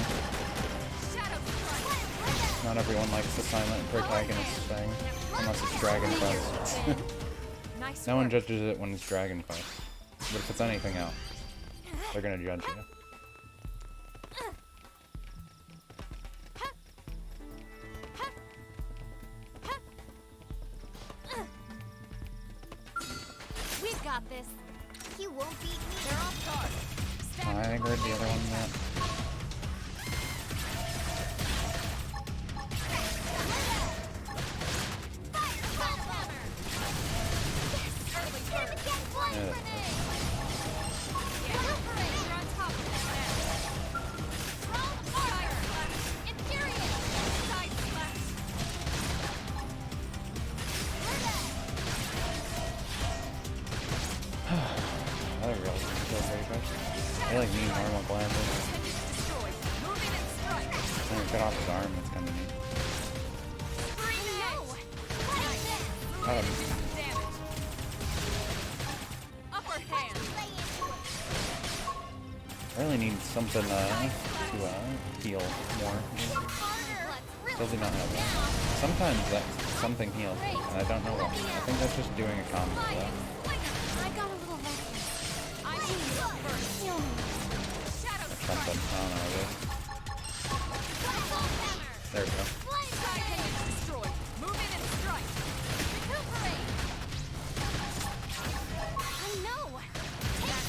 Not everyone likes the silent protagonist thing, unless it's Dragon Quest. No one judges it when it's Dragon Quest, but if it's anything else, they're gonna judge you. We've got this. You won't beat me. They're off guard. I heard the other one that. Other girls are so very fast. They like need normal glances. When it cut off his arm, it's kind of neat. Got him. I really need something to heal more. Still do not have that. Sometimes that's something heals, and I don't know why. I think that's just doing a combo though. Something. I don't know what it is. There we go.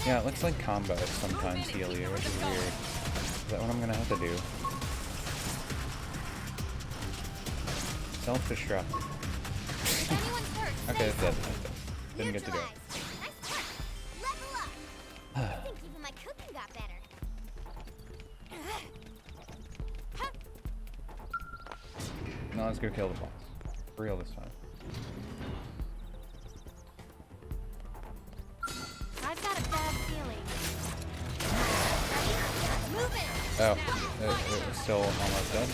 Yeah, it looks like combos sometimes heal you, which is weird. Is that what I'm gonna have to do? Self-destruct. Okay, it's dead. Didn't get to do it. Now let's go kill the boss. For real this time. I've got a bad feeling. Move it! Oh, it was still almost dead.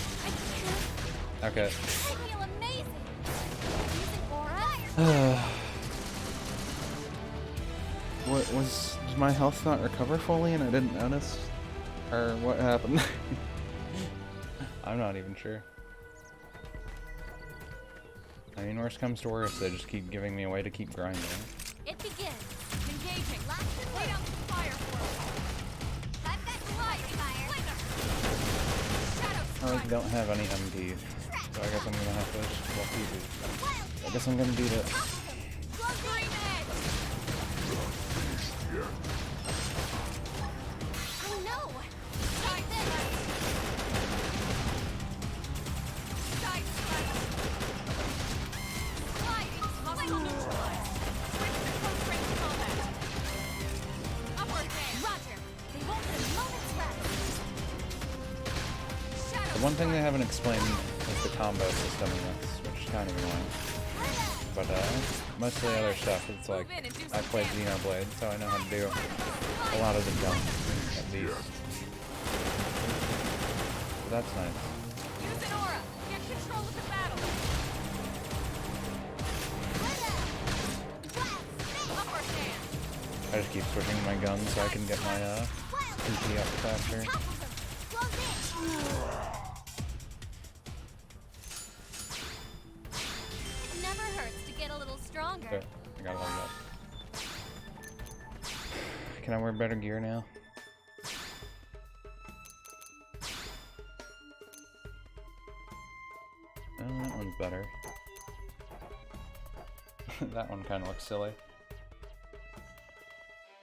Okay. I feel amazing. Using aura. What was? Did my health not recover fully and I didn't notice? Or what happened? I'm not even sure. I mean, worst comes to worst, they just keep giving me a way to keep grinding. It begins. Engaging. Lay down some fire for us. I've got fire. I don't have any MD, so I guess I'm gonna have to just walk easy. I guess I'm gonna beat it. The one thing they haven't explained is the combo system in this, which is kind of annoying. But most of the other stuff, it's like, I played Xenoblade, so I know how to do a lot of the jumps, at least. So that's nice. Use an aura. Get control of the battle. Upper hand. I just keep switching my guns so I can get my PP up faster. Never hurts to get a little stronger. There, I got a leg up. Can I wear better gear now? Oh, that one's better. That one kind of looks silly.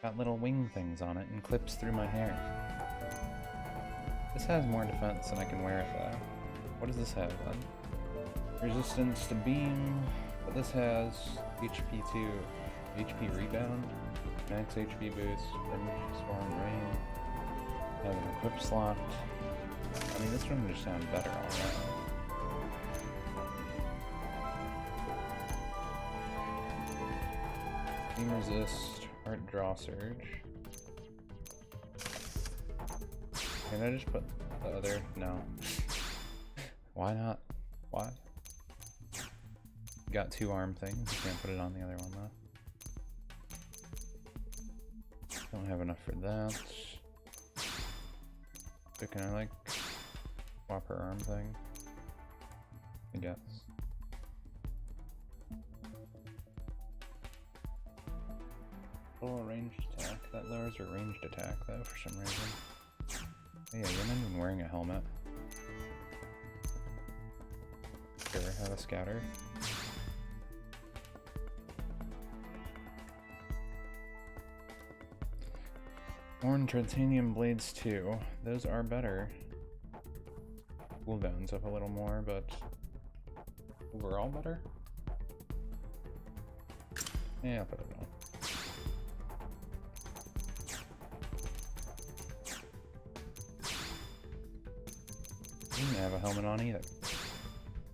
Got little wing things on it and clips through my hair. This has more defense and I can wear it though. What does this have then? Resistance to beam, but this has HP 2, HP rebound, max HP boost, storm rain, has an equip slot. I mean, this one just sounds better all around. Beam resist, heart draw surge. Can I just put the other? No. Why not? Why? Got 2 arm things. You can't put it on the other one though. Don't have enough for that. So can I like swap her arm thing? I guess. Full ranged attack. That lowers her ranged attack though for some reason. Oh, yeah, you're not even wearing a helmet. Sure, have a scatter. Horn Titanium Blades 2. Those are better. Cooldown's up a little more, but overall better? Yeah, I'll put it on. You didn't have a helmet on either.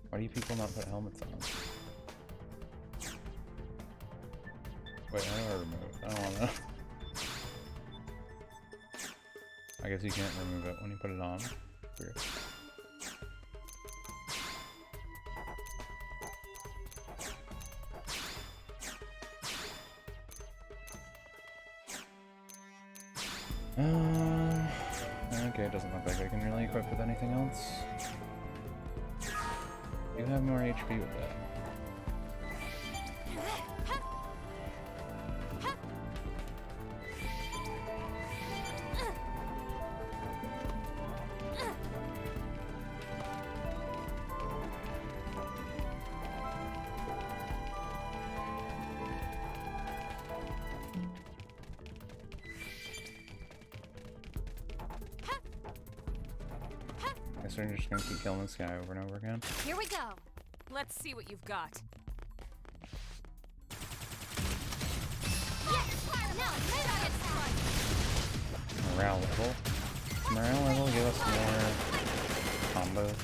Why do you people not put helmets on? Wait, how do I remove it? I don't wanna. I guess you can't remove it when you put it on. Weird. Okay, it doesn't look like I can really equip with anything else. You have more HP with that. I guess we're just gonna keep killing this guy over and over again. Here we go. Let's see what you've got. Morale level. Morale level give us more combos.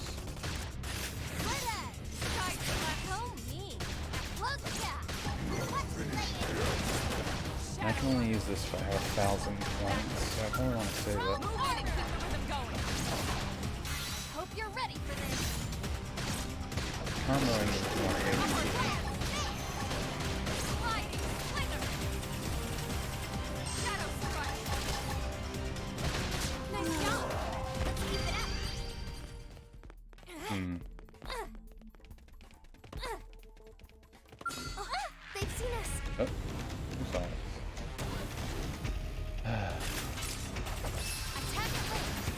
I can only use this for 1,000 points, so I probably want to save it. Hope you're ready for this. Comboing is more HP. They've seen us. Oh, who saw it?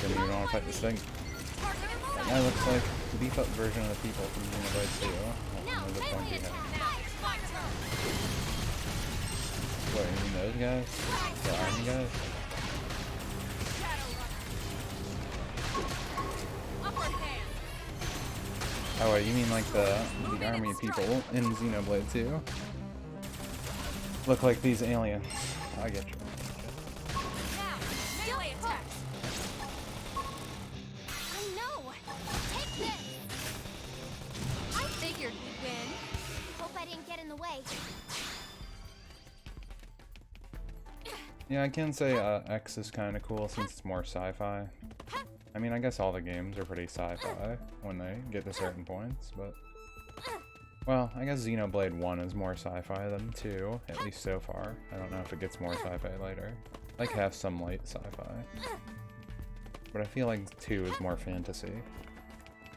Didn't even want to fight this thing. That looks like the beef up version of the people from Xenoblade 2. What you mean those guys? The army guys? Oh wait, you mean like the army people in Xenoblade 2? Look like these aliens. I get you. the way. Yeah, I can say X is kind of cool since it's more sci-fi. I mean, I guess all the games are pretty sci-fi when they get to certain points, but... Well, I guess Xenoblade 1 is more sci-fi than 2, at least so far. I don't know if it gets more sci-fi later. Like, have some light sci-fi. But I feel like 2 is more fantasy.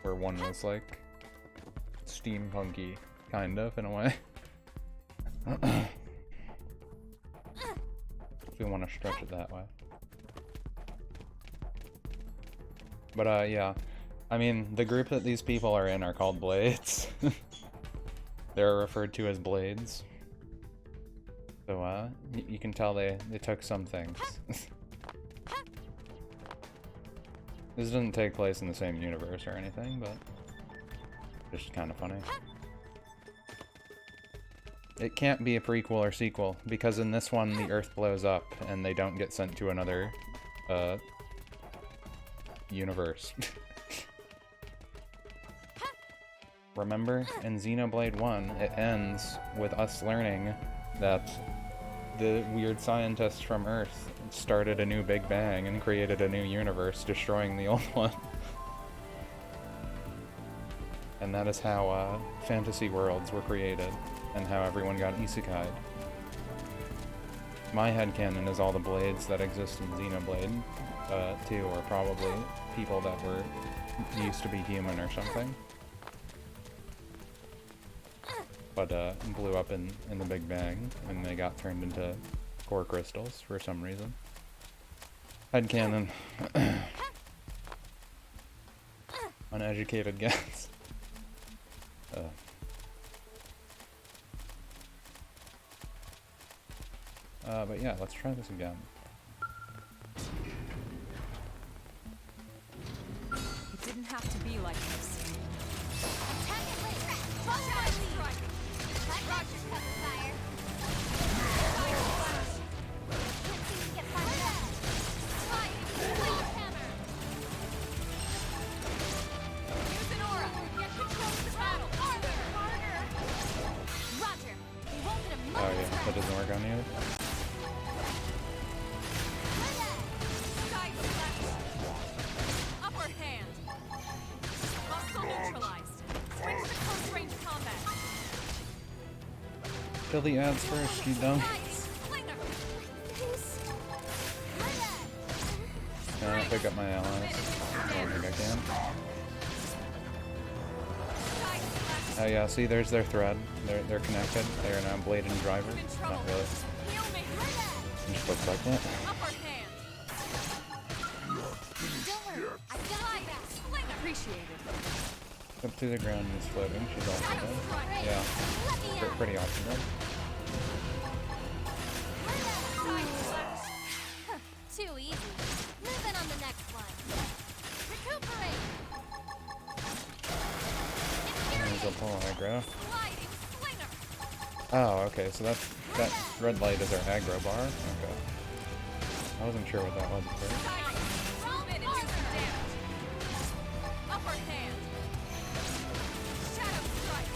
Where 1 was, like, steampunky, kind of, in a way. If we want to stretch it that way. But, yeah. I mean, the group that these people are in are called Blades. They're referred to as Blades. So, you can tell they took some things. This doesn't take place in the same universe or anything, but just kind of funny. It can't be a prequel or sequel, because in this one the Earth blows up and they don't get sent to another, universe. Remember, in Xenoblade 1, it ends with us learning that the weird scientists from Earth started a new Big Bang and created a new universe, destroying the old one. And that is how, fantasy worlds were created, and how everyone got isekai'd. My headcanon is all the blades that exist in Xenoblade 2 are probably people that were used to be human or something. But blew up in the Big Bang, and they got turned into core crystals for some reason. Headcanon. Uneducated guess. But yeah, let's try this again. It didn't have to be like this. Attack it with that! Watch out! Let that just cover fire. Can't seem to get fired up. Sliding blade hammer. Use an aura. Get control of the battle. Harder! Harder! Roger. We won't get a Oh moment's yeah, that rest. doesn't work on you. Side slash. Upper hand. Muscle neutralized. Switch to close range combat. Kill the ads first, you dumb. Slinger. Can I pick up my allies? I don't think I can. Side slash. Oh yeah, see, there's their thread. They're connected. They are now blade and driver. Not really. Heal me. It just looks like that. Upper hand. Don't worry. I got that. Slinger. Appreciated. Up to the ground and is floating. She's also Shadow dead. strike. Yeah, Let me out. pretty awesome. Right? Side slash. Too easy. Moving on the next one. Recuperate. There's a pull aggro. Sliding slinger. Oh, okay, so that red light is our aggro bar? Okay. I wasn't sure what that was at first. Side spin and do some damage. Upper hand. Shadow strike.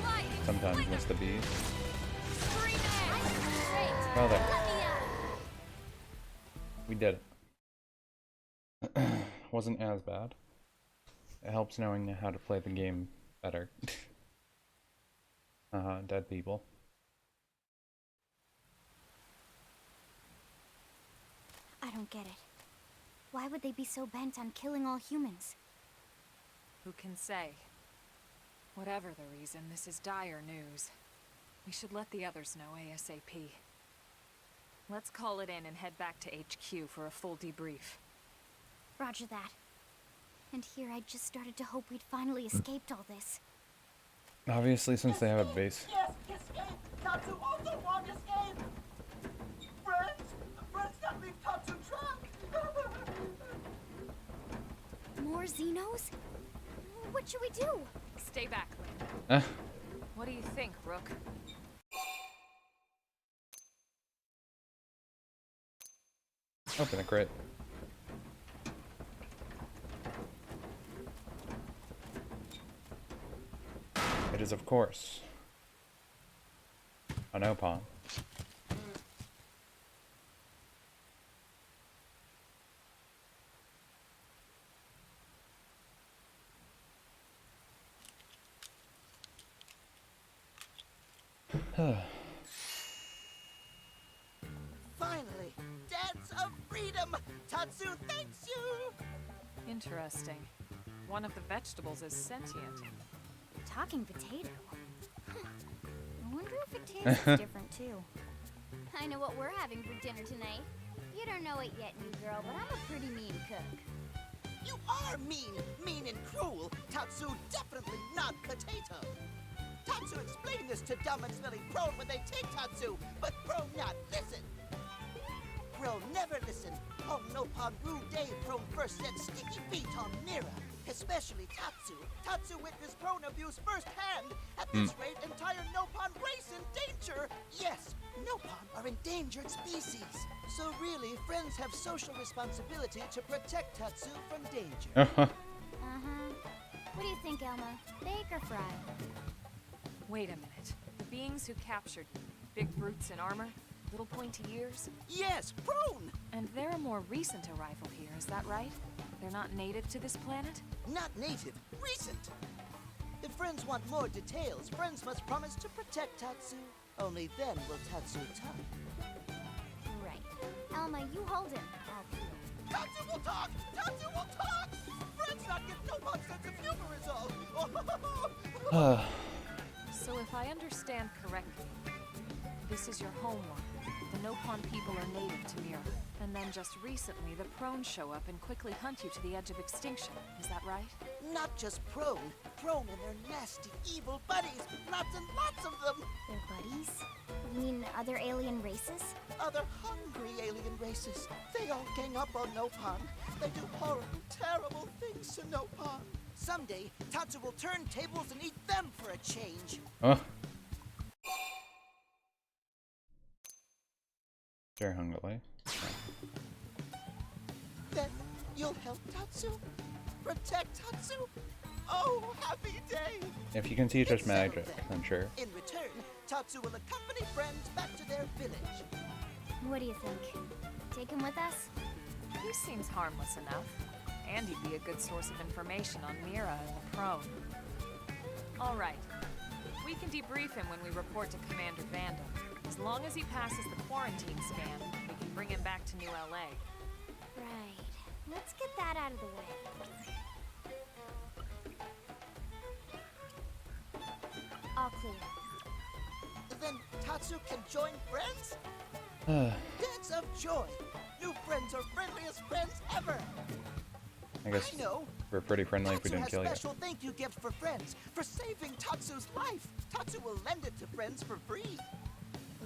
Sliding Sometimes slinger. miss the beat. Scream egg. Oh, there. Let me out. We did it. Wasn't as bad. It helps knowing how to play the game better. Dead people. I don't get it. Why would they be so bent on killing all humans? Who can say? Whatever the reason, this is dire news. We should let the others know ASAP. Let's call it in and head back to HQ for a full debrief. Roger that. And here I just started to hope we'd finally escaped all this. Obviously, since they have a base. Yes, escape! Tatsu also want escape! Friends? Friends got me Tatsu trapped! More Xenos? What should we do? Stay back, Lynn. Eh, What do you think, Rook? open the crate. It is, of course, a no-pawn. Finally, dance of freedom! Tatsu thanks you! Interesting. One of the vegetables is sentient. Talking potato. I wonder if it tastes different too. I know what we're having for dinner tonight. You don't know it yet, new girl, but I'm a pretty mean cook. You are mean and cruel. Tatsu definitely not potato. Tatsu explained this to dumb and smelly Prone when they take Tatsu, but Prone not listen. Prone never listen. On Nopon Ru Day, Prone first set sticky feet on Mira, especially Tatsu. Tatsu witnessed Prone abuse firsthand. At this rate, entire Nopon race in danger. Yes, Nopon are endangered species. So really, friends have social responsibility to protect Tatsu from danger. Uh-huh. What do you think, Elma? Bake or fry? Wait a minute. The beings who captured you, big brutes in armor, little pointy ears? Yes, Prone! And they're a more recent arrival here, is that right? They're not native to this planet? Not native, recent. If friends want more details, friends must promise to protect Tatsu. Only then will Tatsu talk. Right. Elma, you hold him. I'll feel. Tatsu will talk! Tatsu will talk! Friends not get no one sense of humor is all. So if I understand correctly, this is your homeworld. The Nopon people are native to Mira. And then just recently, the Prone show up and quickly hunt you to the edge of extinction. Is that right? Not just Prone. Prone and their nasty, evil buddies. Lots and lots of them. Their buddies? You mean other alien races? Other hungry alien races. They all gang up on Nopon. They do horrible, terrible things to Nopon. Someday, Tatsu will turn tables and eat them for a change. Sure, hungry. Then you'll help Tatsu? Protect Tatsu? Oh, happy day! If you can teach us magic, I'm sure. In return, Tatsu will accompany friends back to their village. What do you think? Take him with us? He seems harmless enough. And he'd be a good source of information on Mira and the Prone. All right. We can debrief him when we report to Commander Vandam. As long as he passes the quarantine scan, we can bring him back to New LA. Right. Let's get that out of the way. All clear. Then Tatsu can join friends? Dance of joy! New friends are friendliest friends ever! I guess I know. we're pretty friendly if we didn't kill you. Tatsu has special thank you gift for friends for saving Tatsu's life. Tatsu will lend it to friends for free.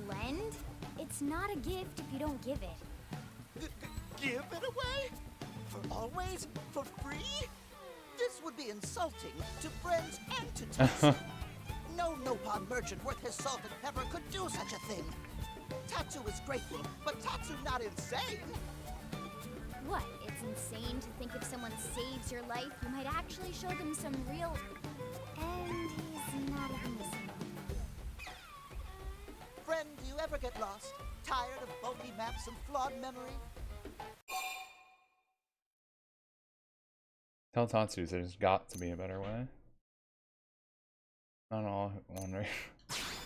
Lend? It's not a gift if you don't give it. Give it away? For always? For free? This would be insulting to friends and to Tatsu. No Nopon merchant worth his salt and pepper could do such a thing. Tatsu is grateful, but Tatsu not insane. What? It's insane to think if someone saves your life, you might actually show them some real... And he's not even listening. Friend, do you ever get lost? Tired of bulky maps and flawed memory? Tell Tatsu there's got to be a better way. Not all one way.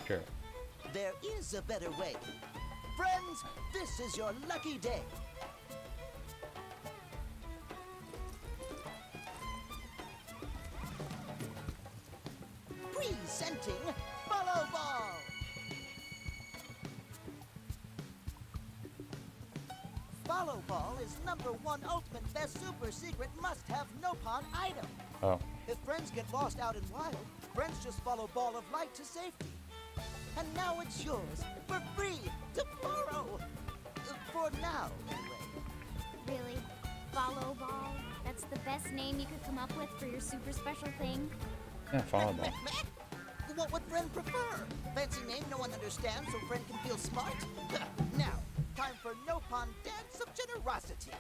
Sure. There is a better way. Friends, this is your lucky day. Presenting Follow Ball! Follow Ball is #1 ultimate best super secret must-have Nopon item. Oh. If friends get lost out in wild, friends just follow Ball of Light to safety. And now it's yours, for free, to borrow. For now, anyway. Really? Follow Ball? That's the best name you could come up with for your super special thing? Yeah, follow ball. What would friend prefer? Fancy name no one understands so friend can feel smart? Now, time for Nopon Dance of Generosity.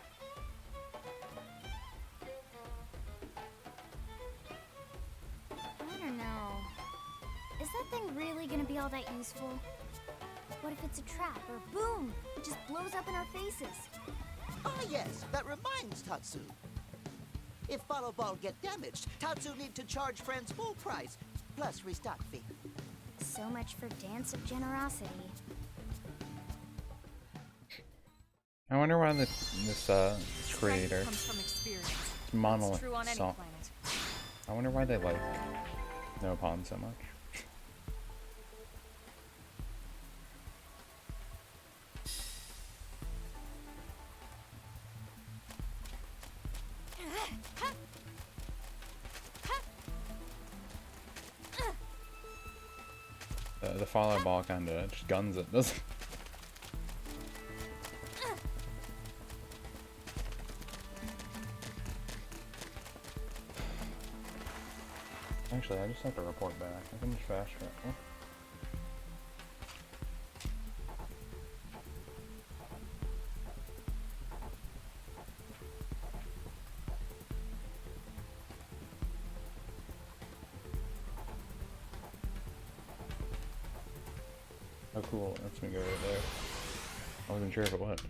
I don't know. really gonna be all that useful? What if it's a trap, or boom, it just blows up in our faces? Ah yes, that reminds Tatsu. If Follow Ball get damaged, Tatsu need to charge friends full price, plus restock fee. So much for Dance of Generosity. I wonder why this creator, Comes from experience. Monolith, It's true on any Salt. planet. I wonder why they like No Pawn so much. The follow ball kind of just guns it, doesn't it? Actually, I just have to report back. I can just fast travel. Oh cool, that's me go right there. I wasn't sure if it would.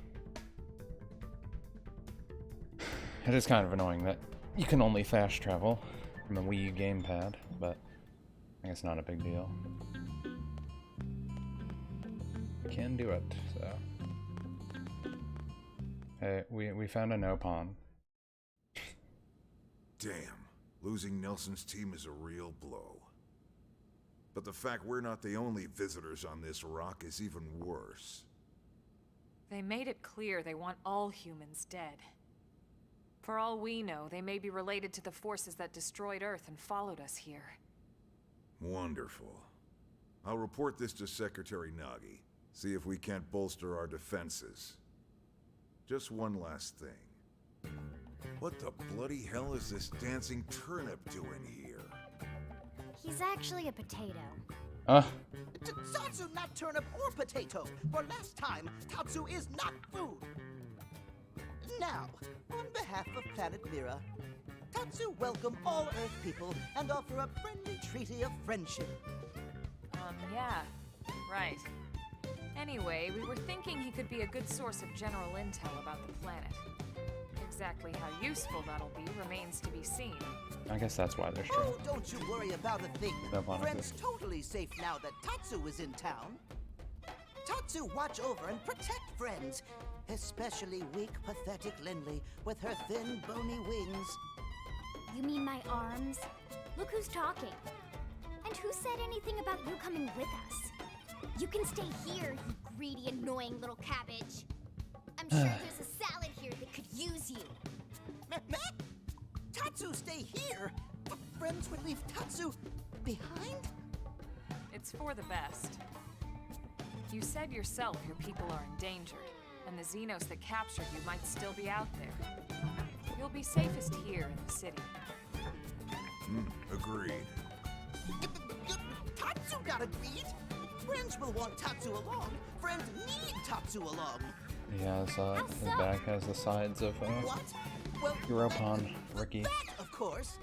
It is kind of annoying that you can only fast travel from the Wii U gamepad, but I guess not a big deal. Can do it, so. Hey, we found a no pawn. Damn, losing Nelson's team is a real blow. But the fact we're not the only visitors on this rock is even worse. They made it clear they want all humans dead. For all we know, they may be related to the forces that destroyed Earth and followed us here. Wonderful. I'll report this to Secretary Nagi. See if we can't bolster our defenses. Just one last thing. What the bloody hell is this dancing turnip doing here? He's actually a potato. Tatsu not turnip or potato. For last time, Tatsu is not food. Now, on behalf of Planet Mira, Tatsu welcome all Earth people and offer a friendly treaty of friendship. Yeah, right. Anyway, we were thinking he could be a good source of general intel about the planet. Exactly how useful that'll be remains to be seen. I guess that's why they're Oh, strong. don't you worry about a thing. No pawn Friends exists. totally safe now that Tatsu is in town. Tatsu watch over and protect friends, especially weak, pathetic Lindley with her thin, bony wings. You mean my arms? Look who's talking. And who said anything about you coming with us? You can stay here, you greedy, annoying little cabbage. I'm sure there's a salad here that could use you. Tatsu stay here? Friends would leave Tatsu behind? It's for the best. You said yourself your people are endangered, and the Xenos that captured you might still be out there. You'll be safest here in the city. Agreed. Tatsu got agreed. Friends will want Tatsu along. Friends need Tatsu along. Yeah, his back has the sides of What? Well, Europon, Ricky. that, of course.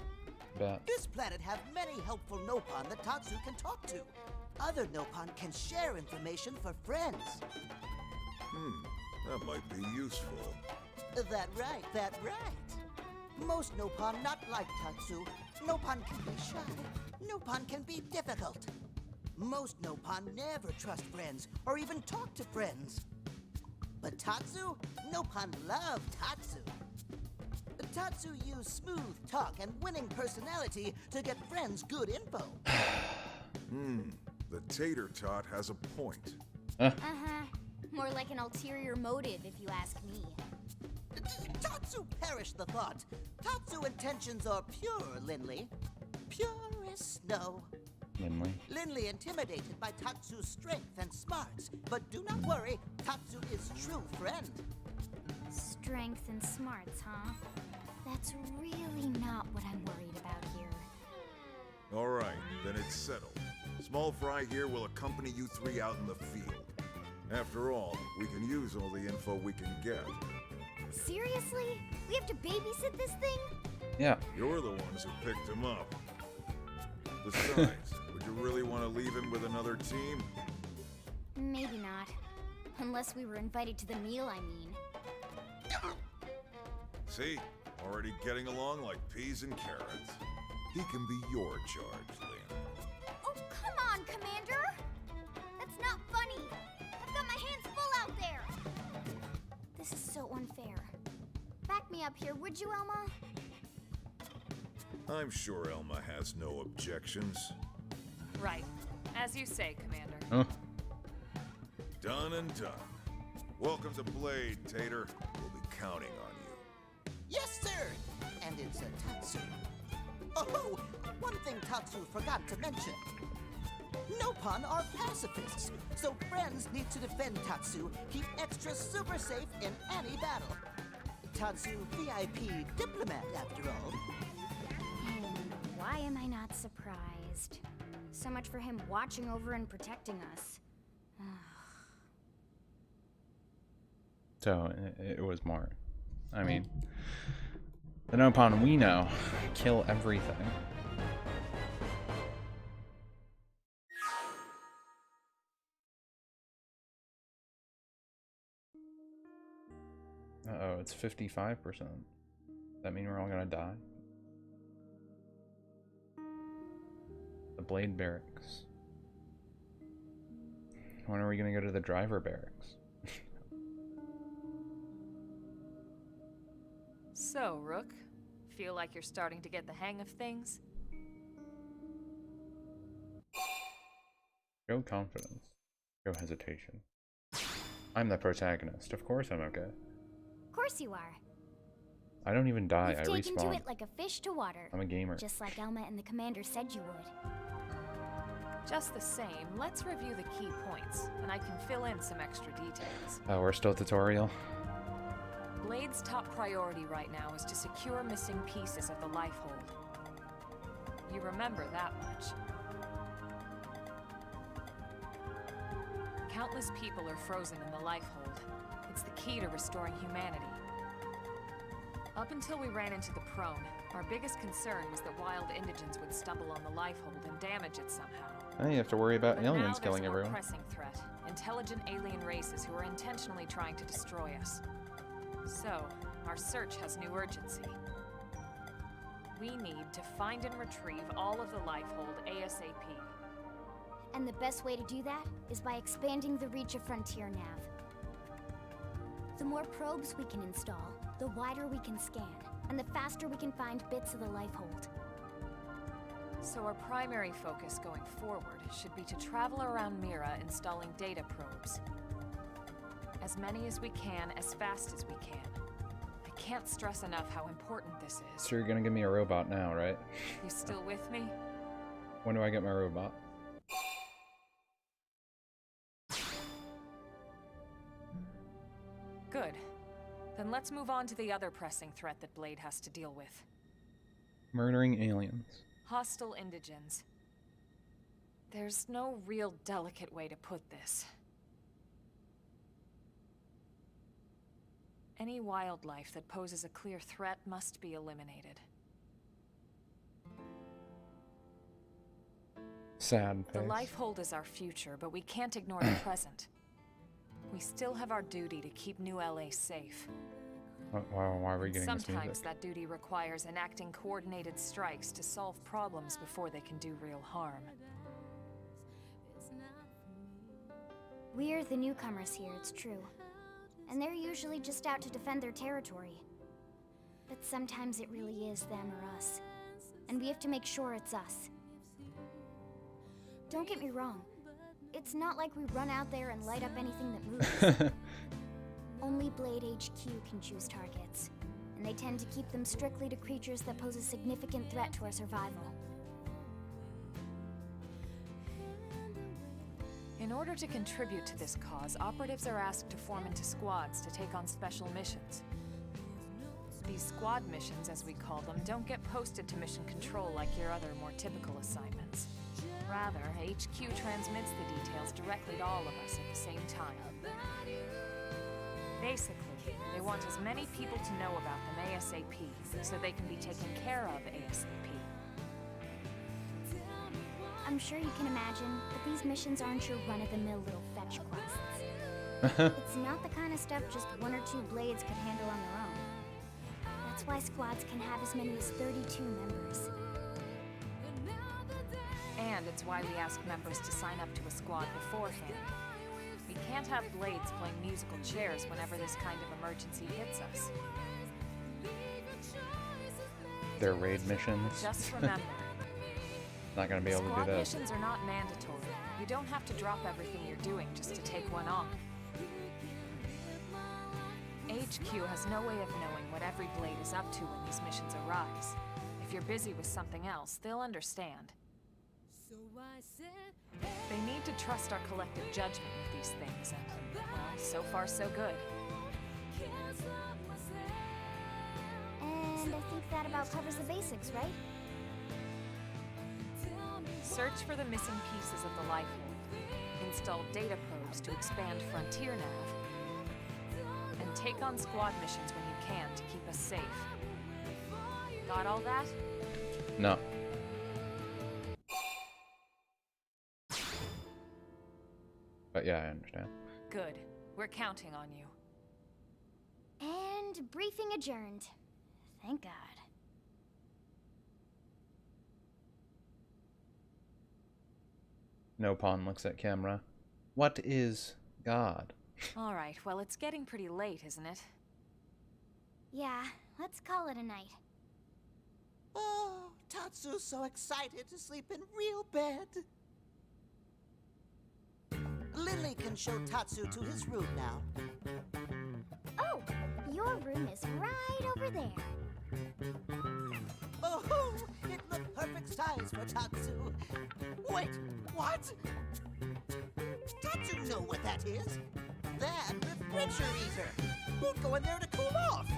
Bet. This planet have many helpful Nopon that Tatsu can talk to. Other Nopon can share information for friends. That might be useful. That right. Most Nopon not like Tatsu. Nopon can be shy. Nopon can be difficult. Most Nopon never trust friends or even talk to friends. But Tatsu? Nopon love Tatsu. Tatsu use smooth talk and winning personality to get friends good info. The tater tot has a point. Uh-huh. More like an ulterior motive, if you ask me. Tatsu perish the thought. Tatsu intentions are pure, Lindley. Pure as snow. Lindley. Lindley intimidated by Tatsu's strength and smarts. But do not worry, Tatsu is true friend. Strength and smarts, huh? That's really not what I'm worried about here. All right, then it's settled. Small Fry here will accompany you three out in the field. After all, we can use all the info we can get. Seriously? We have to babysit this thing? Yeah. You're the ones who picked him up. Besides, would You really want to leave him with another team? Maybe not. Unless we were invited to the meal, I mean. See? Already getting along like peas and carrots. He can be your charge, Lynn. Oh, come on, Commander! That's not funny! I've got my hands full out there! This is so unfair. Back me up here, would you, Elma? I'm sure Elma has no objections. Right. As you say, Commander. Huh? Done and done. Welcome to Blade, Tater. We'll be counting on you. Yes, sir! And it's a Tatsu. Oh, one thing Tatsu forgot to mention. Nopon are pacifists, so friends need to defend Tatsu, keep extra super safe in any battle. Tatsu VIP diplomat, after all. Why am I not surprised? So much for him watching over and protecting us. So it was more. I mean, the Nopon we know kill everything. Uh-oh, it's 55%. That mean we're all gonna die? The Blade Barracks. When are we gonna go to the Driver Barracks? So, Rook, feel like you're starting to get the hang of things? Show confidence. Show hesitation. I'm the protagonist. Of course I'm okay. Of course you are. I don't even die. You've I taken to respawn. it like a fish to water. I'm a gamer. Just like Elma and the Commander said you would. Just the same, let's review the key points, and I can fill in some extra details. Oh, we're still tutorial. Blade's top priority right now is to secure missing pieces of the Lifehold. You remember that much. Countless people are frozen in the Lifehold. It's the key to restoring humanity. Up until we ran into the Prone, our biggest concern was that wild indigents would stumble on the Lifehold and damage it somehow. Now you have to worry about But aliens now killing there's a more everyone. pressing threat. Intelligent alien races who are intentionally trying to destroy us. So, our search has new urgency. We need to find and retrieve all of the Lifehold ASAP. And the best way to do that is by expanding the reach of Frontier Nav. The more probes we can install, the wider we can scan, and the faster we can find bits of the Lifehold. So our primary focus going forward should be to travel around Mira installing data probes. As many as we can, as fast as we can. I can't stress enough how important this is. So you're gonna give me a robot now, right? You still with me? When do I get my robot? Good. Then let's move on to the other pressing threat that Blade has to deal with. Murdering aliens. Hostile indigents. There's no real delicate way to put this. Any wildlife that poses a clear threat must be eliminated. Sad The face. Lifehold is our future, but we can't ignore the present. We still have our duty to keep New LA safe. Why are we getting this Sometimes music? that duty requires enacting coordinated strikes to solve problems before they can do real harm. We're the newcomers here, it's true. And they're usually just out to defend their territory. But sometimes it really is them or us. And we have to make sure it's us. Don't get me wrong. It's not like we run out there and light up anything that moves. Only Blade HQ can choose targets. And they tend to keep them strictly to creatures that pose a significant threat to our survival. In order to contribute to this cause, operatives are asked to form into squads to take on special missions. These squad missions, as we call them, don't get posted to mission control like your other more typical assignments. Rather, HQ transmits the details directly to all of us at the same time. Basically, they want as many people to know about them ASAP, so they can be taken care of ASAP. I'm I'm sure you can imagine, but these missions aren't your run-of-the-mill little fetch quests. It's not the kind of stuff just 1 or 2 blades could handle on their own. That's why squads can have as many as 32 members. And it's why we ask members to sign up to a squad beforehand. We can't have blades playing musical chairs whenever this kind of emergency hits us. Their raid missions. Just remember, Not gonna be able to do squad that. missions are not mandatory. You don't have to drop everything you're doing just to take one on. HQ has no way of knowing what every blade is up to when these missions arise. If you're busy with something else, they'll understand. They need to trust our collective judgment with these things, and, well, so far so good. And I think that about covers the basics, right? Search for the missing pieces of the life orb. Install data probes to expand Frontier Nav. And take on squad missions when you can to keep us safe. Got all that? No. But yeah, I understand. Good. We're counting on you. And briefing adjourned. Thank God. No Pawn looks at camera. What is God? All right, well, it's getting pretty late, isn't it? Yeah, let's call it a night. Oh, Tatsu's so excited to sleep in real bed. Lily can show Tatsu to his room now. Oh, your room is right over there. Oh, it looked perfect size for Tatsu. Wait, what? Tatsu know what that is. That refrigerator. Won't go in there to cool off.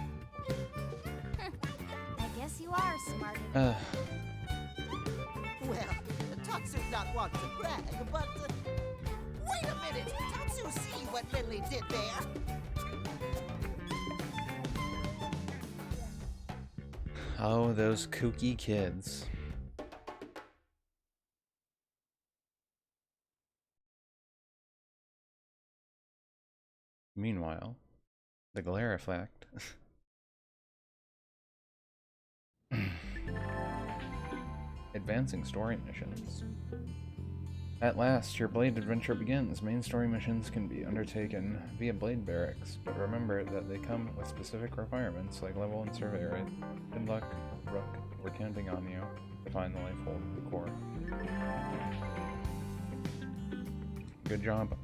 I guess you are smarter. Well, Tatsu's not one to brag, but... wait a minute! Tatsu see what Lily did there? Oh, those kooky kids. Meanwhile, the glare effect. Advancing story missions. At last, your Blade adventure begins. Main story missions can be undertaken via Blade Barracks, but remember that they come with specific requirements like level and survey rate. Good luck, Rook. We're counting on you to find the Lifehold core. Good job.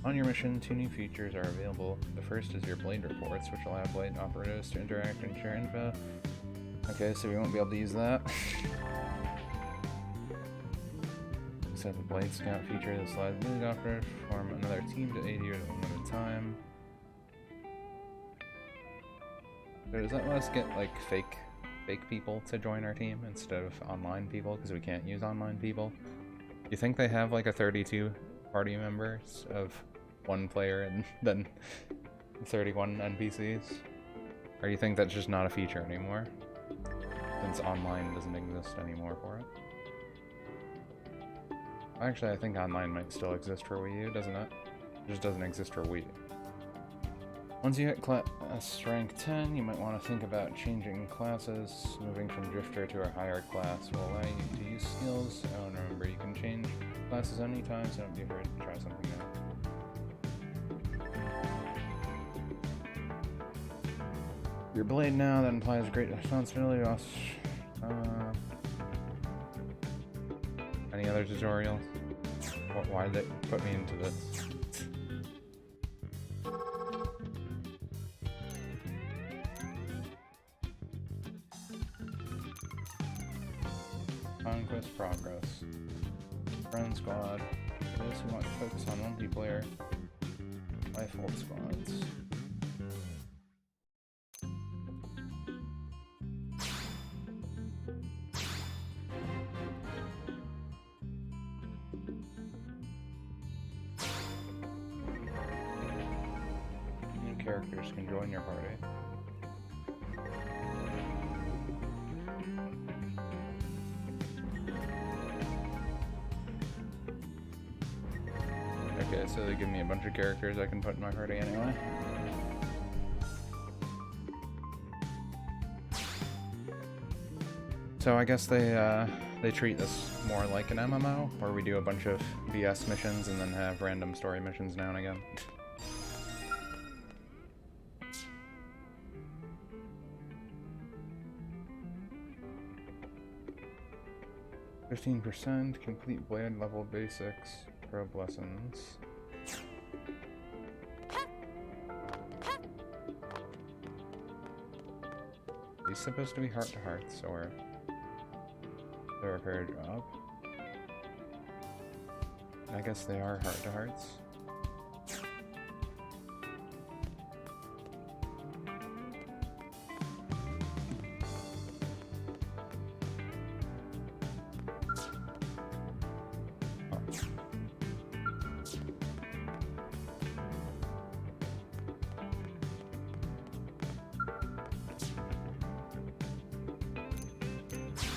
On your mission, 2 new features are available. The first is your Blade reports, which allow Blade operatives to interact and share info. Okay, so we won't be able to use that. Except the Blade Scout feature that allows Blade operatives to form another team to aid you at a limited time. So does that let us get like fake people to join our team instead of online people, because we can't use online people? You think they have like a 32 party members of 1 player and then 31 NPCs? Or you think that's just not a feature anymore, since online doesn't exist anymore for it? Actually, I think online might still exist for Wii U, doesn't it? It just doesn't exist for Wii. Once you hit class rank 10, you might want to think about changing classes. Moving from Drifter to a higher class will allow you to use skills. Oh, and remember, you can change classes anytime, so don't be afraid to try something new. Your Blade now, that implies great responsibility. Any other tutorials? Why did they put me into this? Conquest progress. Friend squad. For those who want to focus on multiplayer, Lifehold squads. New characters can join your party. Okay, so they give me a bunch of characters I can put in my party anyway. So I guess they treat this more like an MMO, where we do a bunch of BS missions and then have random story missions now and again. 15%, complete blade level basics, probe lessons. These supposed to be heart to hearts, or the repair job. I guess they are heart to hearts.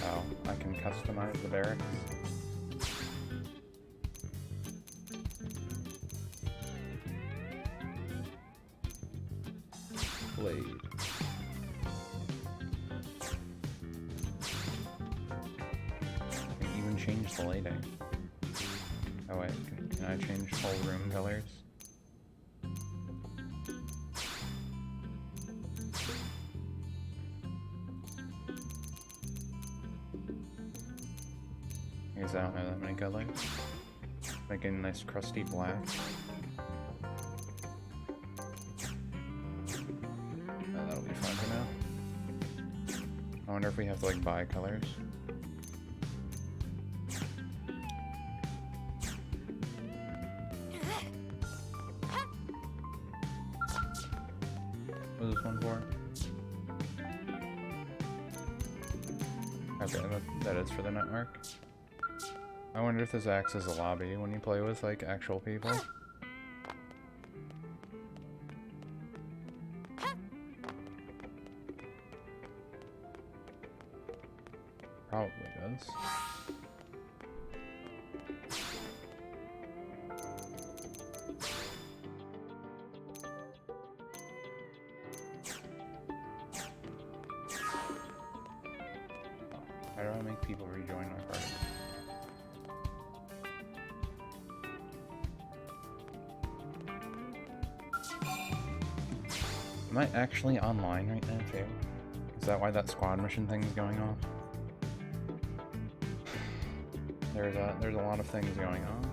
Oh, I can customize the barracks. Blade. I can even change the lighting. Oh wait, can I change whole room colors? I guess I don't have that many colors. Making a nice crusty black. That'll be fun for now. I wonder if we have to like buy colors. What is this one for? Okay, that is for the network. I wonder if this acts as a lobby when you play with like actual people. Probably does. How do I make people rejoin my party? Am I actually online right now too? Is that why that squad mission thing is going on? There's a lot of things going on.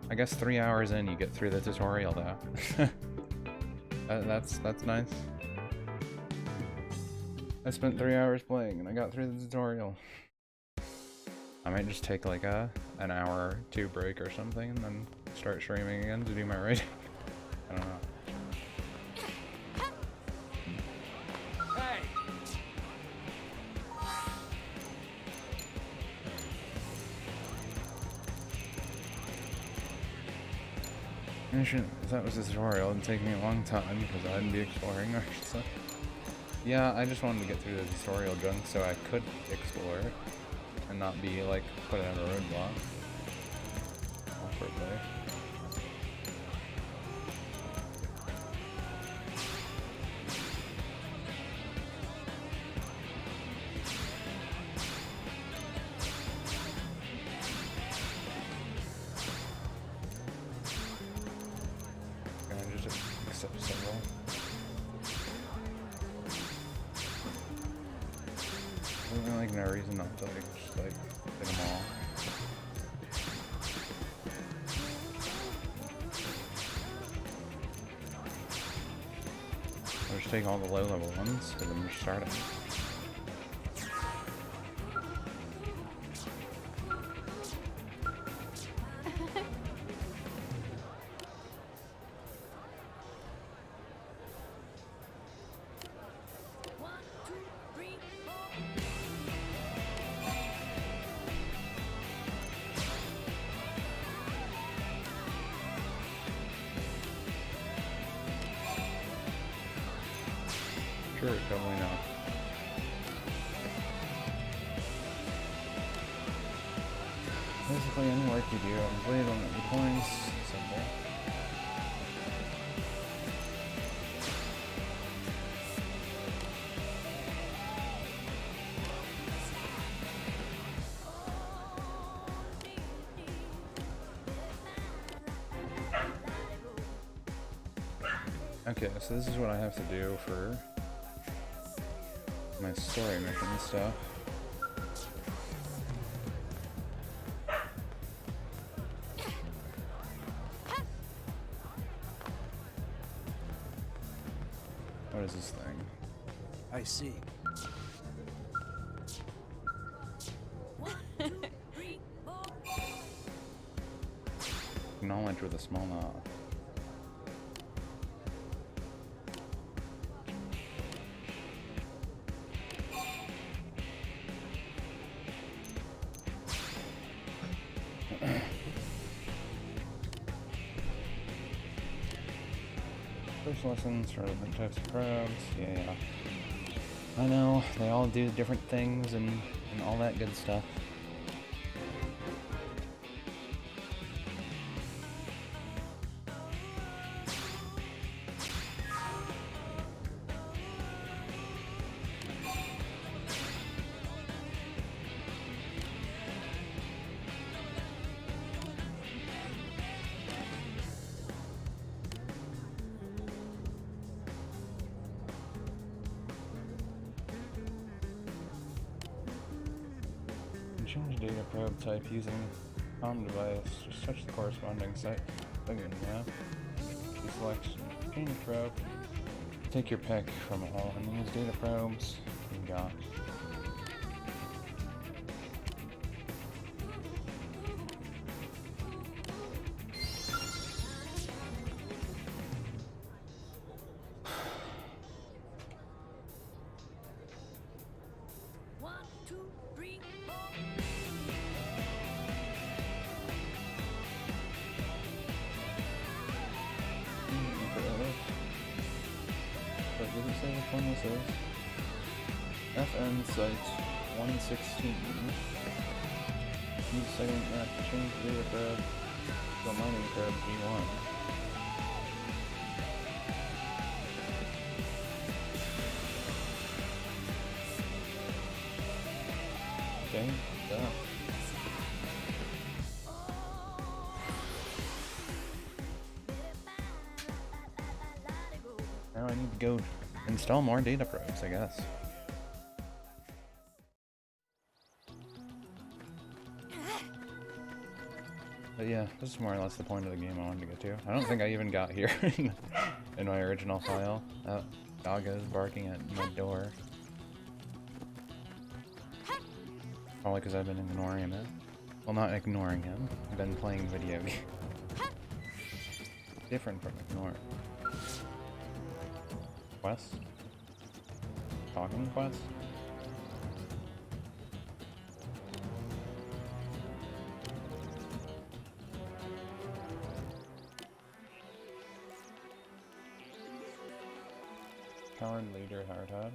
I guess 3 hours in you get through the tutorial though. That's nice. I spent 3 hours playing and I got through the tutorial. I might just take like an hour or two break or something and then start streaming again to do my rating. I don't know. If that was a tutorial, it'd take me a long time because I'd be exploring or stuff. Yeah, I just wanted to get through the tutorial junk so I could explore and not be like put in a roadblock. Awkwardly. Like no reason not to like just like hit them all. I'll just take all the low level ones because I'm just starting. Sure, totally not. Basically, any work you do on the blade will get you points. Somewhere. Okay, so this is what I have to do for my story mission stuff. What is this thing? I see. Acknowledge with a small nod. First lessons for different types of probes. Yeah. I know, they all do different things and all that good stuff. Change data probe type using COM device. Just touch the corresponding site. Again, yeah. Select change probe. Take your pick from all and use data probes you got. FN site 116. Use second map to change data probe to a mining probe G1. Okay, done. Now I need to go install more data probes, I guess. But yeah, this is more or less the point of the game I wanted to get to. I don't think I even got here in my original file. That dog is barking at my door. Probably because I've been ignoring him. Well, not ignoring him. I've been playing video games. Different from ignoring. Quest? Talking quest? Coward leader Hardhad.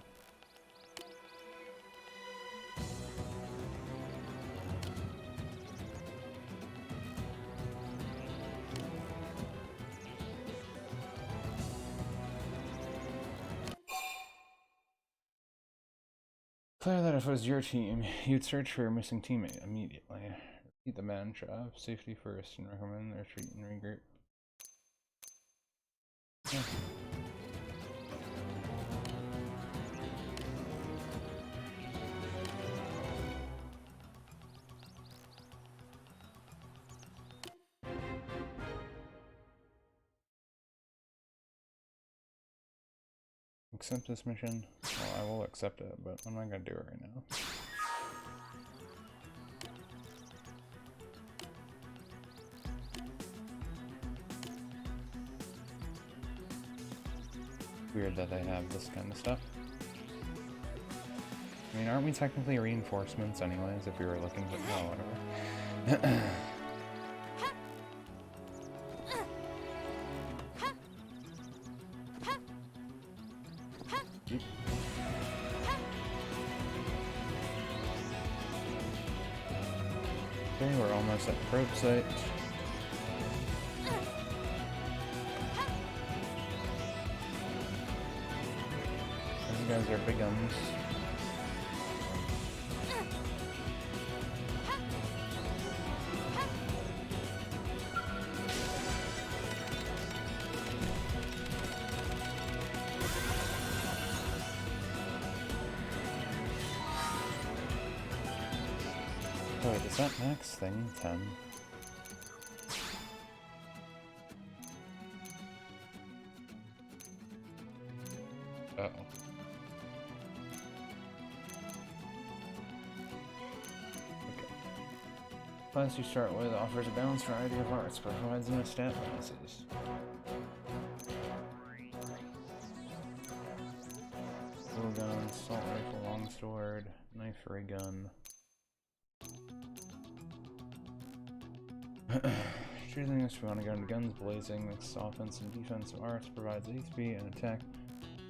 Clear that if it was your team, you'd search for your missing teammate immediately. Repeat the mantra of safety first and recommend their retreat and regroup. Yeah. Accept this mission? Well, I will accept it, but I'm not gonna do it right now. Weird that they have this kind of stuff. I mean, aren't we technically reinforcements anyways if we were looking for... Oh, whatever. Okay, we're almost at the probe site. These guys are big guns. Oh, wait, is that max thing 10? Uh-oh. Okay. Class you start with offers a balanced variety of arts, but provides no stat bonuses. Little gun, assault rifle, longsword, knife ray gun. Choosing this, we want to go into guns blazing. This offensive and defensive arts provides HP and attack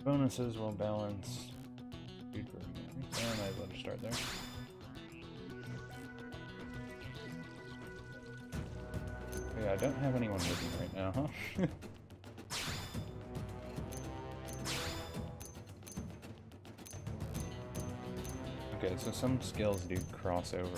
bonuses will balance. Speed for I might as well just start there. Yeah, I don't have anyone with me right now, huh? Okay, so some skills do cross over.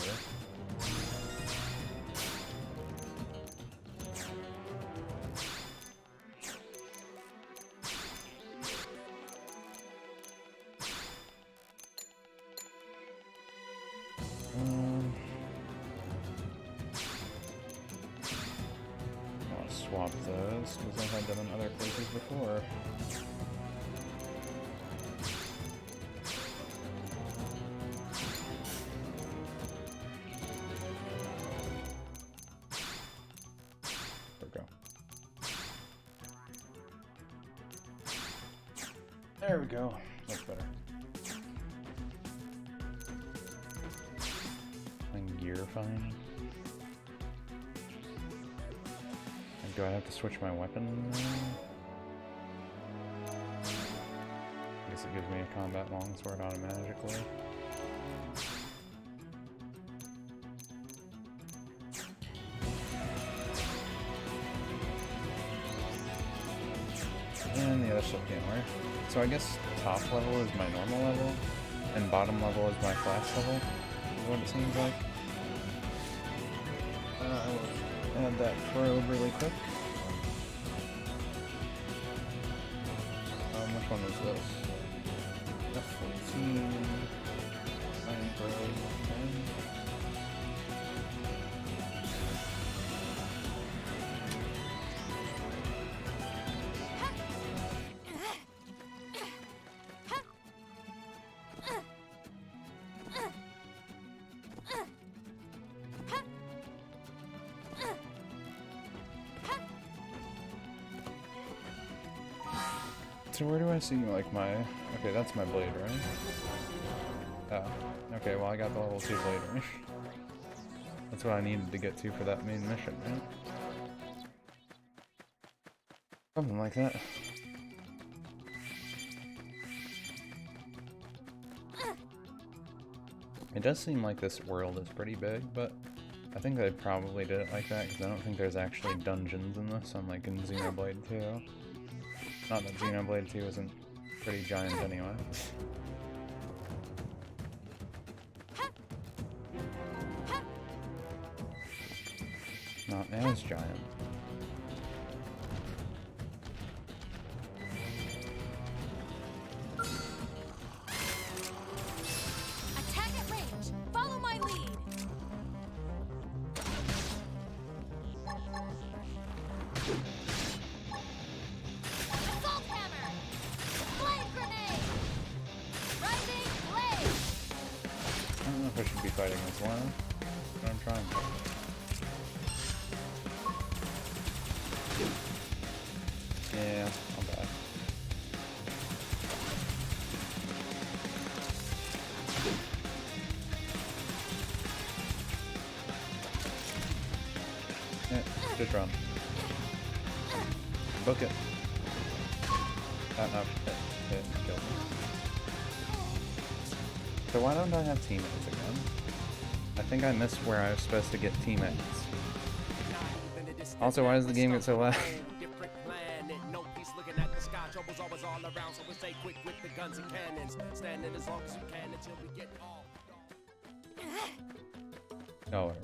I'll swap those because I've had them in other places before. There we go. Much better. And gear fine. And do I have to switch my weapon now? I guess it gives me a combat longsword automatically. And the other stuff can't work. So I guess top level is my normal level, and bottom level is my class level, is what it seems like. I will add that probe really quick. Which one was this? F14, mining probe, and so where do I see, like, my... Okay, that's my blade, right? Oh. Okay, well I got the level 2 blade, right? That's what I needed to get to for that main mission, right? Something like that. It does seem like this world is pretty big, but I think they probably did it like that because I don't think there's actually dungeons in this, unlike in Xenoblade 2. Not that Xenoblade 2 isn't pretty giant anyway. Not as giant. Attack at range! Follow my lead! Assault hammer! Blade grenade! Rising blade! I don't know if I should be fighting this one, but I'm trying. Yeah, not bad. Yeah, just run. Book it. No, hit, kill me. So why don't I have teammates again? I think I missed where I was supposed to get teammates. Also, why does the game get so loud? Oh, whatever.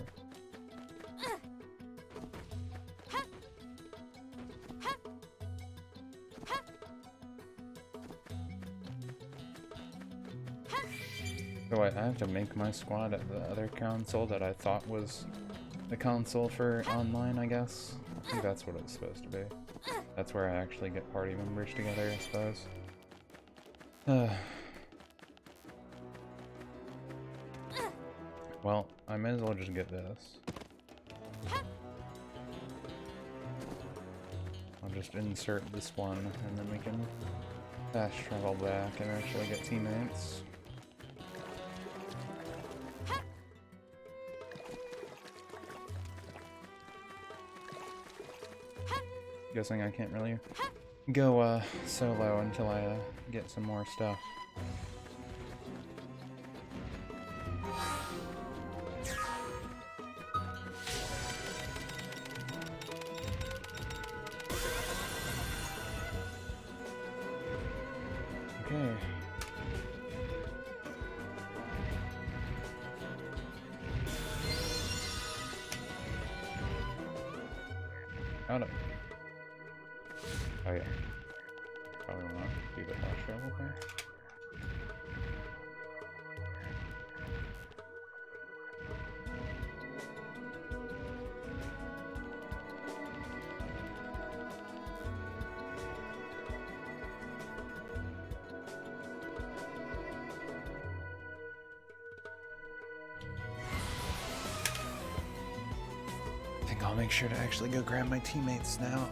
So wait, I have to make my squad at the other console that I thought was the console for online, I guess. I think that's what it's supposed to be. That's where I actually get party members together, I suppose. Well, I may as well just get this. I'll just insert this one, and then we can fast travel back and actually get teammates. Guessing I can't really go solo until I get some more stuff. Okay. Got it. Oh yeah. Probably want to do the fast travel there. I think I'll make sure to actually go grab my teammates now.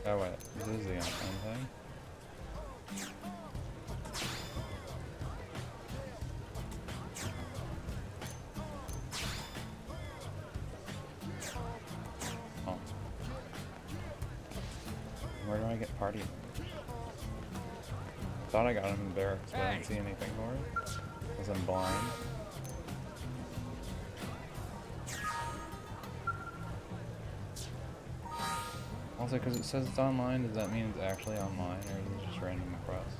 Oh wait, this is the unknown thing. Oh. Where do I get party members? Thought I got him in barracks, but I didn't see anything for it. Because I'm blind. Also, because it says it's online, does that mean it's actually online, or is it just random request?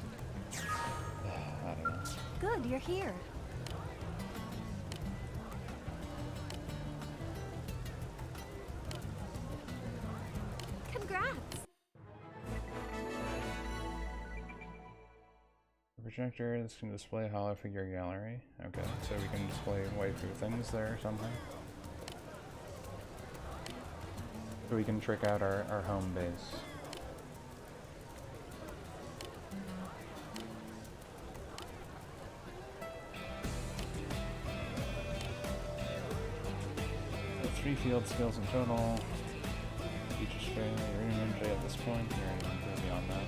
I don't know. Good, you're here. Congrats! The projector, this can display hollow figure gallery. Okay, so we can display waifu things there or something. So we can trick out our home base. So 3 field skills in total. Each is fairly rudimentary at this point. You're going to improve beyond that.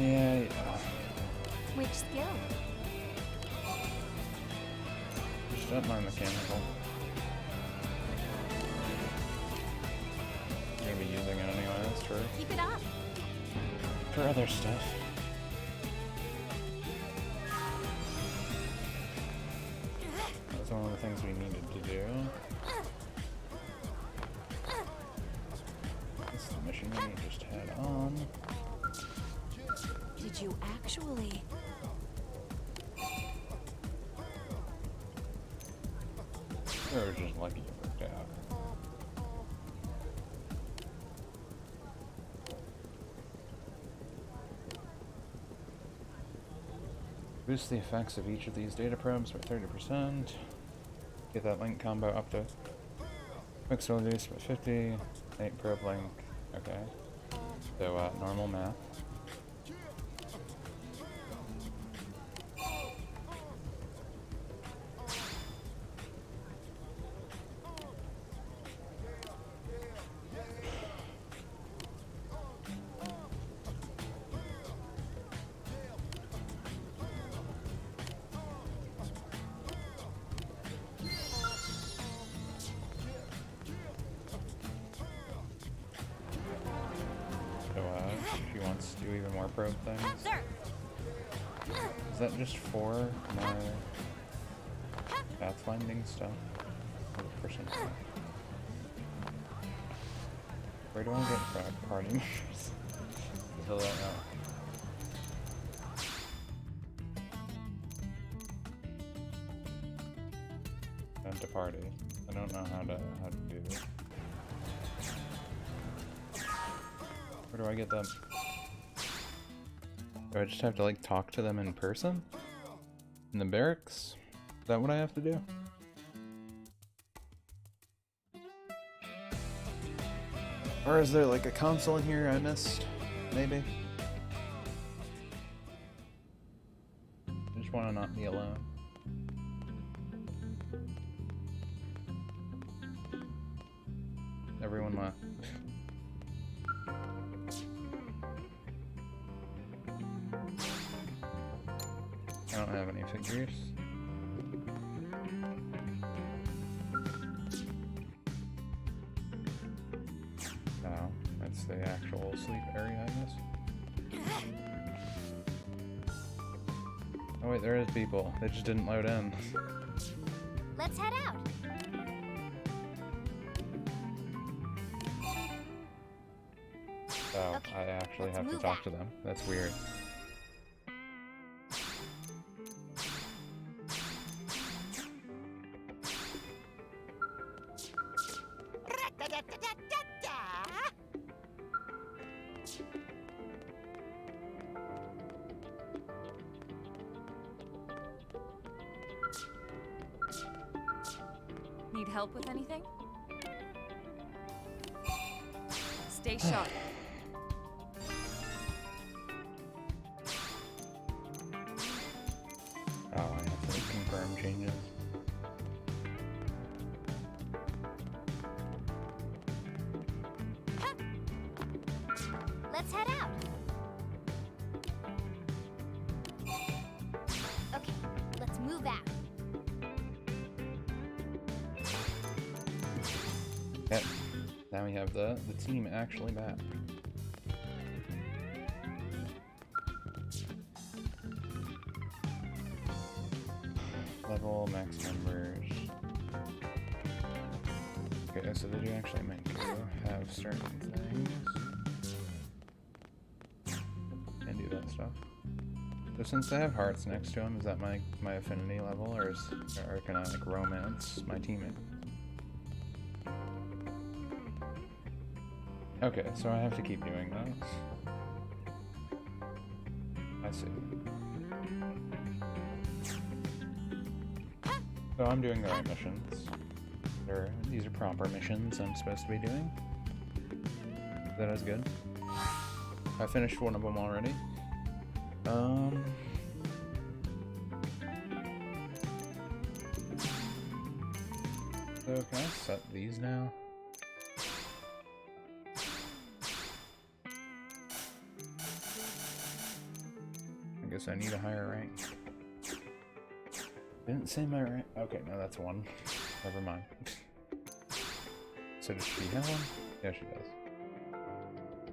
Yeah. Which skill? Just up my mechanical. I'm gonna be using it anyways Keep it up. for other stuff. That's one of the things we needed to do. This is the mission we just had on. Did you actually? Or was just lucky it worked out. Boost the effects of each of these data probes by 30%. Get that link combo up to quick skill reduce by 50, 8 probe link. Okay. So normal math. She wants to do even more probe things. Is that just for my pathfinding stuff? For something? Where do I get party members? I still don't know. Send to party. I don't know how to do this. Where do I get them? Do I just have to like talk to them in person? In the barracks? Is that what I have to do? Or is there like a console in here I missed? Maybe? I just want to not be alone. Everyone left. I don't have any figures. Oh, that's the actual sleep area, I guess. Oh wait, there is people. They just didn't load in. Let's head out. Oh, Okay, I actually let's have to move talk out. to them. That's weird. Need help with anything? Stay sharp. Oh, I have to confirm changes. Let's head out. Okay, let's move out. Yep. Now we have the team actually back. Level, max numbers. Okay, so they do actually make you have certain things. And do that stuff. So since they have hearts next to them, is that my affinity level, or can I like romance my teammate? Okay, so I have to keep doing those. I see. So I'm doing the right missions. These are proper missions I'm supposed to be doing. That is good. I finished one of them already. So can I set these now? I guess I need a higher rank. Didn't say my rank. Okay, no, that's one. Never mind. So does she have one? Yeah, she does.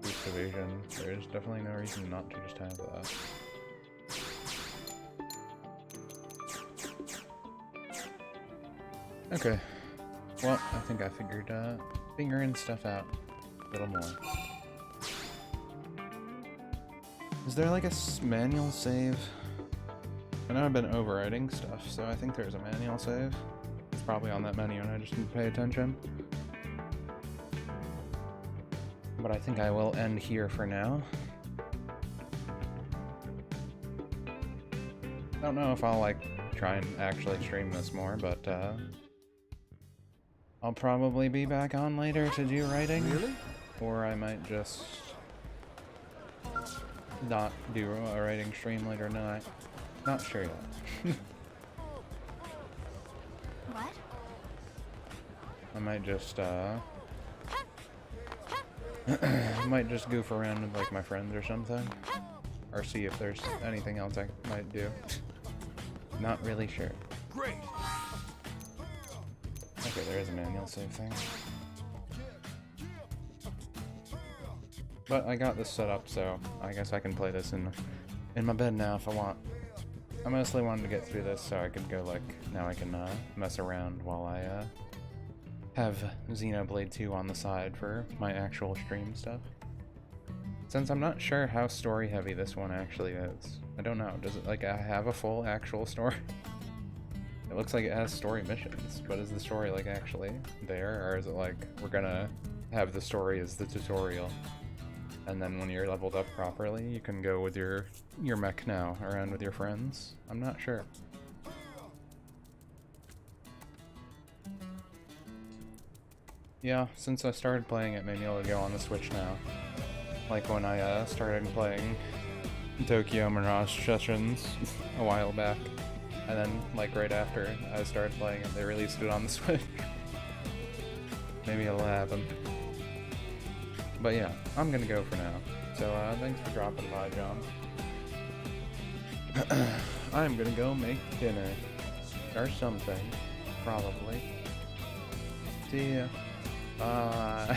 Boost evasion. There's definitely no reason not to just have that. Okay. Well, I think I figured figuring stuff out a little more. Is there like a manual save? I know I've been overwriting stuff, so I think there's a manual save. It's probably on that menu and I just didn't pay attention. But I think I will end here for now. I don't know if I'll like try and actually stream this more, but I'll probably be back on later to do writing. Really? Or I might just not do a writing stream later tonight. Not sure yet. What? I might just might just goof around with like my friends or something. Or see if there's anything else I might do. Not really sure. Great. Okay, there is a manual save thing. But I got this set up, so I guess I can play this in my bed now if I want. I mostly wanted to get through this so I could go like, now I can mess around while I have Xenoblade 2 on the side for my actual stream stuff. Since I'm not sure how story heavy this one actually is. I don't know, does it like have a full actual story? It looks like it has story missions, but is the story like actually there, or is it like we're gonna have the story as the tutorial, and then when you're leveled up properly, you can go with your mech now around with your friends? I'm not sure. Yeah, since I started playing it, maybe I'll go on the Switch now. Like when I started playing Tokyo Mirage Sessions a while back. And then, like, right after I started playing it, they released it on the Switch. Maybe it'll happen. But yeah, I'm gonna go for now. So, thanks for dropping by, John. I'm gonna go make dinner. Or something. Probably. See ya. Bye.